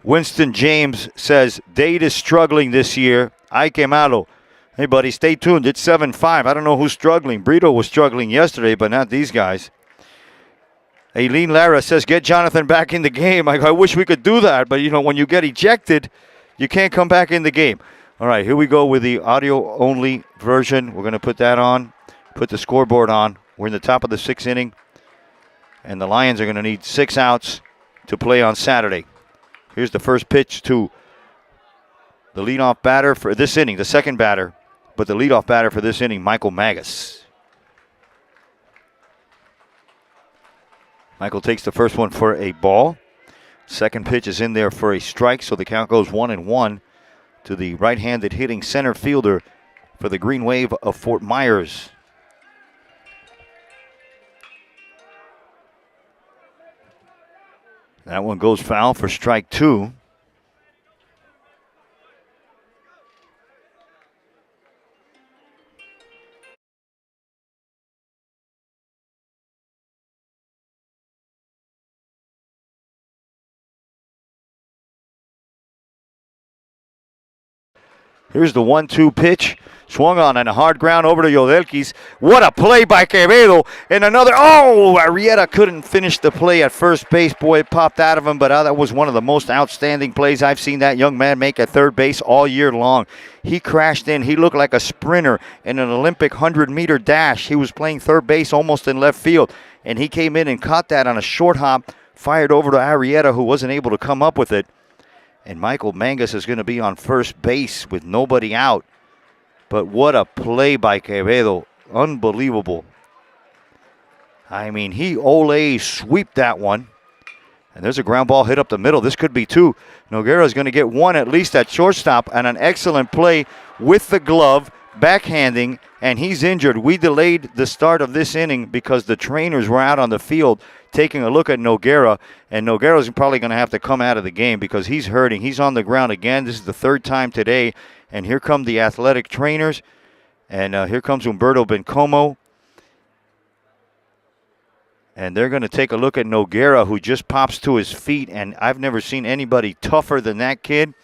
Winston James says Dade is struggling this year. Ay que malo. Hey, buddy, stay tuned. It's 7-5. I don't know who's struggling. Brito was struggling yesterday, but not these guys. Aileen Lara says, get Jonathan back in the game. I wish we could do that, but, you know, when you get ejected, you can't come back in the game. All right, here we go with the audio-only version. We're going to put that on, put the scoreboard on. We're in the top of the 6th inning, and the Lions are going to need 6 outs to play on Saturday. Here's the first pitch to the leadoff batter for this inning, the second batter, but the leadoff batter for this inning, Michael Magus. Michael takes the first one for a ball. Second pitch is in there for a strike, so the count goes 1-1 to the right-handed hitting center fielder for the Green Wave of Fort Myers. That one goes foul for strike 2. Here's the 1-2 pitch. Swung on and a hard ground over to Yodelkis. What a play by Quevedo. And another, Arrieta couldn't finish the play at first base. Boy, it popped out of him, but that was one of the most outstanding plays I've seen that young man make at third base all year long. He crashed in. He looked like a sprinter in an Olympic 100-meter dash. He was playing third base almost in left field, and he came in and caught that on a short hop, fired over to Arrieta, who wasn't able to come up with it. And Michael Mangus is going to be on first base with nobody out. But what a play by Quevedo. Unbelievable. I mean, he sweep that one. And there's a ground ball hit up the middle. This could be 2. Noguera is going to get 1 at least at shortstop, and an excellent play with the glove, backhanding, and he's injured. We delayed the start of this inning because the trainers were out on the field taking a look at Noguera, and Noguera's probably going to have to come out of the game because he's hurting. He's on the ground again. This is the 3rd time today, and here come the athletic trainers, and here comes Humberto Bencomo, and they're going to take a look at Noguera, who just pops to his feet, and I've never seen anybody tougher than that kid.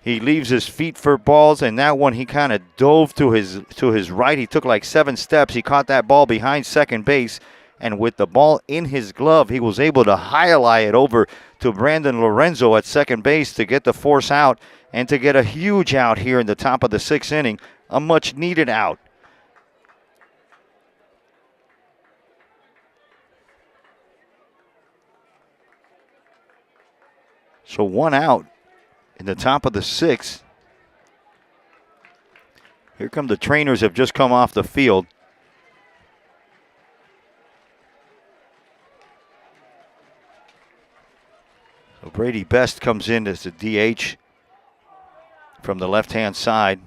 He leaves his feet for balls, and that one he kind of dove to his right. He took like 7 steps. He caught that ball behind second base, and with the ball in his glove, he was able to highlight it over to Brandon Lorenzo at second base to get the force out and to get a huge out here in the top of the 6th inning, a much-needed out. So 1 out in the top of the 6th. Here come the trainers have just come off the field. So Brady Best comes in as the DH from the left-hand side.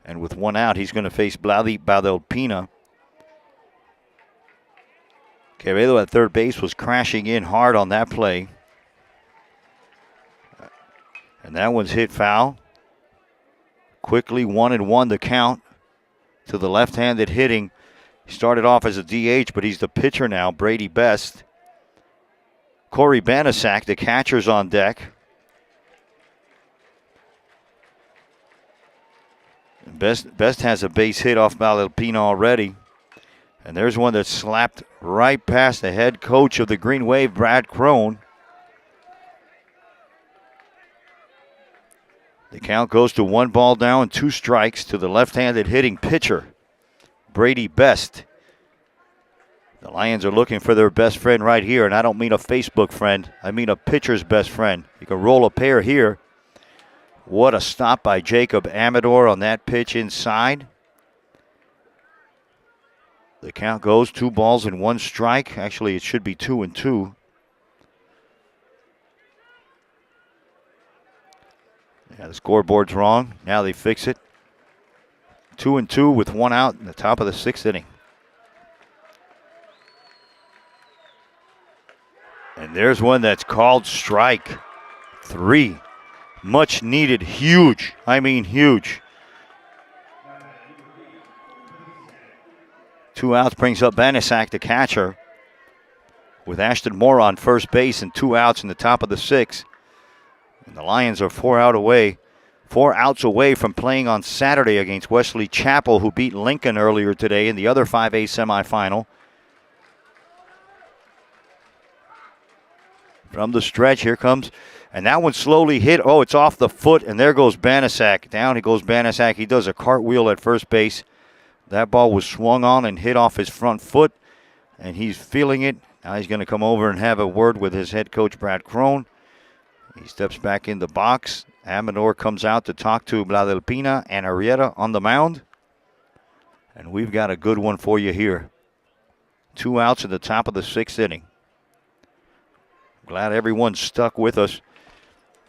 And with 1 out, he's going to face Vladi Badalpina. Quevedo at third base was crashing in hard on that play. And that one's hit foul. Quickly 1-1 the count to the left-handed hitting. He started off as a DH, but he's the pitcher now, Brady Best. Corey Banasak, the catcher's on deck. Best has a base hit off Badalpina already. And there's one that slapped right past the head coach of the Green Wave, Brad Crone. The count goes to 1 ball down and 2 strikes to the left-handed hitting pitcher, Brady Best. The Lions are looking for their best friend right here, and I don't mean a Facebook friend. I mean a pitcher's best friend. You can roll a pair here. What a stop by Jacob Amador on that pitch inside. The count goes 2 balls and 1 strike. Actually, it should be 2-2. Yeah, the scoreboard's wrong. Now they fix it. 2-2 with 1 out in the top of the 6th inning. And there's one that's called strike 3. Much needed, huge. I mean huge. 2 outs brings up Banasak, the catcher, with Ashton Moore on first base and 2 outs in the top of the 6th. And the Lions are 4 outs away from playing on Saturday against Wesley Chapel, who beat Lincoln earlier today in the other 5A semifinal. From the stretch, here comes, and that one slowly hit. Oh, it's off the foot, and there goes Banasak. Down he goes Banasak. He does a cartwheel at first base. That ball was swung on and hit off his front foot, and he's feeling it. Now he's going to come over and have a word with his head coach, Brad Crone. He steps back in the box. Amador comes out to talk to Badalpina and Arrieta on the mound. And we've got a good one for you here. 2 outs in the top of the 6th inning. Glad everyone's stuck with us.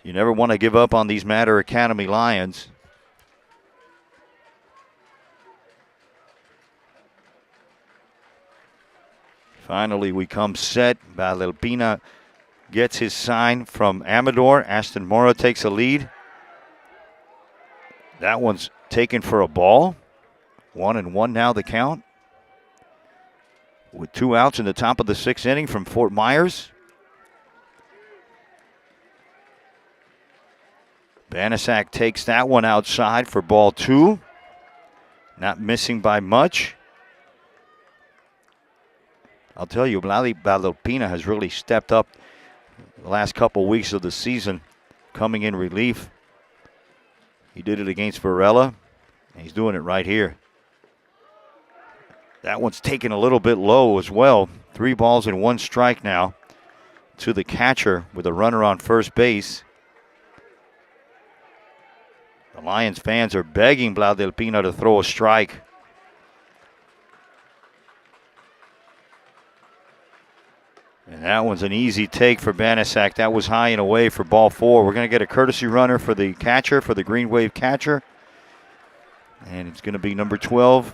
You never want to give up on these Mater Academy Lions. Finally, we come set. Valdelpina gets his sign from Amador. Aston Mora takes a lead. That one's taken for a ball. 1-1 now the count. With 2 outs in the top of the 6th inning from Fort Myers. Banasak takes that one outside for ball 2. Not missing by much. I'll tell you, Valdelpina has really stepped up the last couple weeks of the season, coming in relief. He did it against Varela, and he's doing it right here. That one's taken a little bit low as well. 3 balls and 1 strike now to the catcher with a runner on first base. The Lions fans are begging Valdelpina to throw a strike. And that one's an easy take for Banasak. That was high and away for ball 4. We're going to get a courtesy runner for the catcher, for the Green Wave catcher. And it's going to be number 12.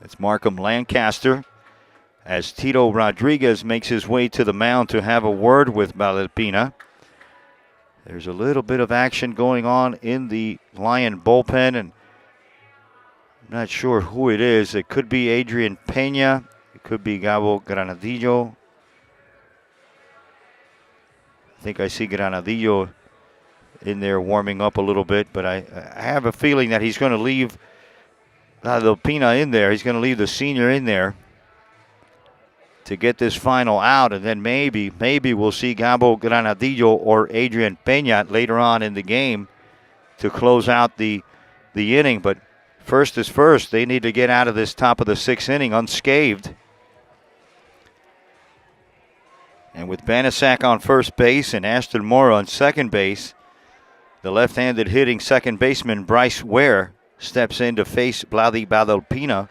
It's Markham Lancaster as Tito Rodriguez makes his way to the mound to have a word with Valdelpina. There's a little bit of action going on in the Lion bullpen, and I'm not sure who it is. It could be Adrian Pena. It could be Gabo Granadillo. I think I see Granadillo in there warming up a little bit, but I have a feeling that he's going to leave Valdelpina in there. He's going to leave the senior in there to get this final out, and then maybe we'll see Gabo Granadillo or Adrian Pena later on in the game to close out the inning. But first is first. They need to get out of this top of the 6th inning unscathed. And with Banasak on first base and Aston Mora on second base, the left-handed hitting second baseman Bryce Ware steps in to face Vladi Valdelpina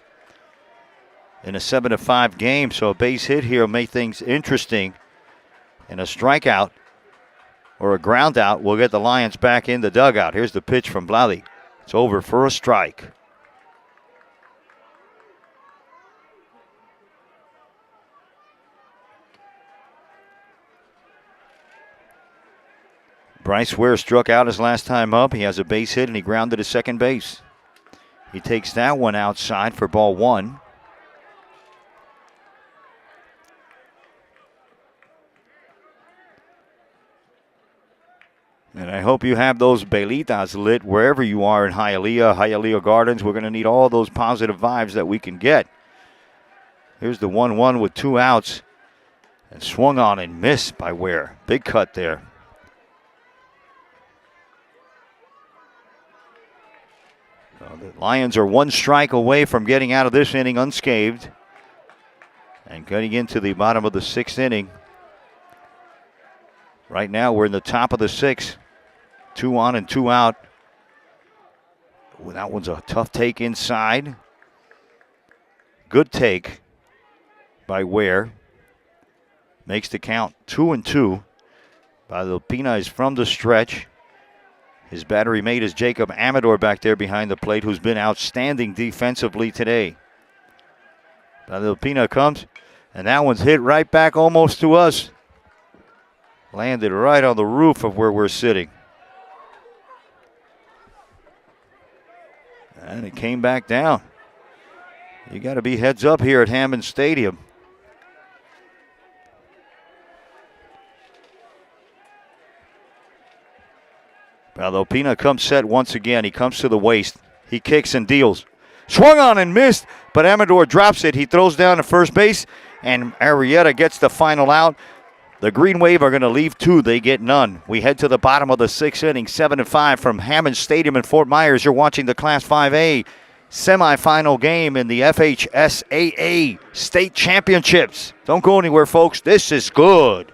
in a 7-5 game. So a base hit here will make things interesting. And a strikeout or a ground out will get the Lions back in the dugout. Here's the pitch from Vladi. It's over for a strike. Bryce Ware struck out his last time up. He has a base hit and he grounded to second base. He takes that one outside for ball 1. And I hope you have those Belitas lit wherever you are in Hialeah Gardens. We're going to need all those positive vibes that we can get. Here's the 1-1 with 2 outs. And swung on and missed by Ware. Big cut there. So the Lions are 1 strike away from getting out of this inning unscathed. And getting into the bottom of the 6th inning. Right now we're in the top of the 6th. 2 on and 2 out. Well, that one's a tough take inside. Good take by Ware. Makes the count 2-2. Valdelpina is from the stretch. His battery mate is Jacob Amador back there behind the plate, who's been outstanding defensively today. Valdelpina comes, and that one's hit right back almost to us. Landed right on the roof of where we're sitting. And it came back down. You got to be heads up here at Hammond Stadium. Valdelpina comes set once again. He comes to the waist. He kicks and deals. Swung on and missed, but Amador drops it. He throws down to first base, and Arrieta gets the final out. The Green Wave are going to leave 2. They get none. We head to the bottom of the 6th inning, 7-5 from Hammond Stadium in Fort Myers. You're watching the Class 5A semifinal game in the FHSAA State Championships. Don't go anywhere, folks. This is good.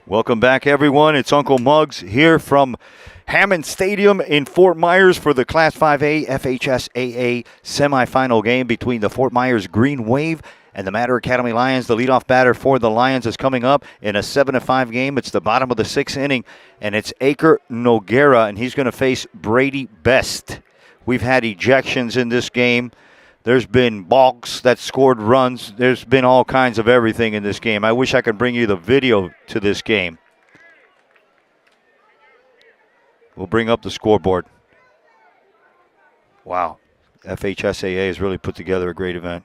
Welcome back, everyone. It's Uncle Muggs here from Hammond Stadium in Fort Myers for the Class 5A FHSAA semifinal game between the Fort Myers Green Wave and the Mater Academy Lions. The leadoff batter for the Lions is coming up in a 7-5 game. It's the bottom of the 6th inning, and it's Aker Noguera, and he's going to face Brady Best. We've had ejections in this game. There's been balks that scored runs. There's been all kinds of everything in this game. I wish I could bring you the video to this game. We'll bring up the scoreboard. Wow. FHSAA has really put together a great event.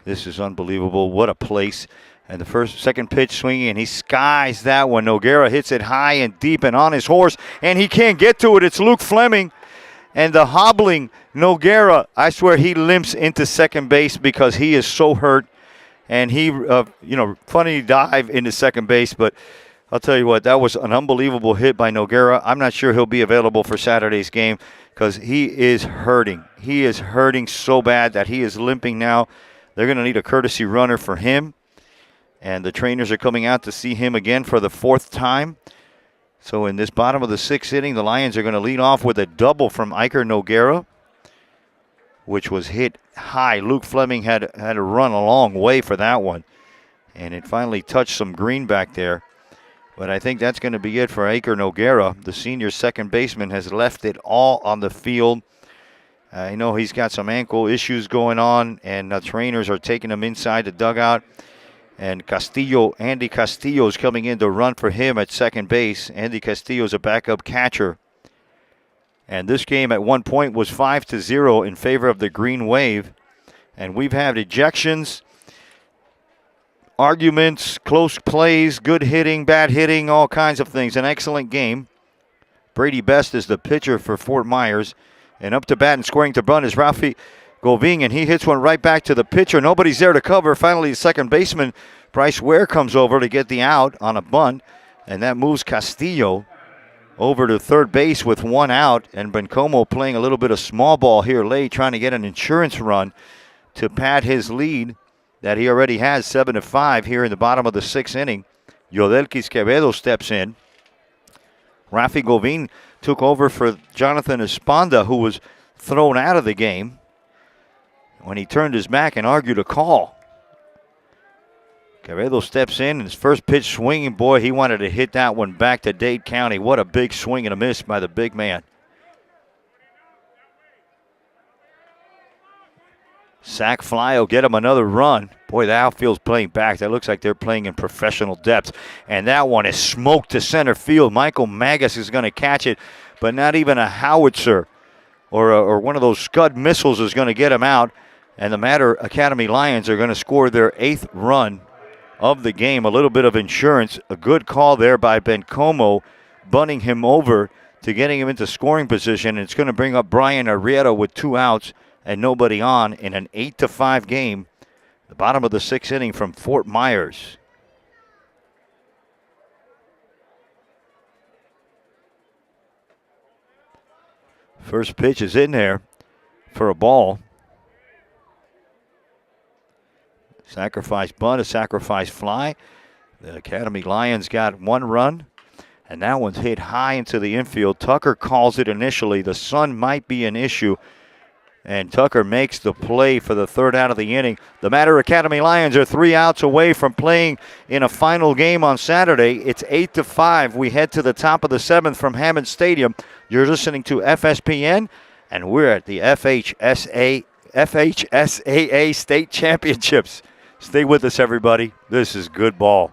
This is unbelievable. What a place. And the second pitch swinging, and he skies that one. Noguera hits it high and deep and on his horse, and he can't get to it. It's Luke Fleming. And the hobbling Noguera, I swear he limps into second base because he is so hurt. And he, funny dive into second base. But I'll tell you what, that was an unbelievable hit by Noguera. I'm not sure he'll be available for Saturday's game because he is hurting. He is hurting so bad that he is limping now. They're going to need a courtesy runner for him. And the trainers are coming out to see him again for the 4th time. So in this bottom of the 6th inning, the Lions are going to lead off with a double from Aker Noguera, which was hit high. Luke Fleming had to run a long way for that one. And it finally touched some green back there. But I think that's going to be it for Aker Noguera. The senior second baseman has left it all on the field. I know he's got some ankle issues going on, and the trainers are taking him inside the dugout. And Andy Castillo is coming in to run for him at second base. Andy Castillo is a backup catcher. And this game at one point was 5-0 in favor of the Green Wave. And we've had ejections, arguments, close plays, good hitting, bad hitting, all kinds of things. An excellent game. Brady Best is the pitcher for Fort Myers. And up to bat and scoring to bunt is Rafi Goving, and he hits one right back to the pitcher. Nobody's there to cover. Finally, the second baseman, Bryce Ware, comes over to get the out on a bunt, and that moves Castillo over to third base with one out, and Bencomo playing a little bit of small ball here late, trying to get an insurance run to pad his lead that he already has 7-5 here in the bottom of the 6th inning. Yodelkis Quevedo steps in. Rafi Goving took over for Jonathan Esponda, who was thrown out of the game when he turned his back and argued a call. Quevedo steps in, and his first pitch swinging. Boy, he wanted to hit that one back to Dade County. What a big swing and a miss by the big man. Sac fly will get him another run. Boy, the outfield's playing back. That looks like they're playing in professional depth. And that one is smoked to center field. Michael Magus is going to catch it, but not even a howitzer or one of those Scud missiles is going to get him out. And the Mater Academy Lions are going to score their 8th run of the game. A little bit of insurance. A good call there by Bencomo, bunting him over to getting him into scoring position. And it's going to bring up Brian Arrieta with 2 outs and nobody on in an 8-5 game. The bottom of the 6th inning from Fort Myers. First pitch is in there for a ball. Sacrifice bunt, a sacrifice fly. The Academy Lions got 1 run, and that one's hit high into the infield. Tucker calls it initially. The sun might be an issue, and Tucker makes the play for the 3rd out of the inning. The Mater Academy Lions are 3 outs away from playing in a final game on Saturday. It's 8-5. We head to the top of the 7th from Hammond Stadium. You're listening to FSPN, and we're at the FHSAA State Championships. Stay with us, everybody. This is good ball.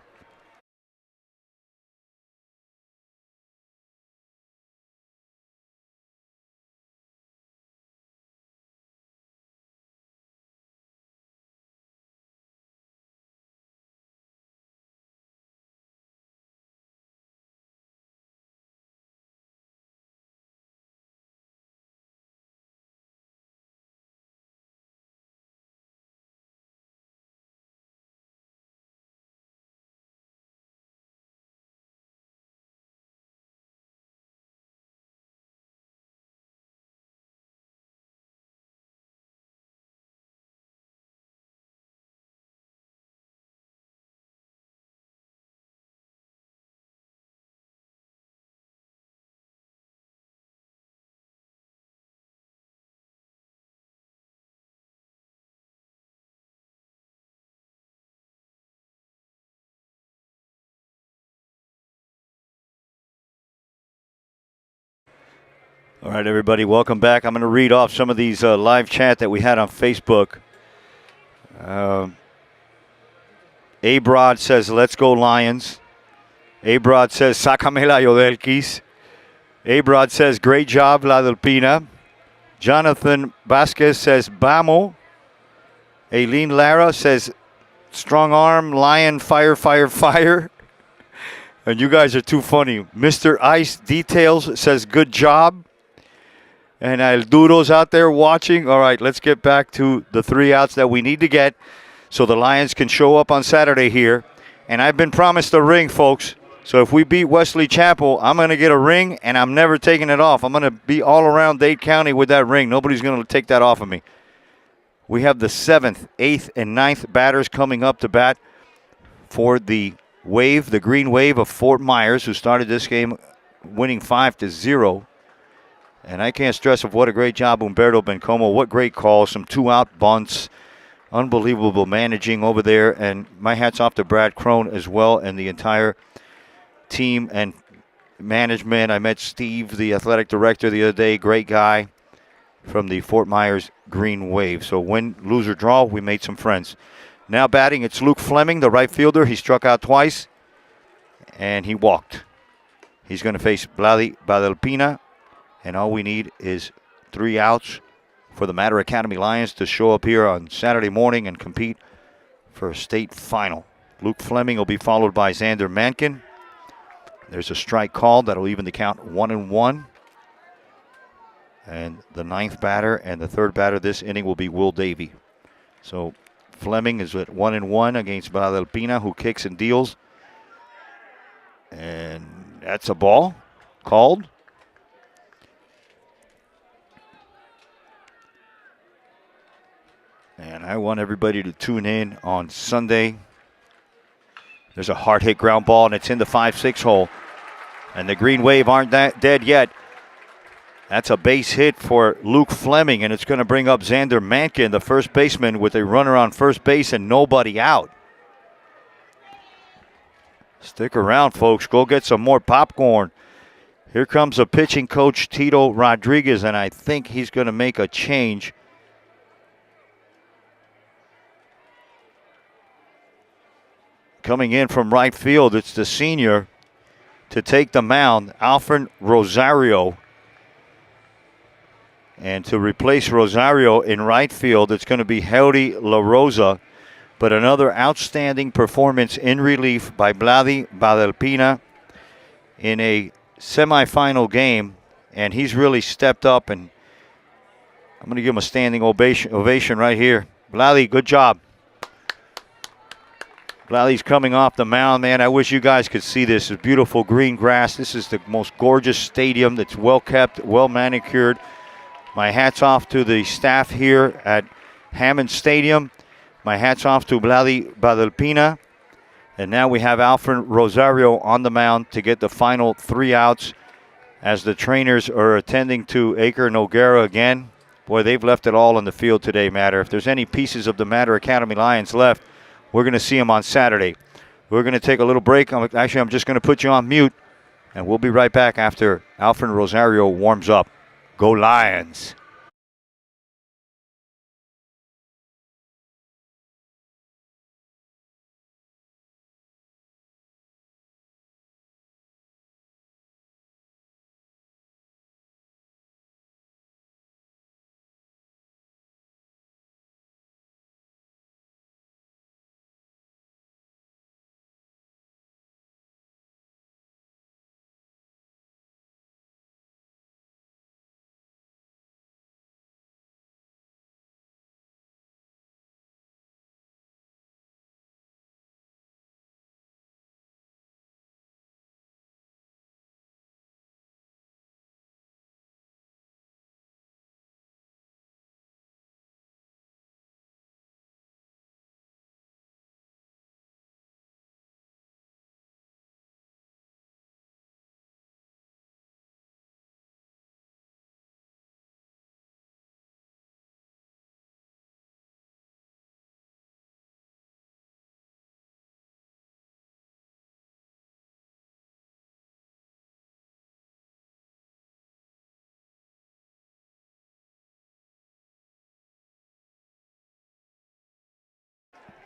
All right, everybody, welcome back. I'm going to read off some of these live chat that we had on Facebook. A-Brod says, let's go Lions. A-Brod says, sácame la Yodelquis. A-Brod says, great job, La Delpina. Jonathan Vasquez says, vamos. Aileen Lara says, strong arm, Lion, fire, fire, fire. And you guys are too funny. Mr. Ice Details says, good job. And El Duro's out there watching. All right, let's get back to the 3 outs that we need to get so the Lions can show up on Saturday here. And I've been promised a ring, folks. So if we beat Wesley Chapel, I'm going to get a ring, and I'm never taking it off. I'm going to be all around Dade County with that ring. Nobody's going to take that off of me. We have the 7th, 8th, and 9th batters coming up to bat for the Wave, the Green Wave of Fort Myers, who started this game winning 5-0. And I can't stress of what a great job Humberto Bencomo. What great calls, some 2-out bunts. Unbelievable managing over there. And my hat's off to Brad Crone as well and the entire team and management. I met Steve, the athletic director, the other day. Great guy from the Fort Myers Green Wave. So win, lose, or draw, we made some friends. Now batting, it's Luke Fleming, the right fielder. He struck out twice, and he walked. He's going to face Vladi Badelpina, and all we need is 3 outs for the Mater Academy Lions to show up here on Saturday morning and compete for a state final. Luke Fleming will be followed by Xander Mankin. There's a strike called that'll even the count 1-1. And the 9th batter and the 3rd batter this inning will be Will Davey. So Fleming is at 1-1 against Badelpina, who kicks and deals. And that's a ball called. And I want everybody to tune in on Sunday. There's a hard hit ground ball, and it's in the 5-6 hole. And the Green Wave aren't that dead yet. That's a base hit for Luke Fleming, and it's going to bring up Xander Mankin, the first baseman, with a runner on first base and nobody out. Stick around, folks. Go get some more popcorn. Here comes a pitching coach, Tito Rodriguez, and I think he's going to make a change. Coming in from right field, it's the senior to take the mound, Alfred Rosario. And to replace Rosario in right field, it's going to be Heldy La Rosa. But another outstanding performance in relief by Vladi Badelpina in a semifinal game. And he's really stepped up, and I'm going to give him a standing ovation right here. Vladi, good job. Vladi's coming off the mound, man. I wish you guys could see this. It's beautiful green grass. This is the most gorgeous stadium that's well kept, well manicured. My hat's off to the staff here at Hammond Stadium. My hat's off to Vladi Badelpina. And now we have Alfred Rosario on the mound to get the final 3 outs as the trainers are attending to Aker Noguera again. Boy, they've left it all on the field today, Mater. If there's any pieces of the Mater Academy Lions left, we're going to see them on Saturday. We're going to take a little break. I'm just going to put you on mute, and we'll be right back after Alfred Rosario warms up. Go Lions.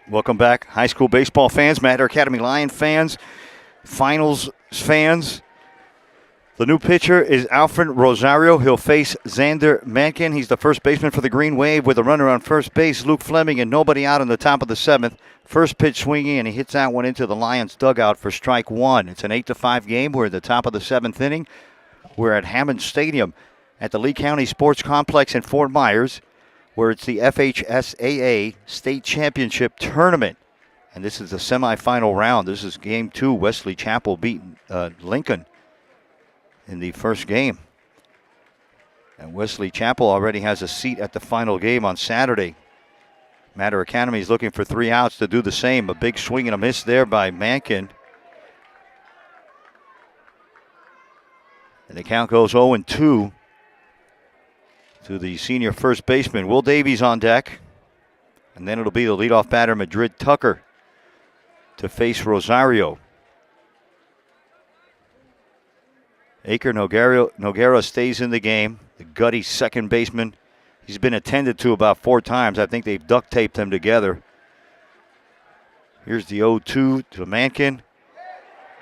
Welcome back, high school baseball fans, Mater Academy Lion fans, finals fans. The new pitcher is Alfred Rosario. He'll face Xander Mankin. He's the first baseman for the Green Wave with a runner on first base, Luke Fleming, and nobody out in the top of the 7th. First pitch swinging, and he hits that one into the Lions dugout for strike 1. It's an 8-5 game. We're at the top of the 7th inning. We're at Hammond Stadium at the Lee County Sports Complex in Fort Myers, where it's the FHSAA State Championship Tournament. And this is the semifinal round. This is game 2. Wesley Chapel beat Lincoln in the first game. And Wesley Chapel already has a seat at the final game on Saturday. Mater Academy is looking for 3 outs to do the same. A big swing and a miss there by Mankin. And the count goes 0-2 to the senior first baseman. Will Davies on deck. And then it'll be the leadoff batter, Madrid Tucker, to face Rosario. Aker Noguera stays in the game. The gutty second baseman. He's been attended to about 4 times. I think they've duct taped him together. Here's the 0-2 to Mankin.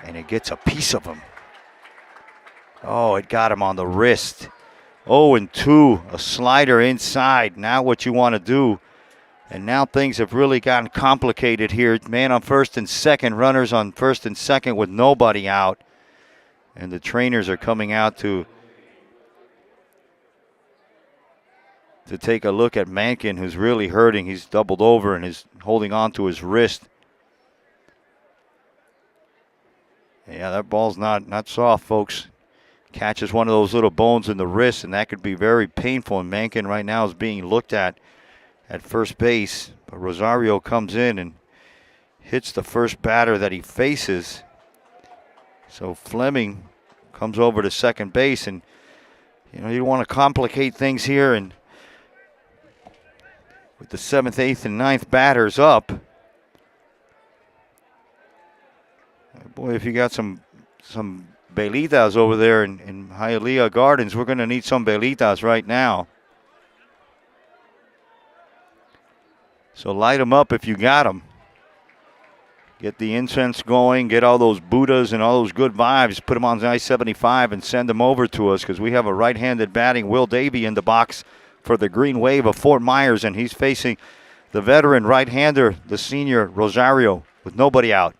And it gets a piece of him. Oh, it got him on the wrist. 0-2, a slider inside. Now what you want to do. And now things have really gotten complicated here. Man on first and second, runners on first and second with nobody out. And the trainers are coming out to take a look at Mankin, who's really hurting. He's doubled over and is holding on to his wrist. Yeah, that ball's not soft, folks. Catches one of those little bones in the wrist, and that could be very painful. And Mankin right now is being looked at first base. But Rosario comes in and hits the first batter that he faces. So Fleming comes over to second base, and you don't want to complicate things here. And with the 7th, 8th, and 9th batters up, boy, if you got some Belitas over there in Hialeah Gardens, we're going to need some Belitas right now. So light them up if you got them. Get the incense going, get all those Buddhas and all those good vibes, put them on I-75 and send them over to us, because we have a right-handed batting Will Davey in the box for the Green Wave of Fort Myers, and he's facing the veteran right-hander, the senior Rosario, with nobody out.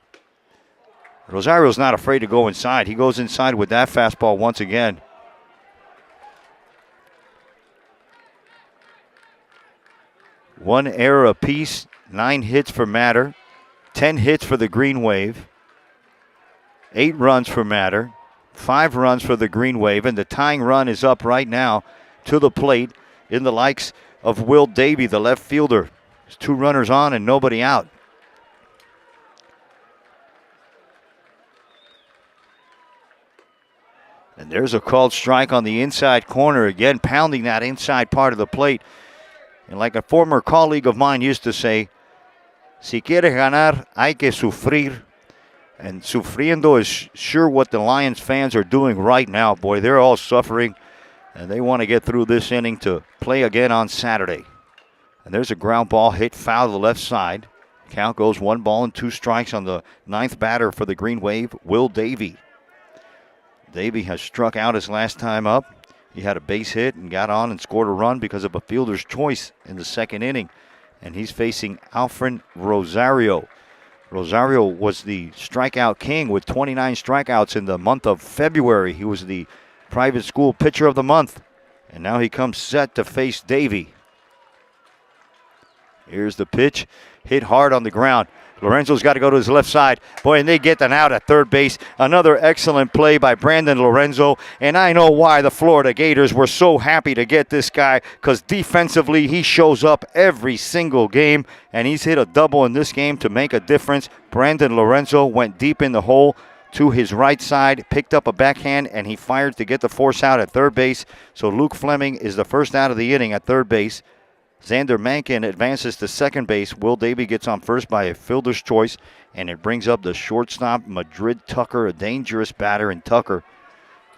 Rosario's not afraid to go inside. He goes inside with that fastball once again. One error apiece, 9 hits for Mater. 10 hits for the Green Wave, 8 runs for Mater, 5 runs for the Green Wave, and the tying run is up right now to the plate in the likes of Will Davey, the left fielder. There's 2 runners on and nobody out. And there's a called strike on the inside corner, again pounding that inside part of the plate. And like a former colleague of mine used to say, si quieres ganar, hay que sufrir. And sufriendo is sure what the Lions fans are doing right now. Boy, they're all suffering, and they want to get through this inning to play again on Saturday. And there's a ground ball hit foul to the left side. Count goes 1 ball and 2 strikes on the 9th batter for the Green Wave, Will Davey. Davey has struck out his last time up. He had a base hit and got on and scored a run because of a fielder's choice in the 2nd inning. And he's facing Alfred Rosario. Rosario was the strikeout king with 29 strikeouts in the month of February. He was the private school pitcher of the month. And now he comes set to face Davey. Here's the pitch. Hit hard on the ground. Lorenzo's got to go to his left side. Boy, and they get an out at third base. Another excellent play by Brandon Lorenzo. And I know why the Florida Gators were so happy to get this guy, because defensively he shows up every single game, and he's hit a double in this game to make a difference. Brandon Lorenzo went deep in the hole to his right side, picked up a backhand, and he fired to get the force out at third base. So Luke Fleming is the first out of the inning at third base. Xander Mankin advances to second base. Will Davey gets on first by a fielder's choice, and it brings up the shortstop, Madrid Tucker, a dangerous batter in Tucker.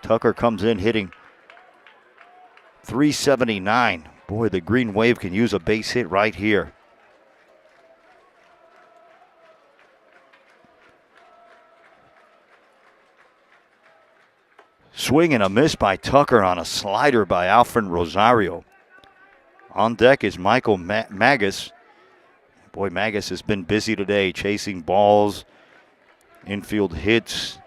Tucker comes in hitting .379. Boy, the Green Wave can use a base hit right here. Swing and a miss by Tucker on a slider by Alfred Rosario. On deck is Michael Magus. Boy, Magus has been busy today, chasing balls, infield hits.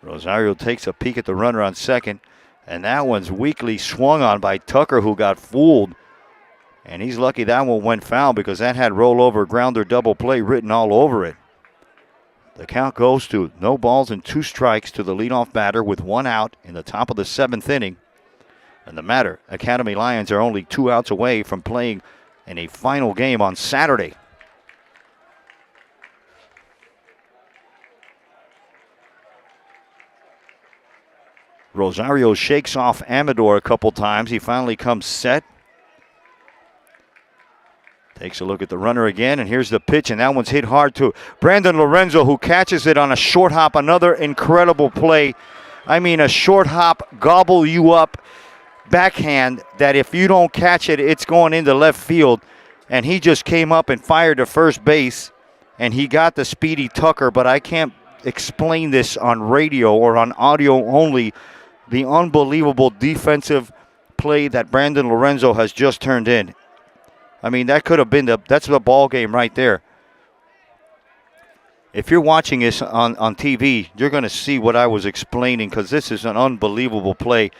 Rosario takes a peek at the runner on second, and that one's weakly swung on by Tucker, who got fooled. And he's lucky that one went foul because that had rollover grounder double play written all over it. The count goes to no balls and 2 strikes to the leadoff batter with 1 out in the top of the 7th inning. And the Matter Academy Lions are only 2 outs away from playing in a final game on Saturday. Rosario shakes off Amador a couple times. He finally comes set. Takes a look at the runner again, and here's the pitch, and that one's hit hard to Brandon Lorenzo, who catches it on a short hop. Another incredible play. I mean, a short hop, gobble you up backhand that if you don't catch it, it's going into left field. And he just came up and fired to first base, and he got the speedy Tucker, but I can't explain this on radio or on audio only. The unbelievable defensive play that Brandon Lorenzo has just turned in. I mean, that could have been that's the ball game right there. If you're watching this on TV, you're going to see what I was explaining because this is an unbelievable play.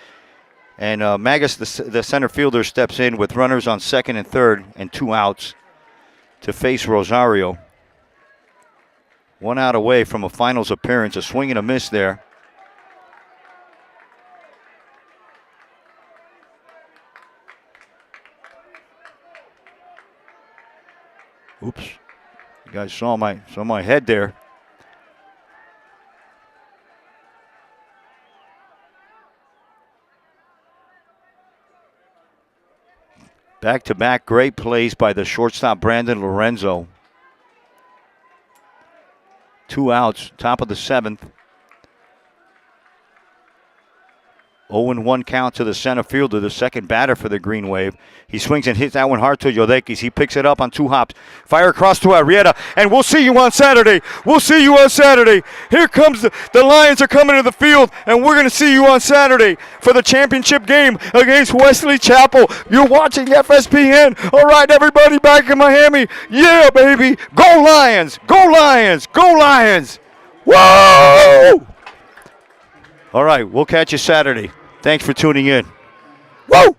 And Magus, the center fielder, steps in with runners on second and third and 2 outs to face Rosario. 1 out away from a finals appearance, a swing and a miss there. Oops, you guys saw my head there. Back-to-back great plays by the shortstop Brandon Lorenzo. 2 outs, top of the 7th. 0-1 count to the center fielder, the second batter for the Green Wave. He swings and hits that one hard to Yodekis. He picks it up on 2 hops. Fire across to Arrieta, and we'll see you on Saturday. We'll see you on Saturday. Here comes the Lions are coming to the field, and we're going to see you on Saturday for the championship game against Wesley Chapel. You're watching FSPN. All right, everybody back in Miami. Yeah, baby. Go Lions. Go Lions. Go Lions. Whoa! All right, we'll catch you Saturday. Thanks for tuning in. Woo!